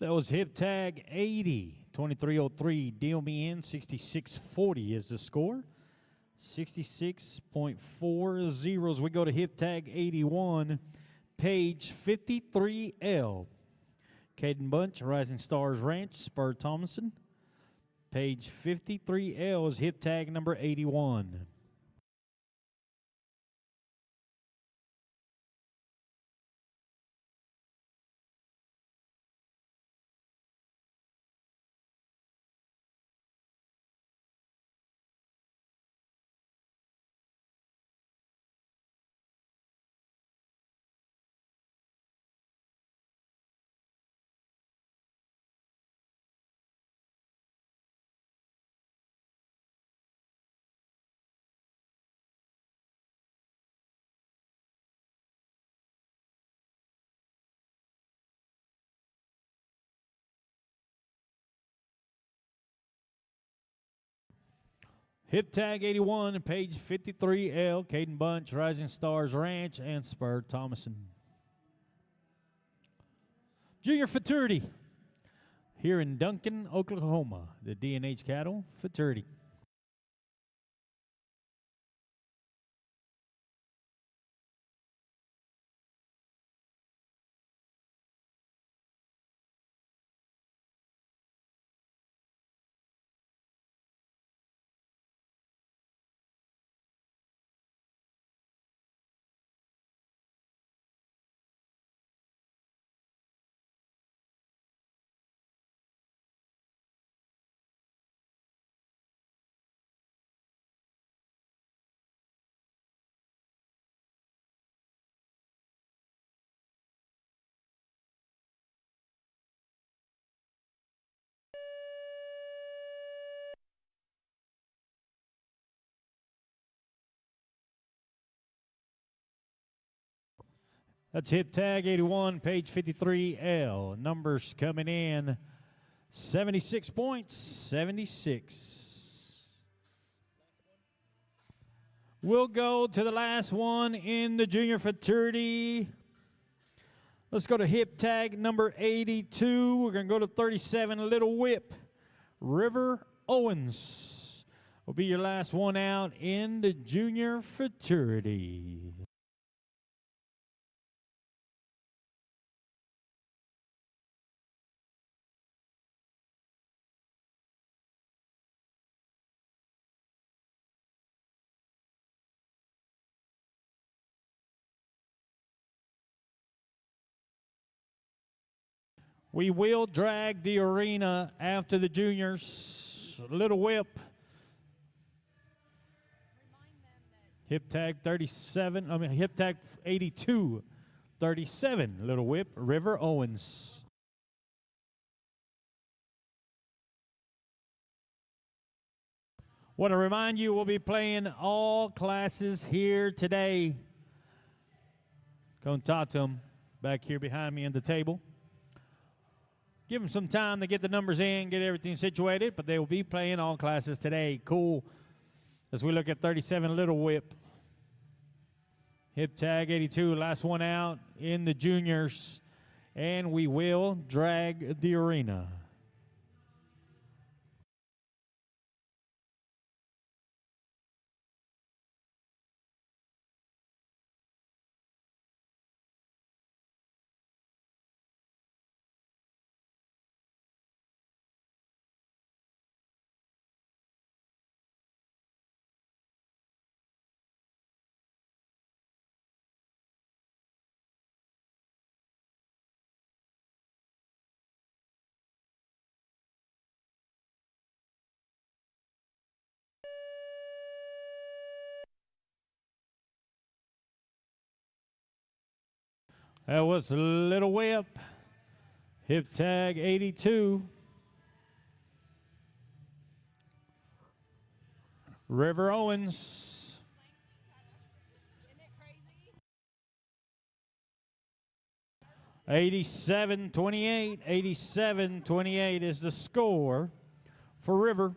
That was hip tag 80, 2303. Deal Me In, 6640 is the score. 66.40 as we go to hip tag 81, page 53L. Caden Bunch, Rising Stars Ranch, Spur Thomason. Page 53L is hip tag number 81. Hip tag 81, page 53L, Caden Bunch, Rising Stars Ranch, and Spur Thomason. Junior Futurity here in Duncan, Oklahoma, the D&H Cattle Futurity. That's hip tag 81, page 53L. Numbers coming in 76 points, 76. We'll go to the last one in the Junior Futurity. Let's go to hip tag number 82. We're going to go to 37, Little Whip. River Owens will be your last one out in the junior Futurity. We will drag the arena after the juniors. Little whip. Hip tag 37, hip tag 82, 37, Little Whip, River Owens. Want to remind you, we'll be playing all classes here today. Contatum back here behind me on the table. Give them some time to get the numbers in, get everything situated, but they will be playing all classes today. Cool. As we look at 37, Little Whip. Hip tag 82, last one out in the juniors. And we will drag the arena. That was Little Whip. Hip tag 82. River Owens. Isn't it crazy? 87-28. 87-28 is the score for River.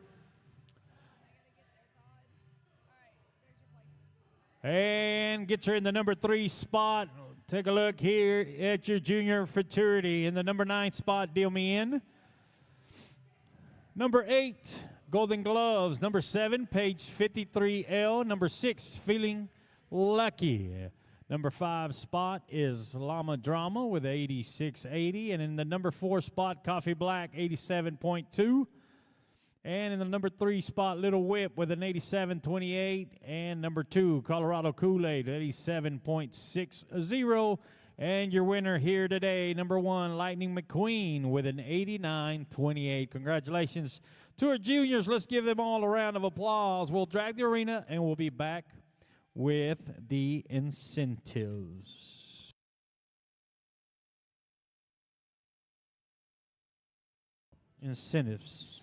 And gets her in the number 3 spot. Take a look here at your junior Futurity. In the number 9 spot, deal me in. Number 8, Golden Gloves. Number 7, page 53L. Number 6, Feeling Lucky. Number 5 spot is Llama Drama with 86.80. And in the number 4 spot, Coffee Black, 87.2. And in the number 3 spot, Little Whip with an 87.28. And number 2, Colorado Kool-Aid, 87.60. And your winner here today, number 1, Lightning McQueen with an 89.28. Congratulations to our juniors. Let's give them all a round of applause. We'll drag the arena, and we'll be back with the incentives. Incentives.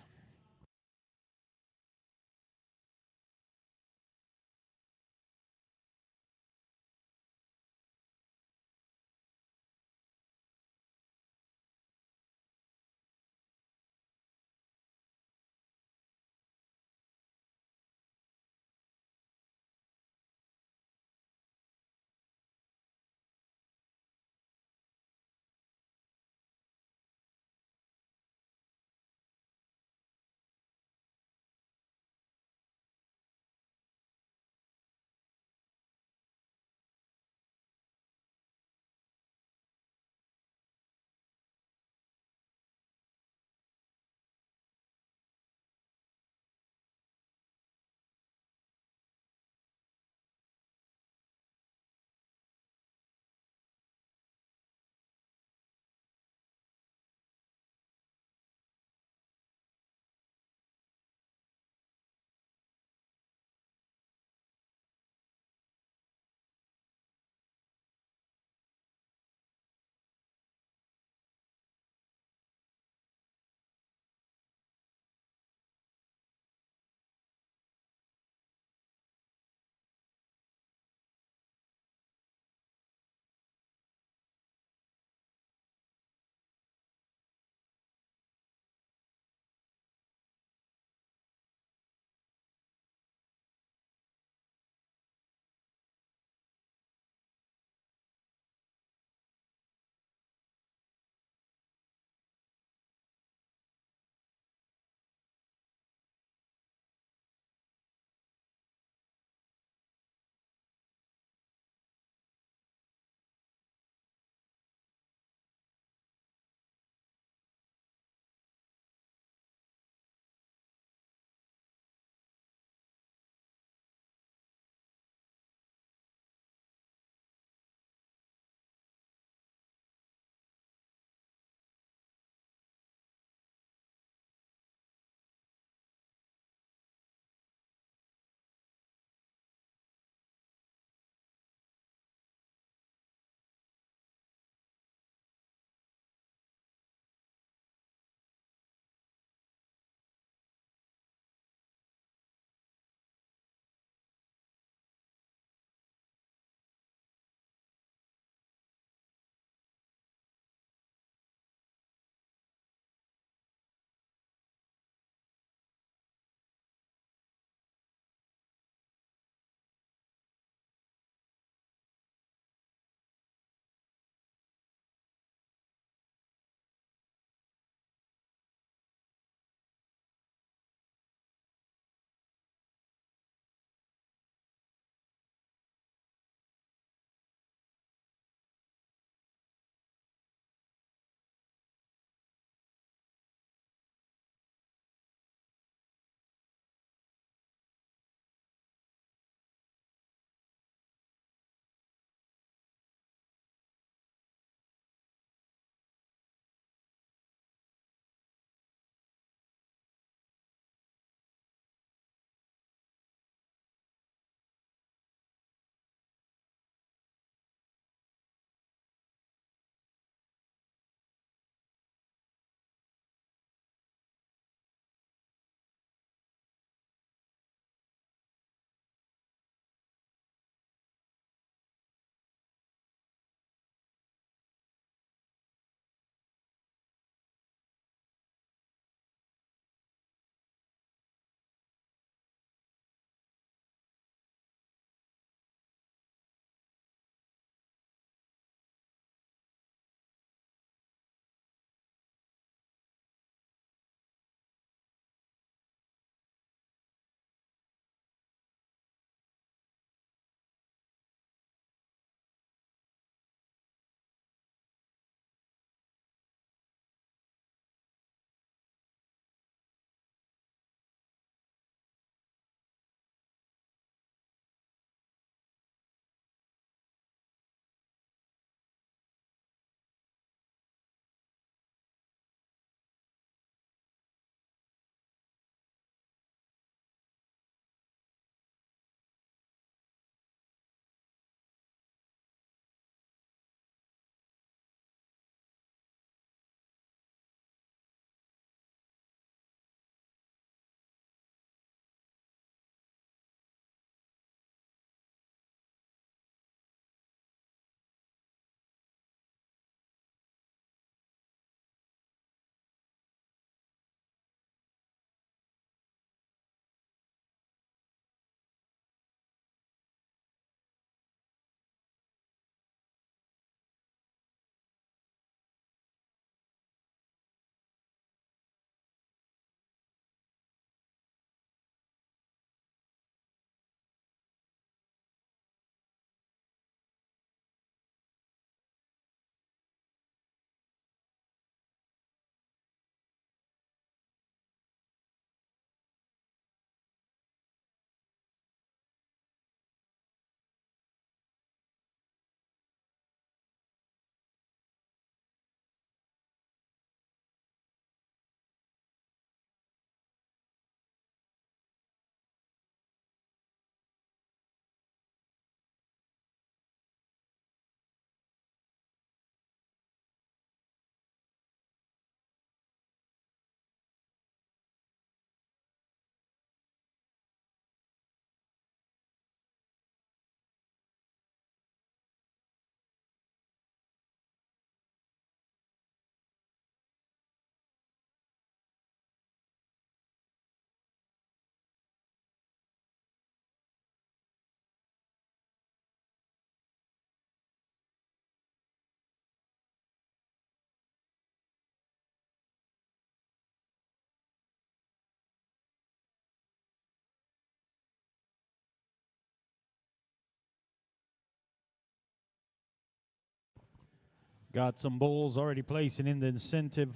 Got some bulls already placing in the incentive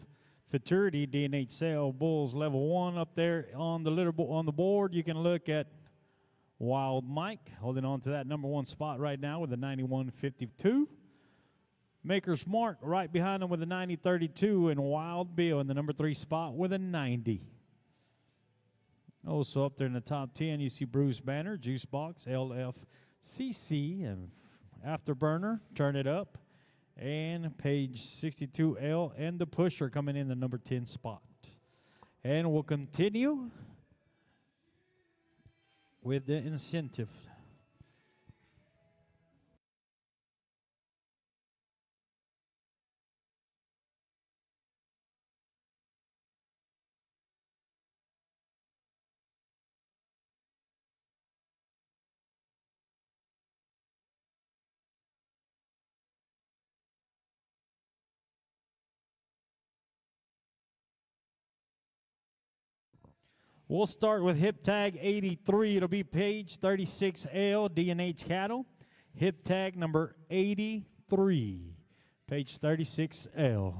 Futurity DNH sale. Bulls level 1 up there on the on the board. You can look at Wild Mike holding on to that number 1 spot right now with a 91.52. Maker's Mark right behind him with a 90.32, and Wild Bill in the number 3 spot with a 90. Also up there in the top 10, you see Bruce Banner, Juice Box, LFCC, and Afterburner, Turn It Up, and page 62L, and the Pusher coming in the number 10 spot. And we'll continue with the incentive. We'll start with hip tag 83. It'll be page 36L, DNH Cattle. Hip tag number 83, page 36L.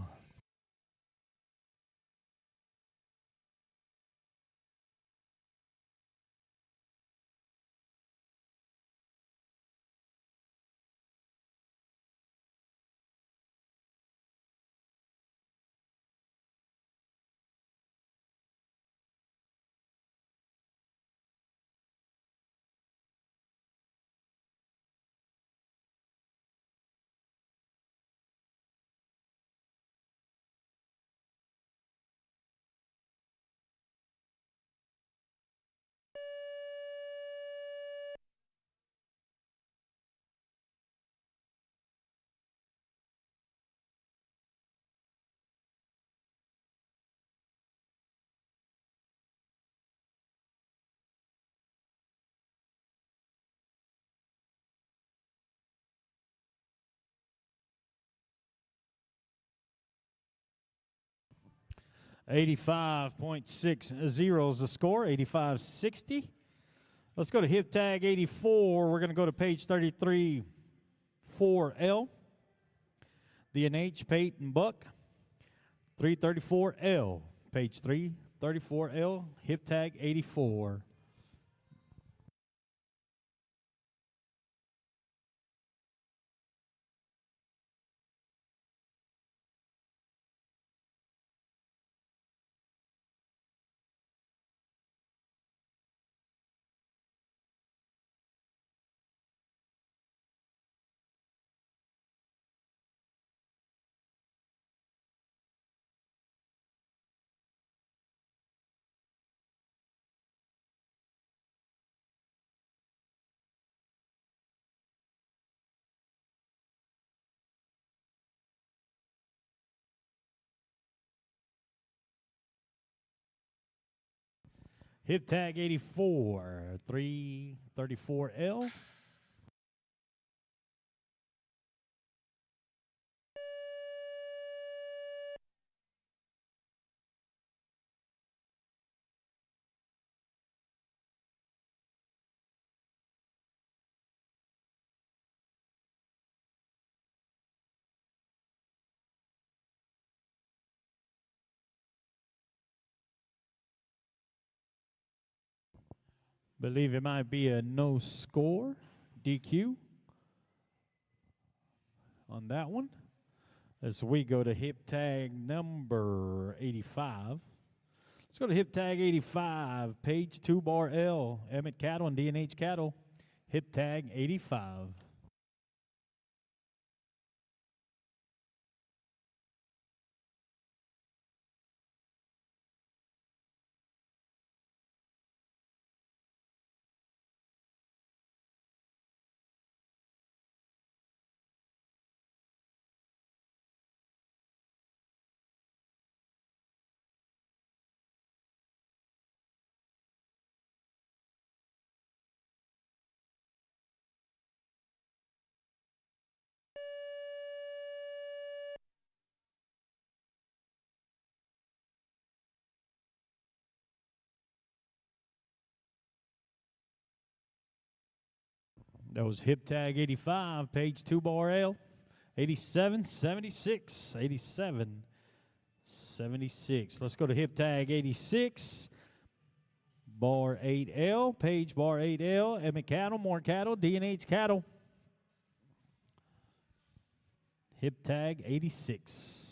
$85.60 is the score, 85.60. Let's go to hip tag 84. We're going to go to page 33, 4L. DNH, Peyton Buck, 334L, page 334L, hip tag 84. Hip tag 84, 334L. Believe it might be a no score, DQ on that one. As we go to hip tag number 85. Let's go to hip tag 85, page 2 bar L, Emmett Cattle and DNH Cattle, hip tag 85. That was hip tag 85, page 2 bar L, 87 76. 87 76. Let's go to hip tag 86. Bar 8L. Page bar 8L. Emmett Cattle. More cattle. D&H Cattle. Hip tag 86.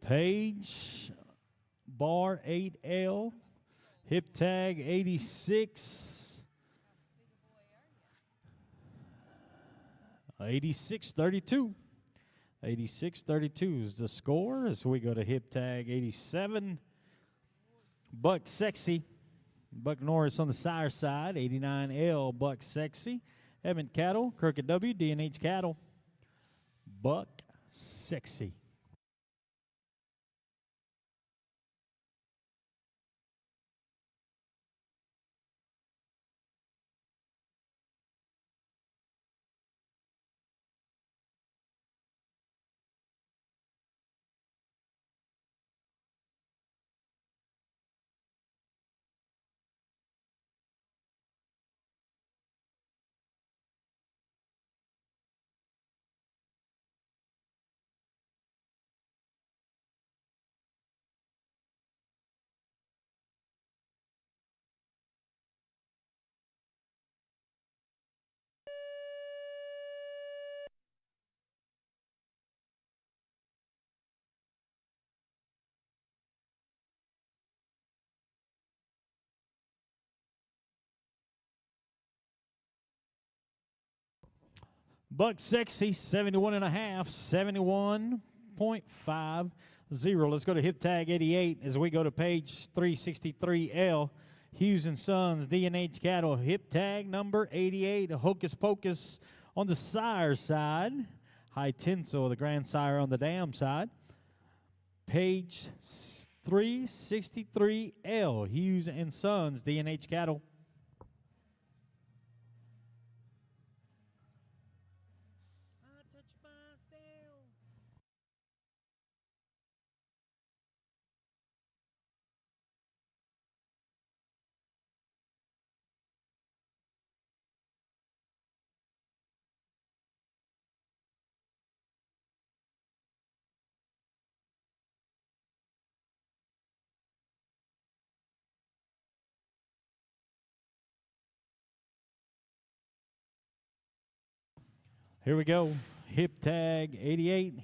Page bar 8L. Hip tag 86. 86-32. 86-32 is the score as we go to hip tag 87. Buck Sexy. Buck Norris on the sire side. 89L Buck Sexy. Emmett Cattle. Crooked W. D&H Cattle. Buck Sexy. Buck Sexy, 71.5, 71.50. Let's go to hip tag 88 as we go to page 363L. Hughes and Sons, D&H Cattle, hip tag number 88. Hocus Pocus on the sire side. High Tinsel, the grandsire on the dam side. Page 363L, Hughes and Sons, D&H Cattle. Here we go. Hip tag 88.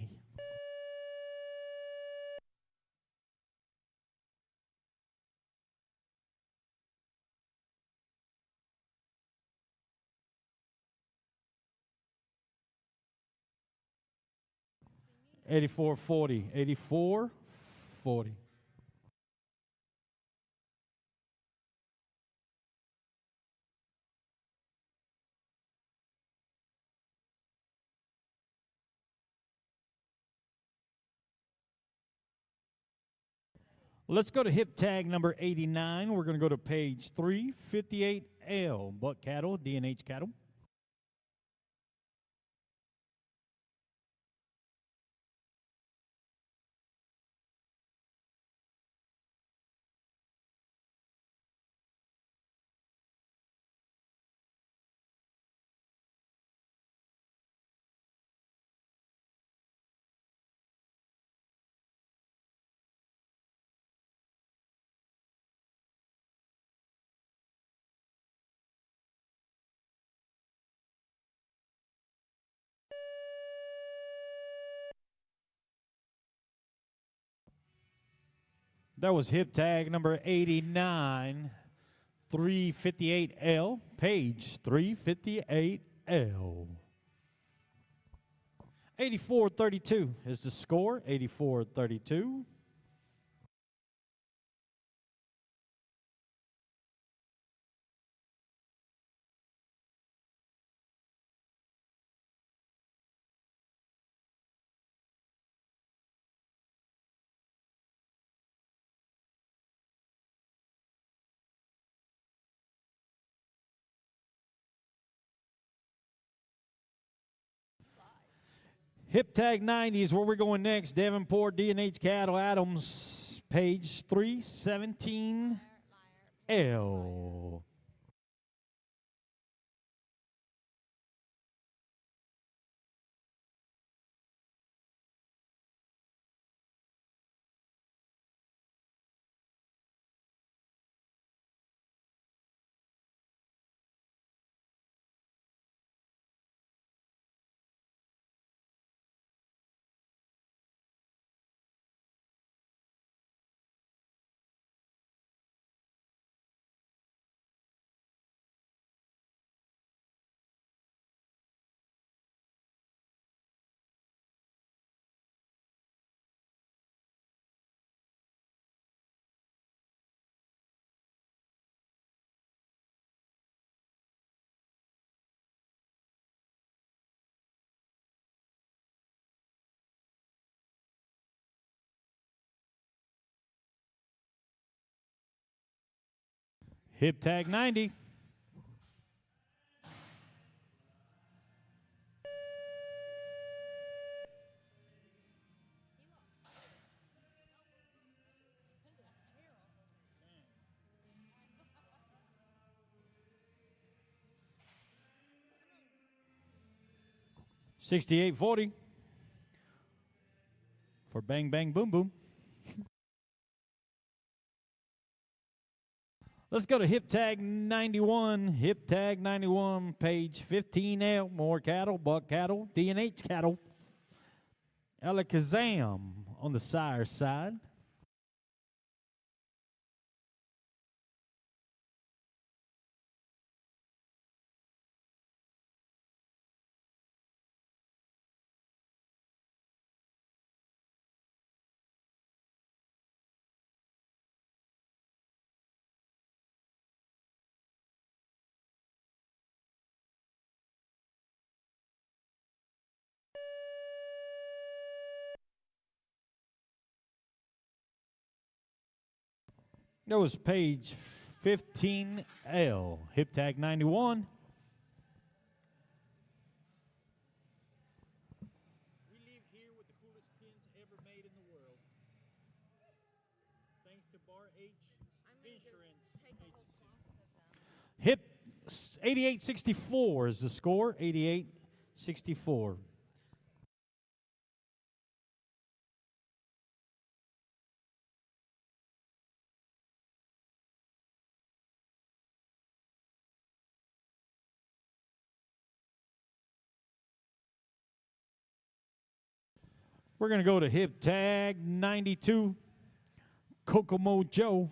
$84.40. $84.40. Let's go to hip tag number 89. We're going to go to page 358L. Buck Cattle, D&H Cattle. That was hip tag number 89, 358L, page 358L. 84-32 is the score. 84-32. Hip tag 90 is where we're going next. Davenport, D&H Cattle, Adams, page 317, L. Hip tag 90. $68.40 for Bang Bang Boom Boom. Let's go to hip tag 91. Hip tag 91, page 15L. More cattle, buck cattle, D&H cattle. Alakazam on the sire side. That was page 15L. Hip tag 91. We leave here with the coolest pins ever made in the world. Thanks to Bar H Insurance Agency. Hip 88-64 is the score. 88-64. We're going to go to hip tag 92, Kokomo Joe.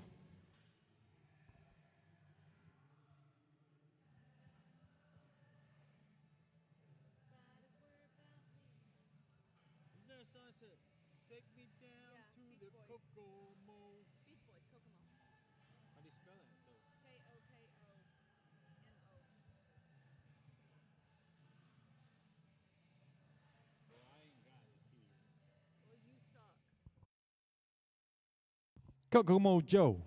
Isn't that a song that said, take me down Yeah, to Beach the Boys. Kokomo? Beach Boys, Kokomo. How do you spell that, though? Kokomo. Well, I ain't got it here. Well, you suck. Kokomo Joe.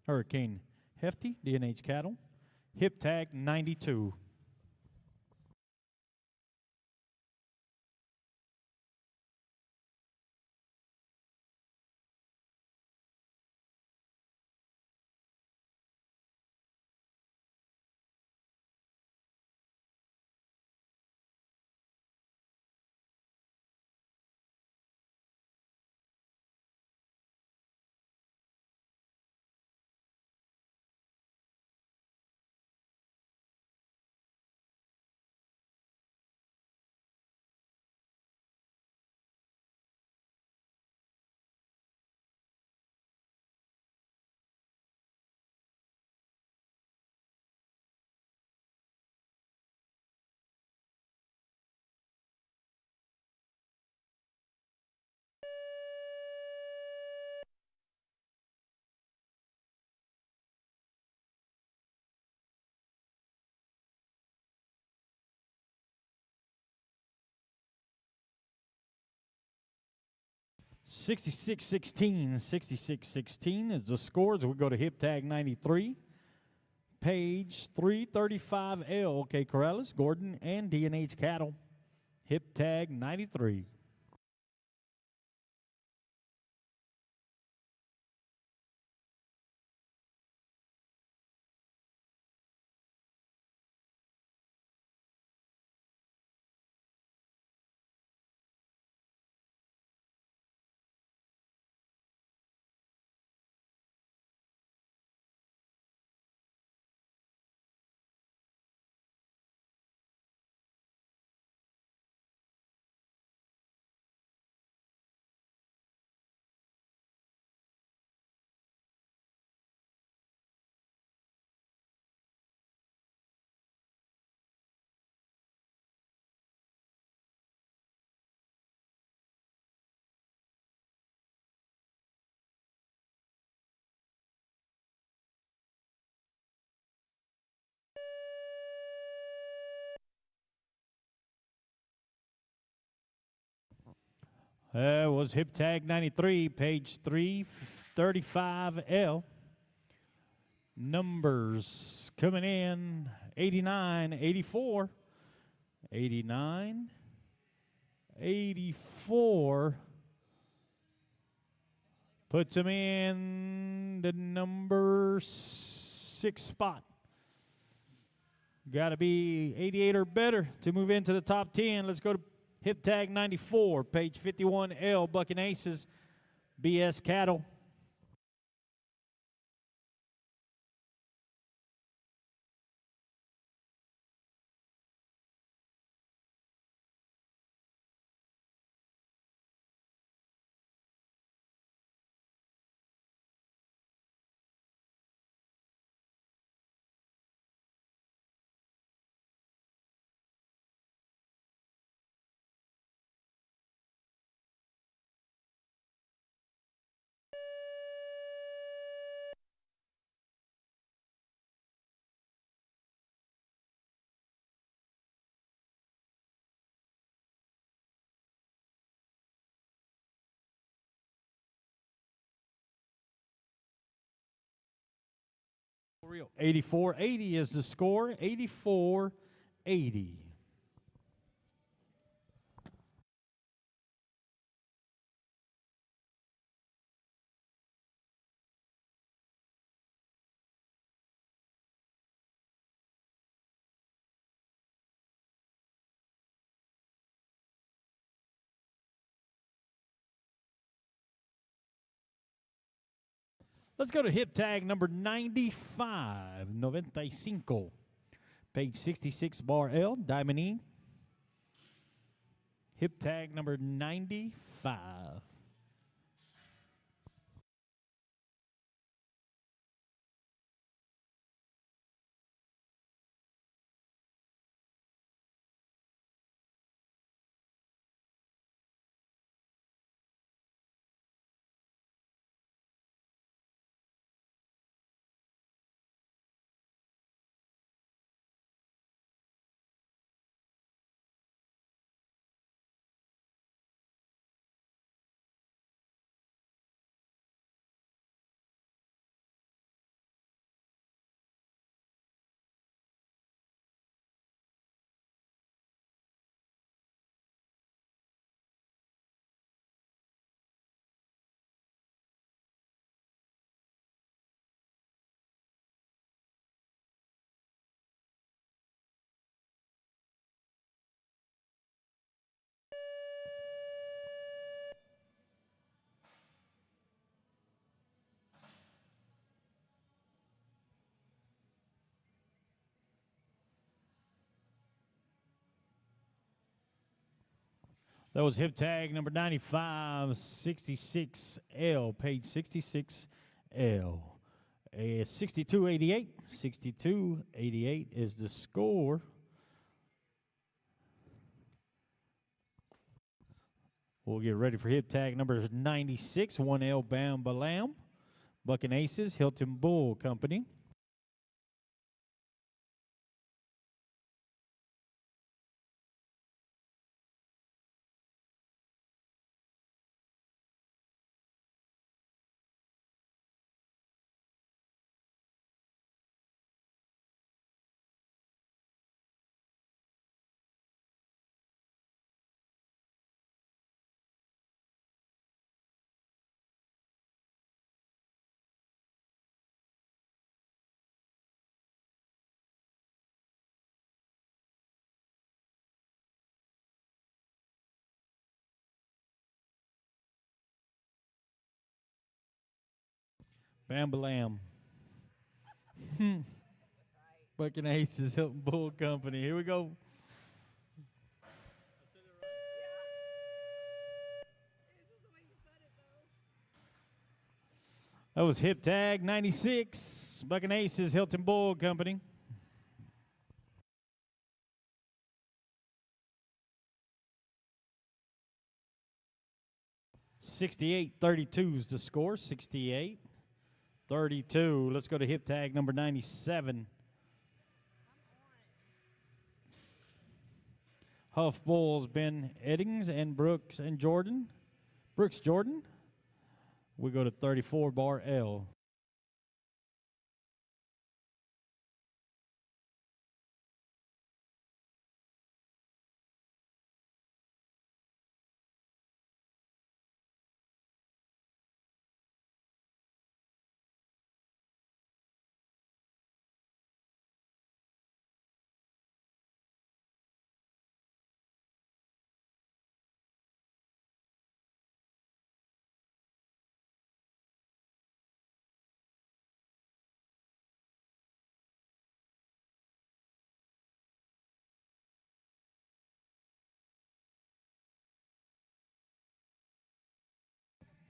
Hurricane Hefty, D&H Cattle. Hip tag 92. 66-16. 66-16 is the score as we go to hip tag 93. Page 335L. Okay, Corrales, Gordon, and D&H Cattle. Hip tag 93. That was hip tag 93, page 335L. Numbers coming in 89, 84. 89, 84. Puts him in the number 6 spot. Got to be 88 or better to move into the top 10. Let's go to hip tag 94, page 51L, Bucking Aces, BS Cattle. Real 84-80 is the score. 84-80. Let's go to hip tag number 95, 95. Page 66, bar L, Diamond E. Hip tag number 95. That was hip tag number 95, 66L, page 66L. 62-88. 62-88 is the score. We'll get ready for hip tag number 96, 1L Bam Balam. Bucking Aces, Hilton Bull Company. Bam-ba-lam. Bucking Aces, Hilton Bull Company. Here we go. That was Hip Tag 96, Bucking Aces, Hilton Bull Company. $68-32 is the score. 68-32. Let's go to Hip Tag number 97. Huff Bulls, Ben Eddings and Brooks Jordan. We go to 34 bar L.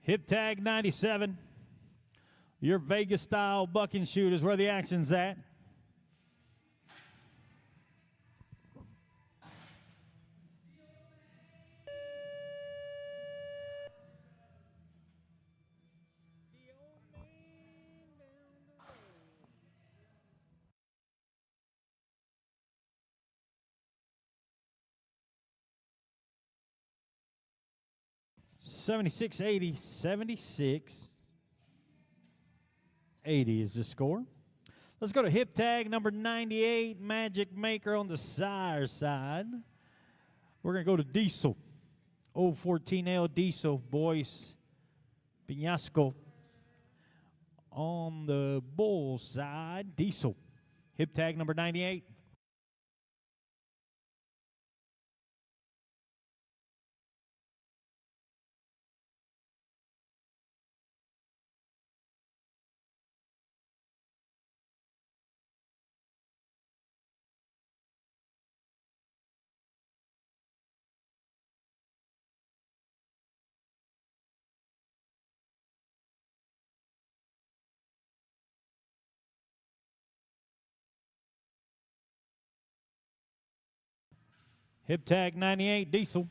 Hip Tag 97. Your Vegas style buck and shoot is where the action's at. $76.80, $76.80 is the score. Let's go to Hip Tag number 98, Magic Maker on the Sire side. We're going to go to Diesel. 014L Diesel, boys. Piñasco. On the Bull side, Diesel. Hip Tag number 98. Hip Tag 98, Diesel.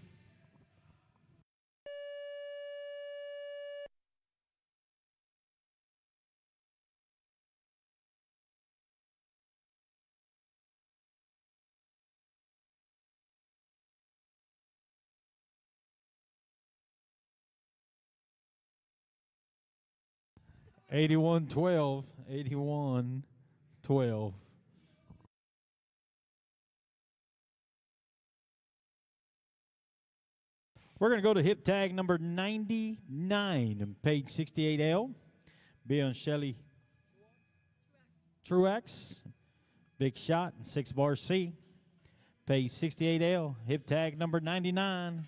$81.12, $81.12. We're going to go to Hip Tag number 99 and page 68L. Be on Shelly Truax. Big Shot and 6 bar C. Page 68L. Hip Tag number 99.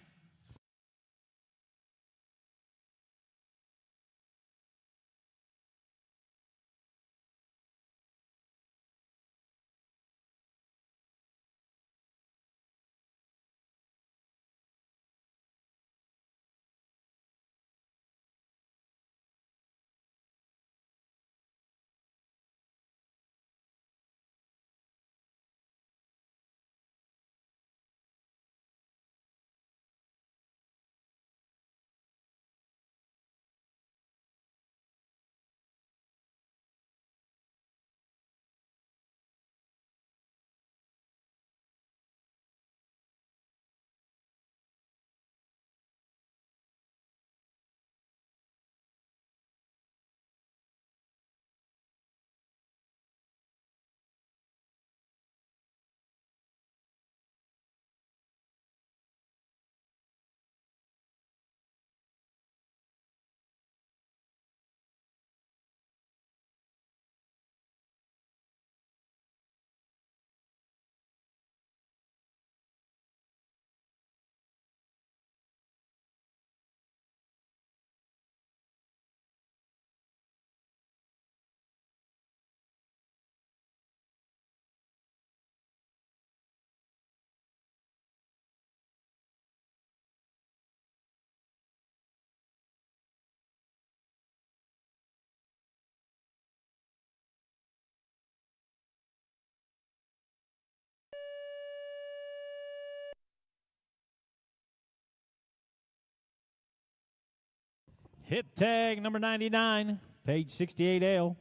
Hip tag number 99, page 68L.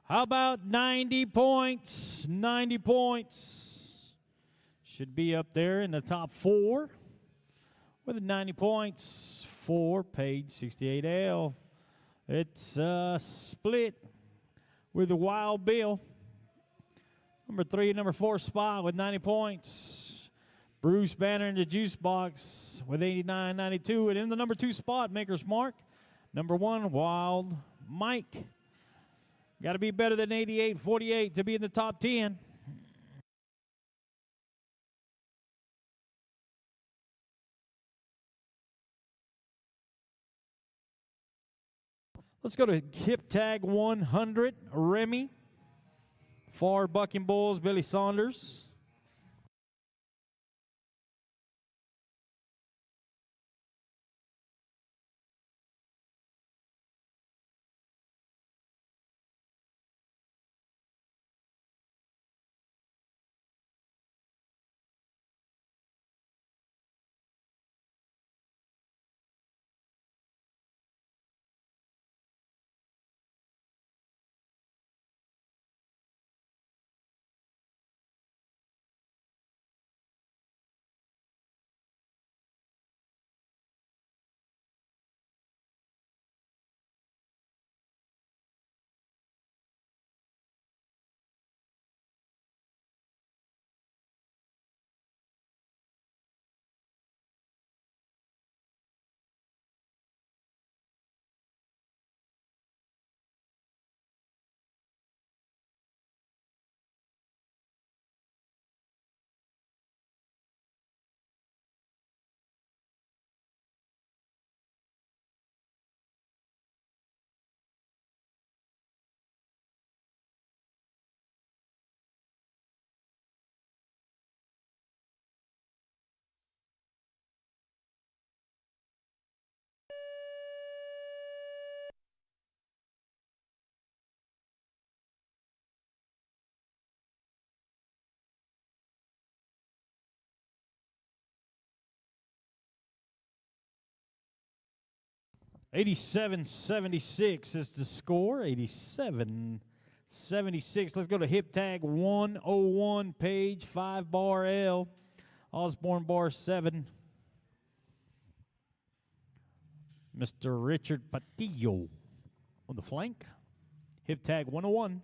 How about 90 points? 90 points. Should be up there in the top 4 with 90 points for page 68L. It's split with the Wild Bill. Number 3 and number 4 spot with 90 points. Bruce Banner in the juice box with 89.92. And in the number 2 spot, Maker's Mark, number 1, Wild Mike. Got to be better than 88.48 to be in the top 10. Let's go to hip tag 100, Remy. For Bucking Bulls, Billy Saunders. $87.76 is the score. $87.76. Let's go to hip tag 101, page 5 bar L. Osborne bar 7. Mr. Richard Patillo on the flank. Hip tag 101.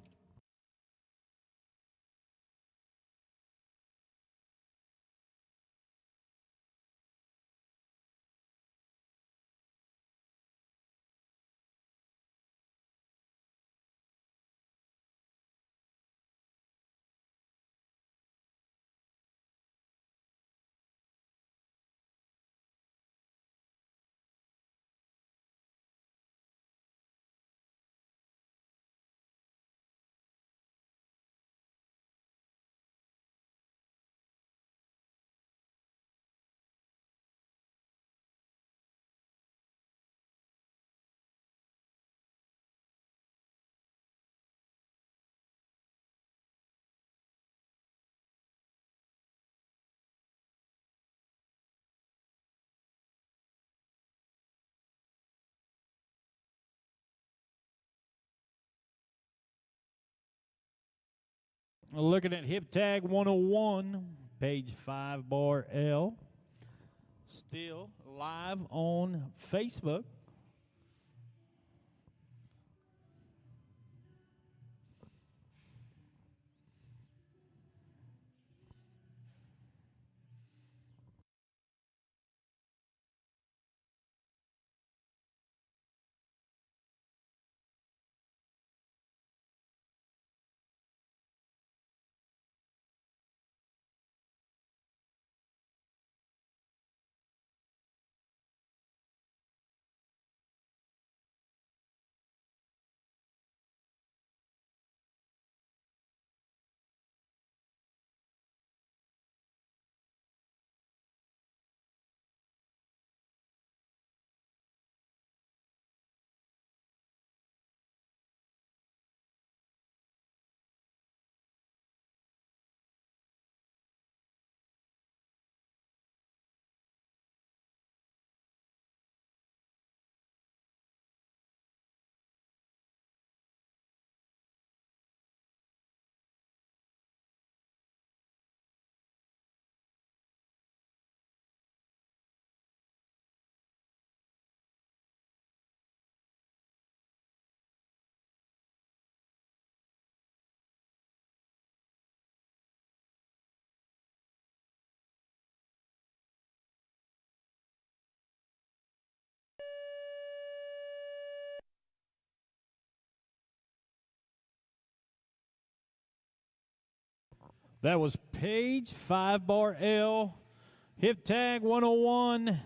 Looking at hip tag 101, page 5 bar L. Still live on Facebook. That was Page 5-bar L. Hip tag 101.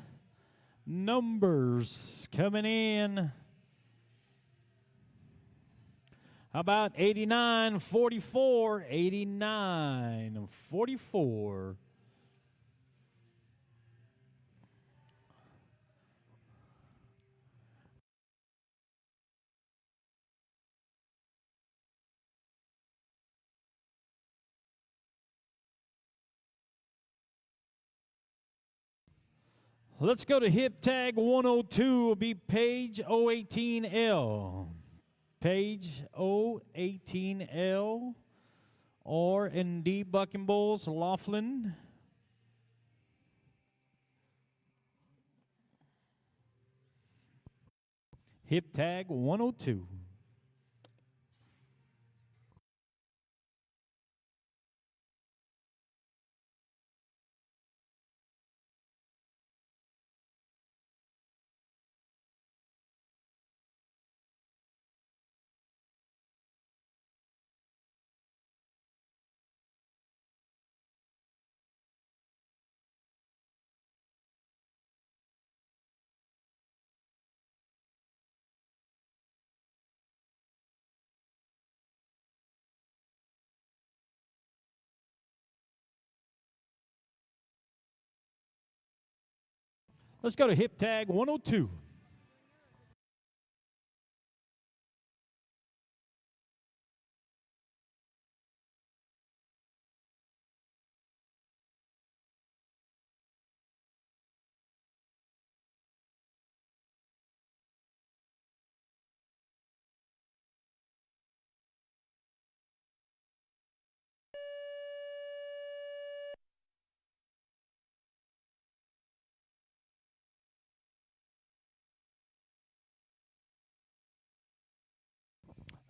Numbers coming in. How about 89-44? 89-44. Let's go to hip tag 102. Will be Page 018L. Page 018L. R&D Bucking Bulls, Laughlin. Hip tag 102. Let's go to hip tag 102.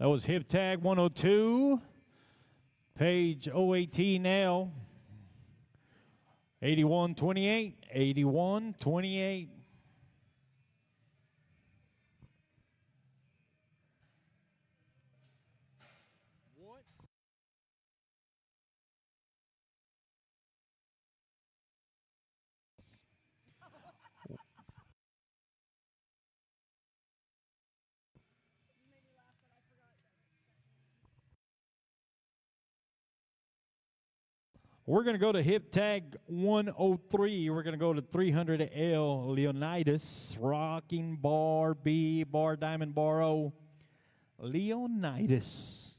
That was hip tag 102. Page 018L. 81-28. 81-28. We're going to go to hip tag 103. We're going to go to 300L Leonidas. Rocking bar B, bar diamond bar O. Leonidas.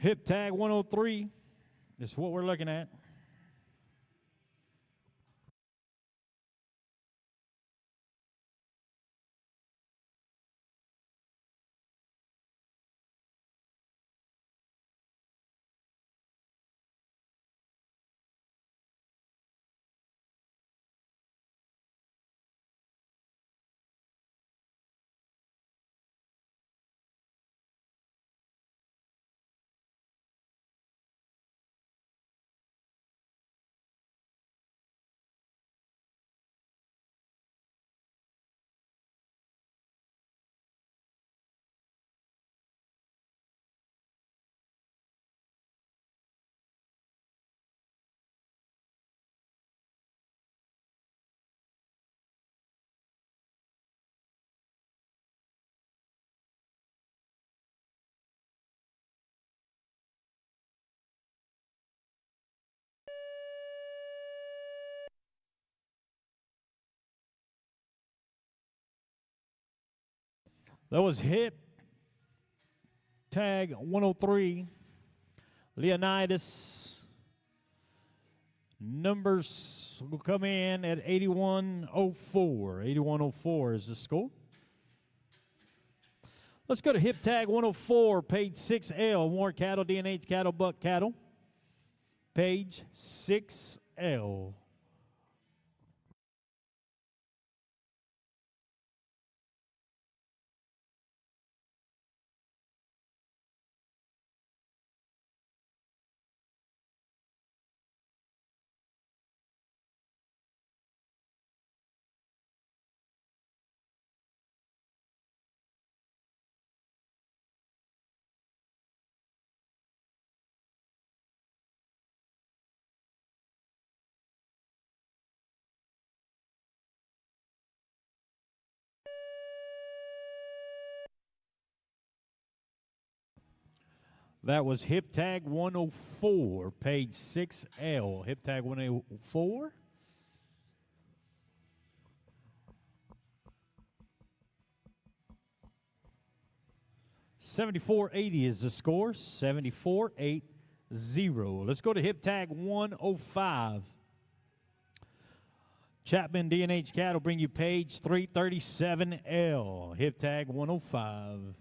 Hip tag 103 is what we're looking at. That was hip tag 103. Leonidas. Numbers will come in at 8104. 8104 is the score. Let's go to hip tag 104, page 6L. More cattle, D&H cattle, buck cattle. Page 6L. That was hip tag 104, page 6L. Hip tag 104. $74.80 is the score. 74.80. Let's go to hip tag 105. Chapman D&H cattle bring you page 337L. Hip tag 105.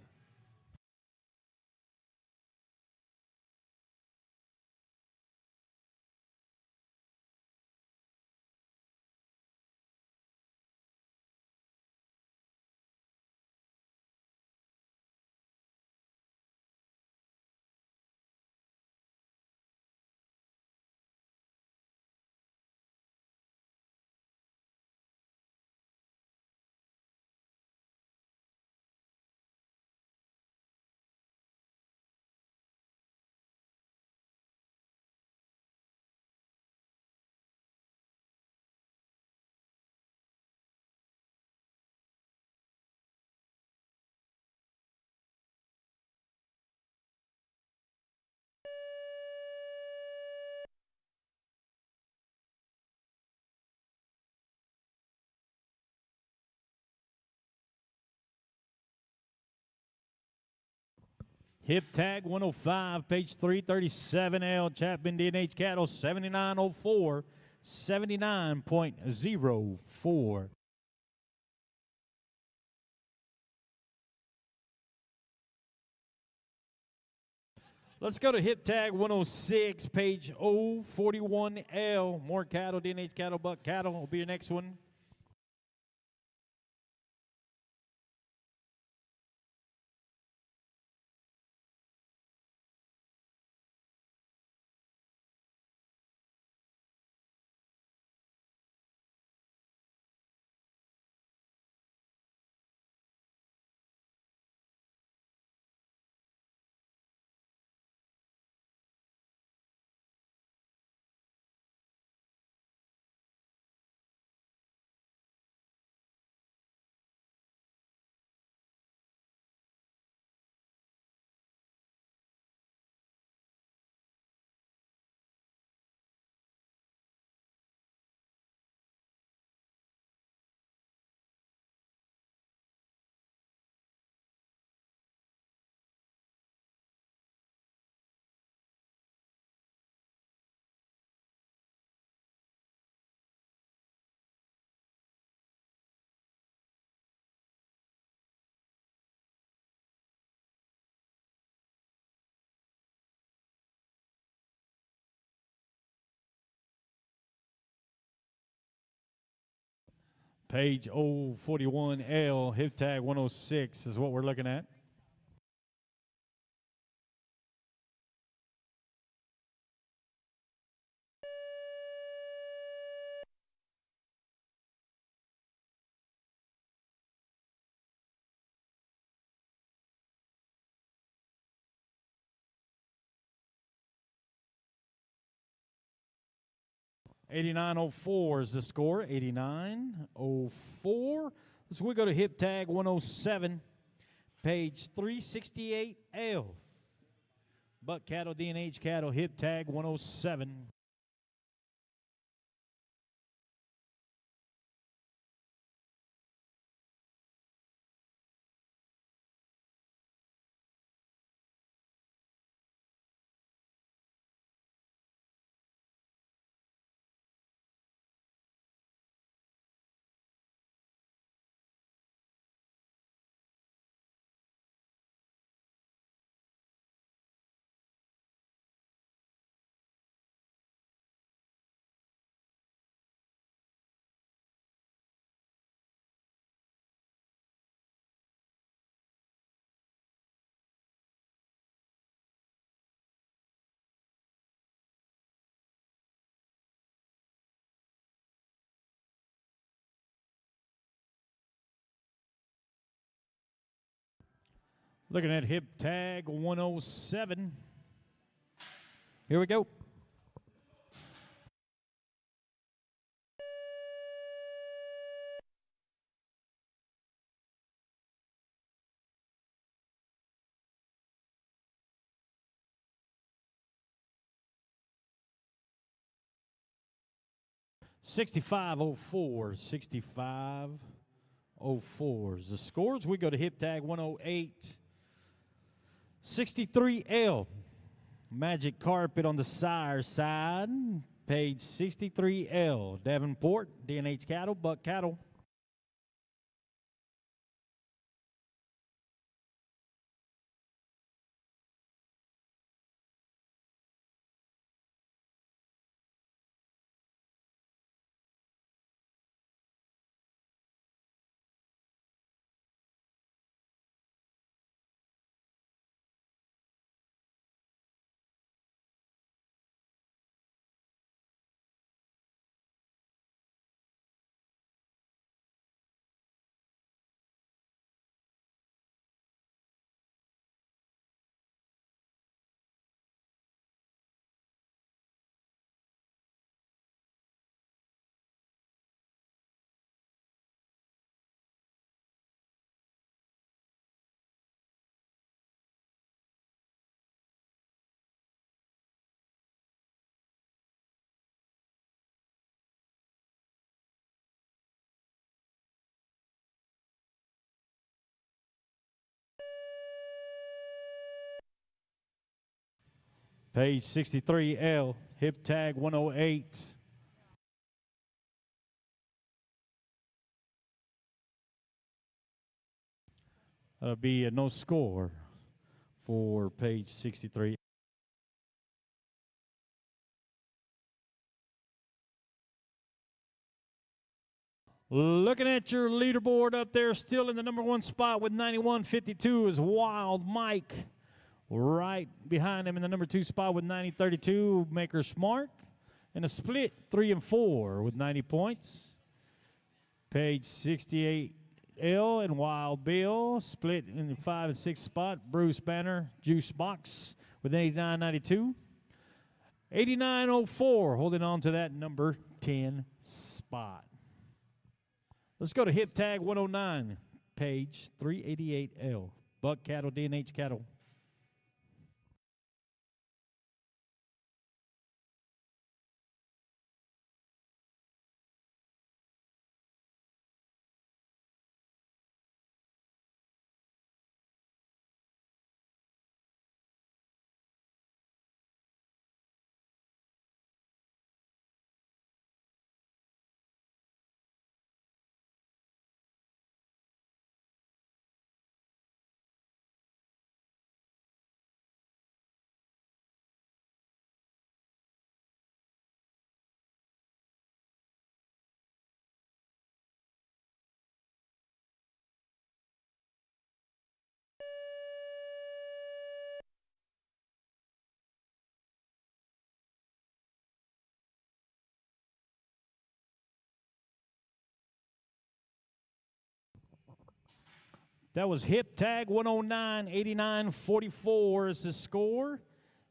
Hip tag 105, page 337L. Chapman D&H cattle 7904, 79.04. Let's go to hip tag 106, page 041L. More cattle, D&H cattle, buck cattle will be your next one. Page 041L, hip tag 106 is what we're looking at. $89.04 is the score. $89.04. So we go to hip tag 107, page 368L. Buck cattle, D&H cattle, hip tag 107. Looking at hip tag 107. Here we go. $65.04, $65.04. The scores, we go to hip tag 108. 63L. Magic Carpet on the sire side. Page 63L. Davenport, D&H Cattle, Buck Cattle. Page 63L, hip tag 108. That'll be a no score for page 63. Looking at your leaderboard up there, still in the number one spot with 91.52 is Wild Mike. Right behind him in the number two spot with 90.32, Maker Smart. And a split 3 and 4 with 90 points. Page 68L and Wild Bill. Split in the 5 and 6 spot, Bruce Banner, Juice Box with 89.92. 89.04 holding on to that number 10 spot. Let's go to hip tag 109, page 388L. Buck Cattle, D&H Cattle. That was hip tag 109, 89.44 is the score.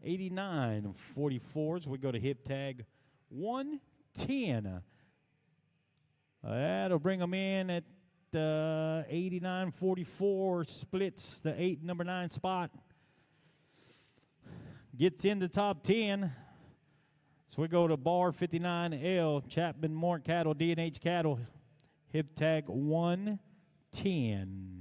89.44 as we go to hip tag 110. That'll bring them in at 89.44, splits the number 9 spot. Gets in the top 10. So we go to bar 59L, Chapman More Cattle, D&H Cattle, hip tag 110.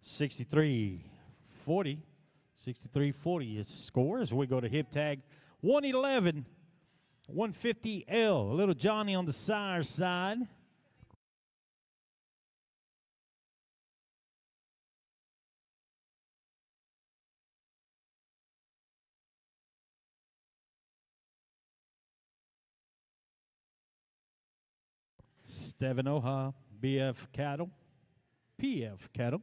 63-40. 63-40 is the score as we go to hip tag 111, 150L. Little Johnny on the sire side. Stevenoha, BF Cattle, PF Cattle.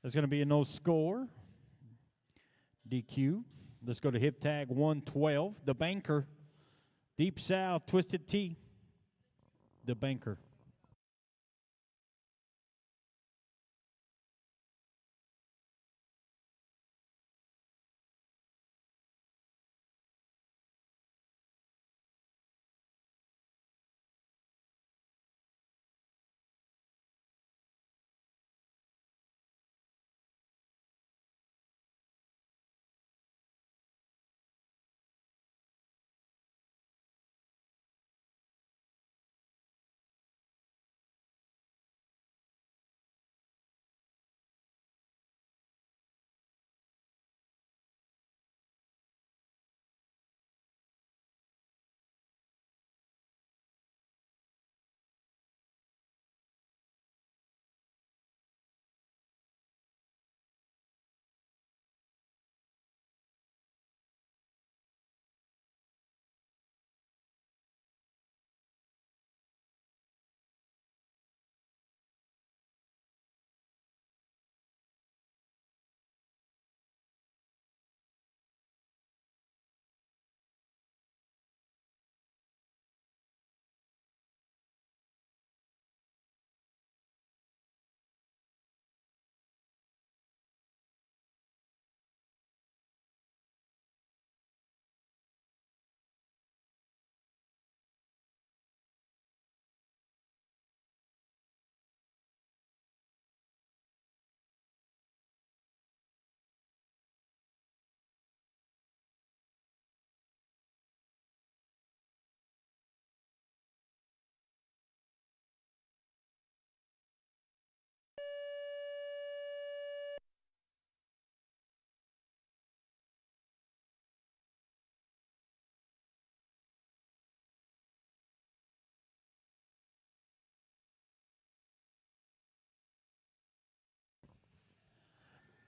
There's going to be a no score. DQ. Let's go to hip tag 112. The Banker. Deep South, Twisted Tea. The Banker.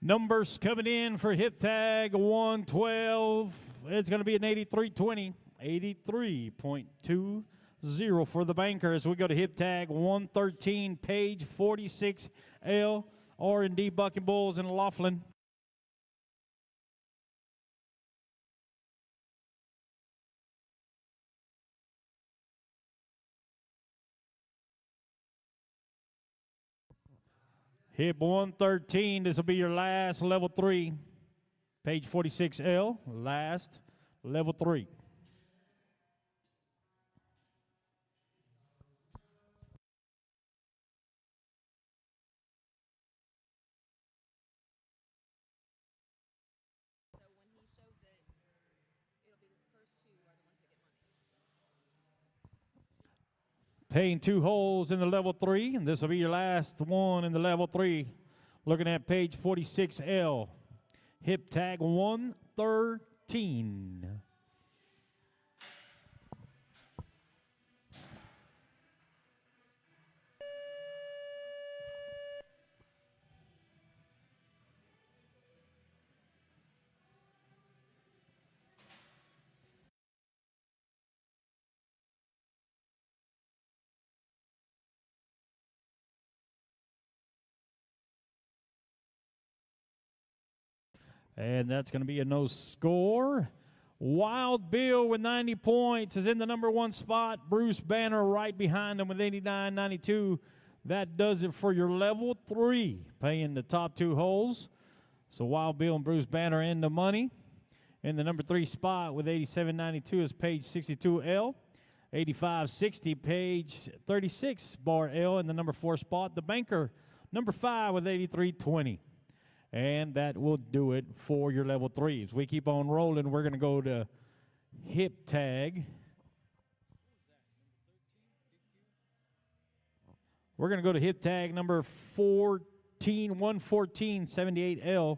Numbers coming in for hip tag 112. It's going to be an 83.20, 83.20 for the Banker as we go to hip tag 113, page 46L, R&D Bucking Bulls in Laughlin. Hip 113, this will be your last level 3. Page 46L, last level 3. So when he shows it, it'll be the first two are the ones that get money. Paying 2 holes in the level 3, and this will be your last one in the level 3. Looking at page 46L. Hip tag 113. And that's going to be a no score. Wild Bill with 90 points is in the number 1 spot. Bruce Banner right behind him with 89.92. That does it for your level 3, paying the top 2 holes. So Wild Bill and Bruce Banner in the money. In the number 3 spot with 87.92 is page 62L. 85.60, page 36, bar L. In the number 4 spot, the banker, number 5 with 83.20. And that will do it for your level 3s. We keep on rolling. We're going to go to hip tag. We're going to go to hip tag number 14, 114, 78L.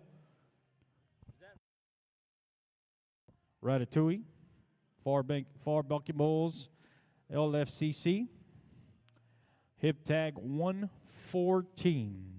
Ratatouille, Far Bucky Bulls, LFCC. Hip tag 114.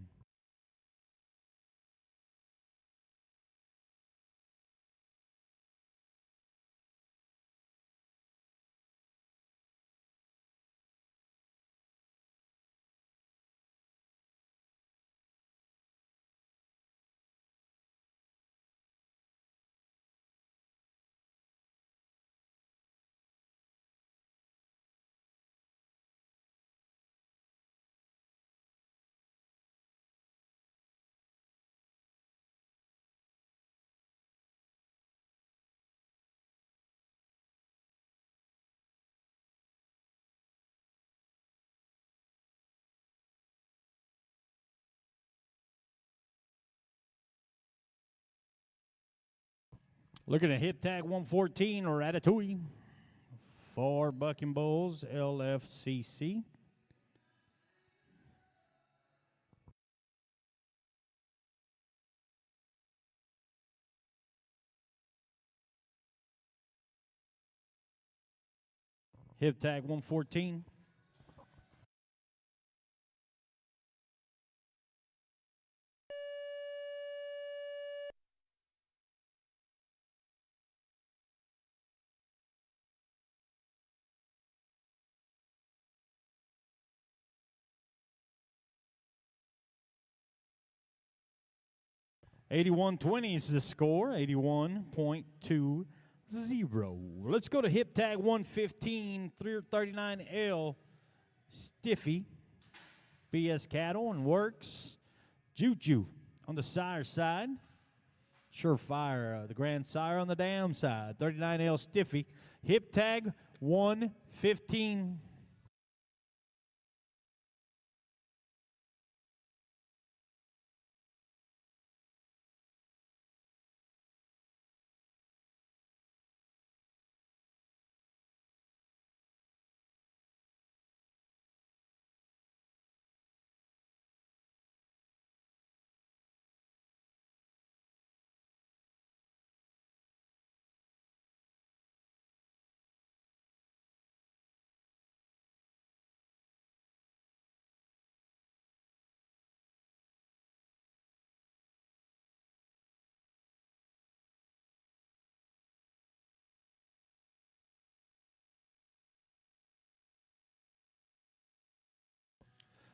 Looking at hip tag 114, Ratatouille. For Bucking Bulls, LFCC. Hip tag 114. $81.20 is the score. 81.20. Let's go to hip tag 115, 339L. Stiffy. BS Cattle and Works. Juju on the sire side. Surefire, the Grand Sire on the dam side. 39L Stiffy. Hip tag 115.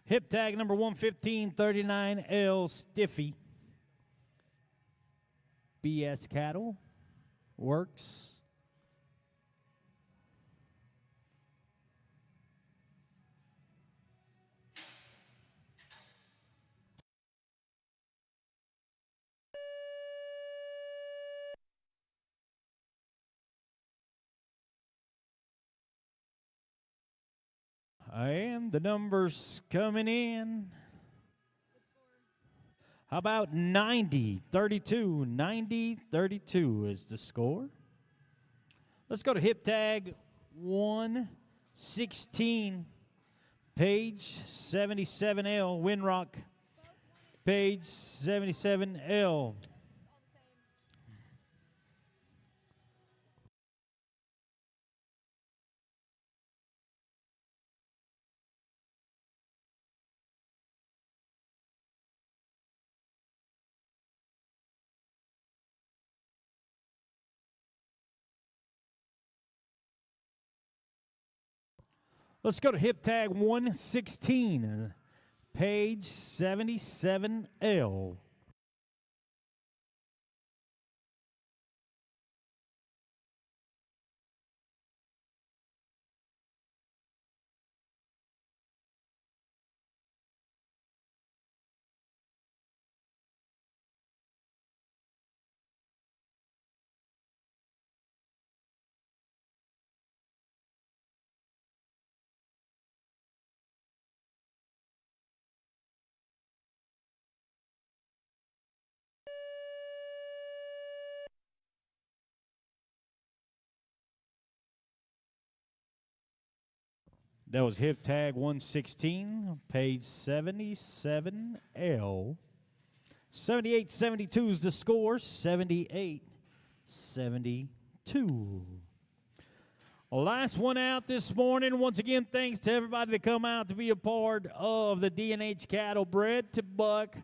Hip tag number 115, 39L Stiffy. BS Cattle Works. And the numbers coming in. How about 90-32? 90-32 is the score. Let's go to hip tag 116. Page 77L, Windrock. Page 77L. Let's go to hip tag 116, page 77L. That was hip tag 116, page 77L. 78-72 is the score, 78-72. Last one out this morning. Once again, thanks to everybody that come out to be a part of the D&H Cattle Bred to Buck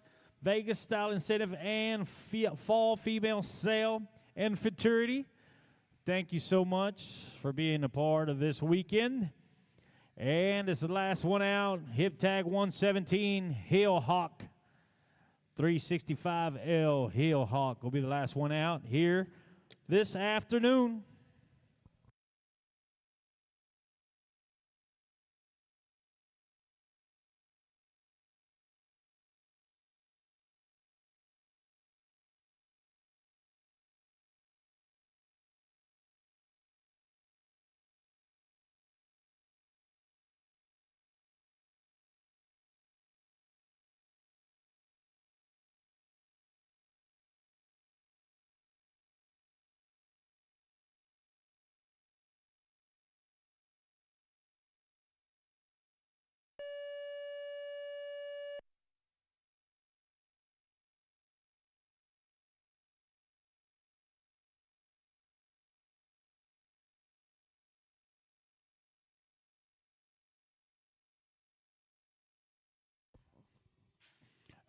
Vegas Style Incentive and Fall Female Sale and Futurity. Thank you so much for being a part of this weekend. And it's the last one out. Hip tag 117, Hill Hawk. 365L Hill Hawk will be the last one out here this afternoon.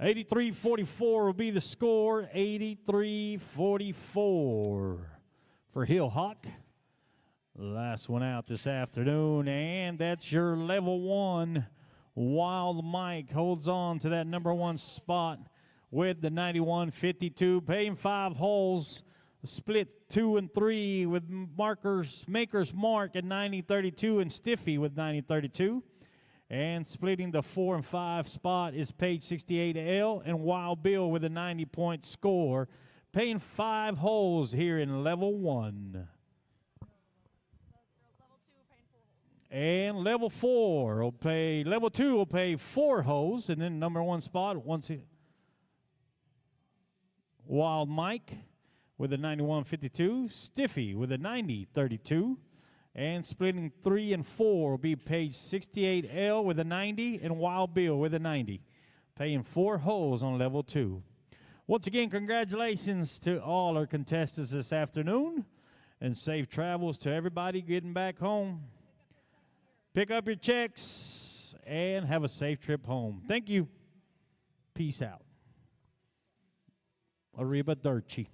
$83.44 will be the score. $83.44 for Hill Hawk. Last one out this afternoon, and that's your level one. Wild Mike holds on to that number one spot with the 91.52, paying 5 holes. Split 2 and 3 with Maker's Mark at 90.32 and Stiffy with 90.32. And splitting the 4 and 5 spot is page 68L and Wild Bill with a 90-point score, paying 5 holes here in level 1. And level 4 will pay, level 2 will pay 4 holes, and then number 1 spot, Wild Mike with a 91.52, Stiffy with a 90.32. And splitting 3 and 4 will be page 68L with a 90 and Wild Bill with a 90, paying 4 holes on level 2. Once again, congratulations to all our contestants this afternoon, and safe travels to everybody getting back home. Pick up your checks and have a safe trip home. Thank you. Peace out. Arrivederci.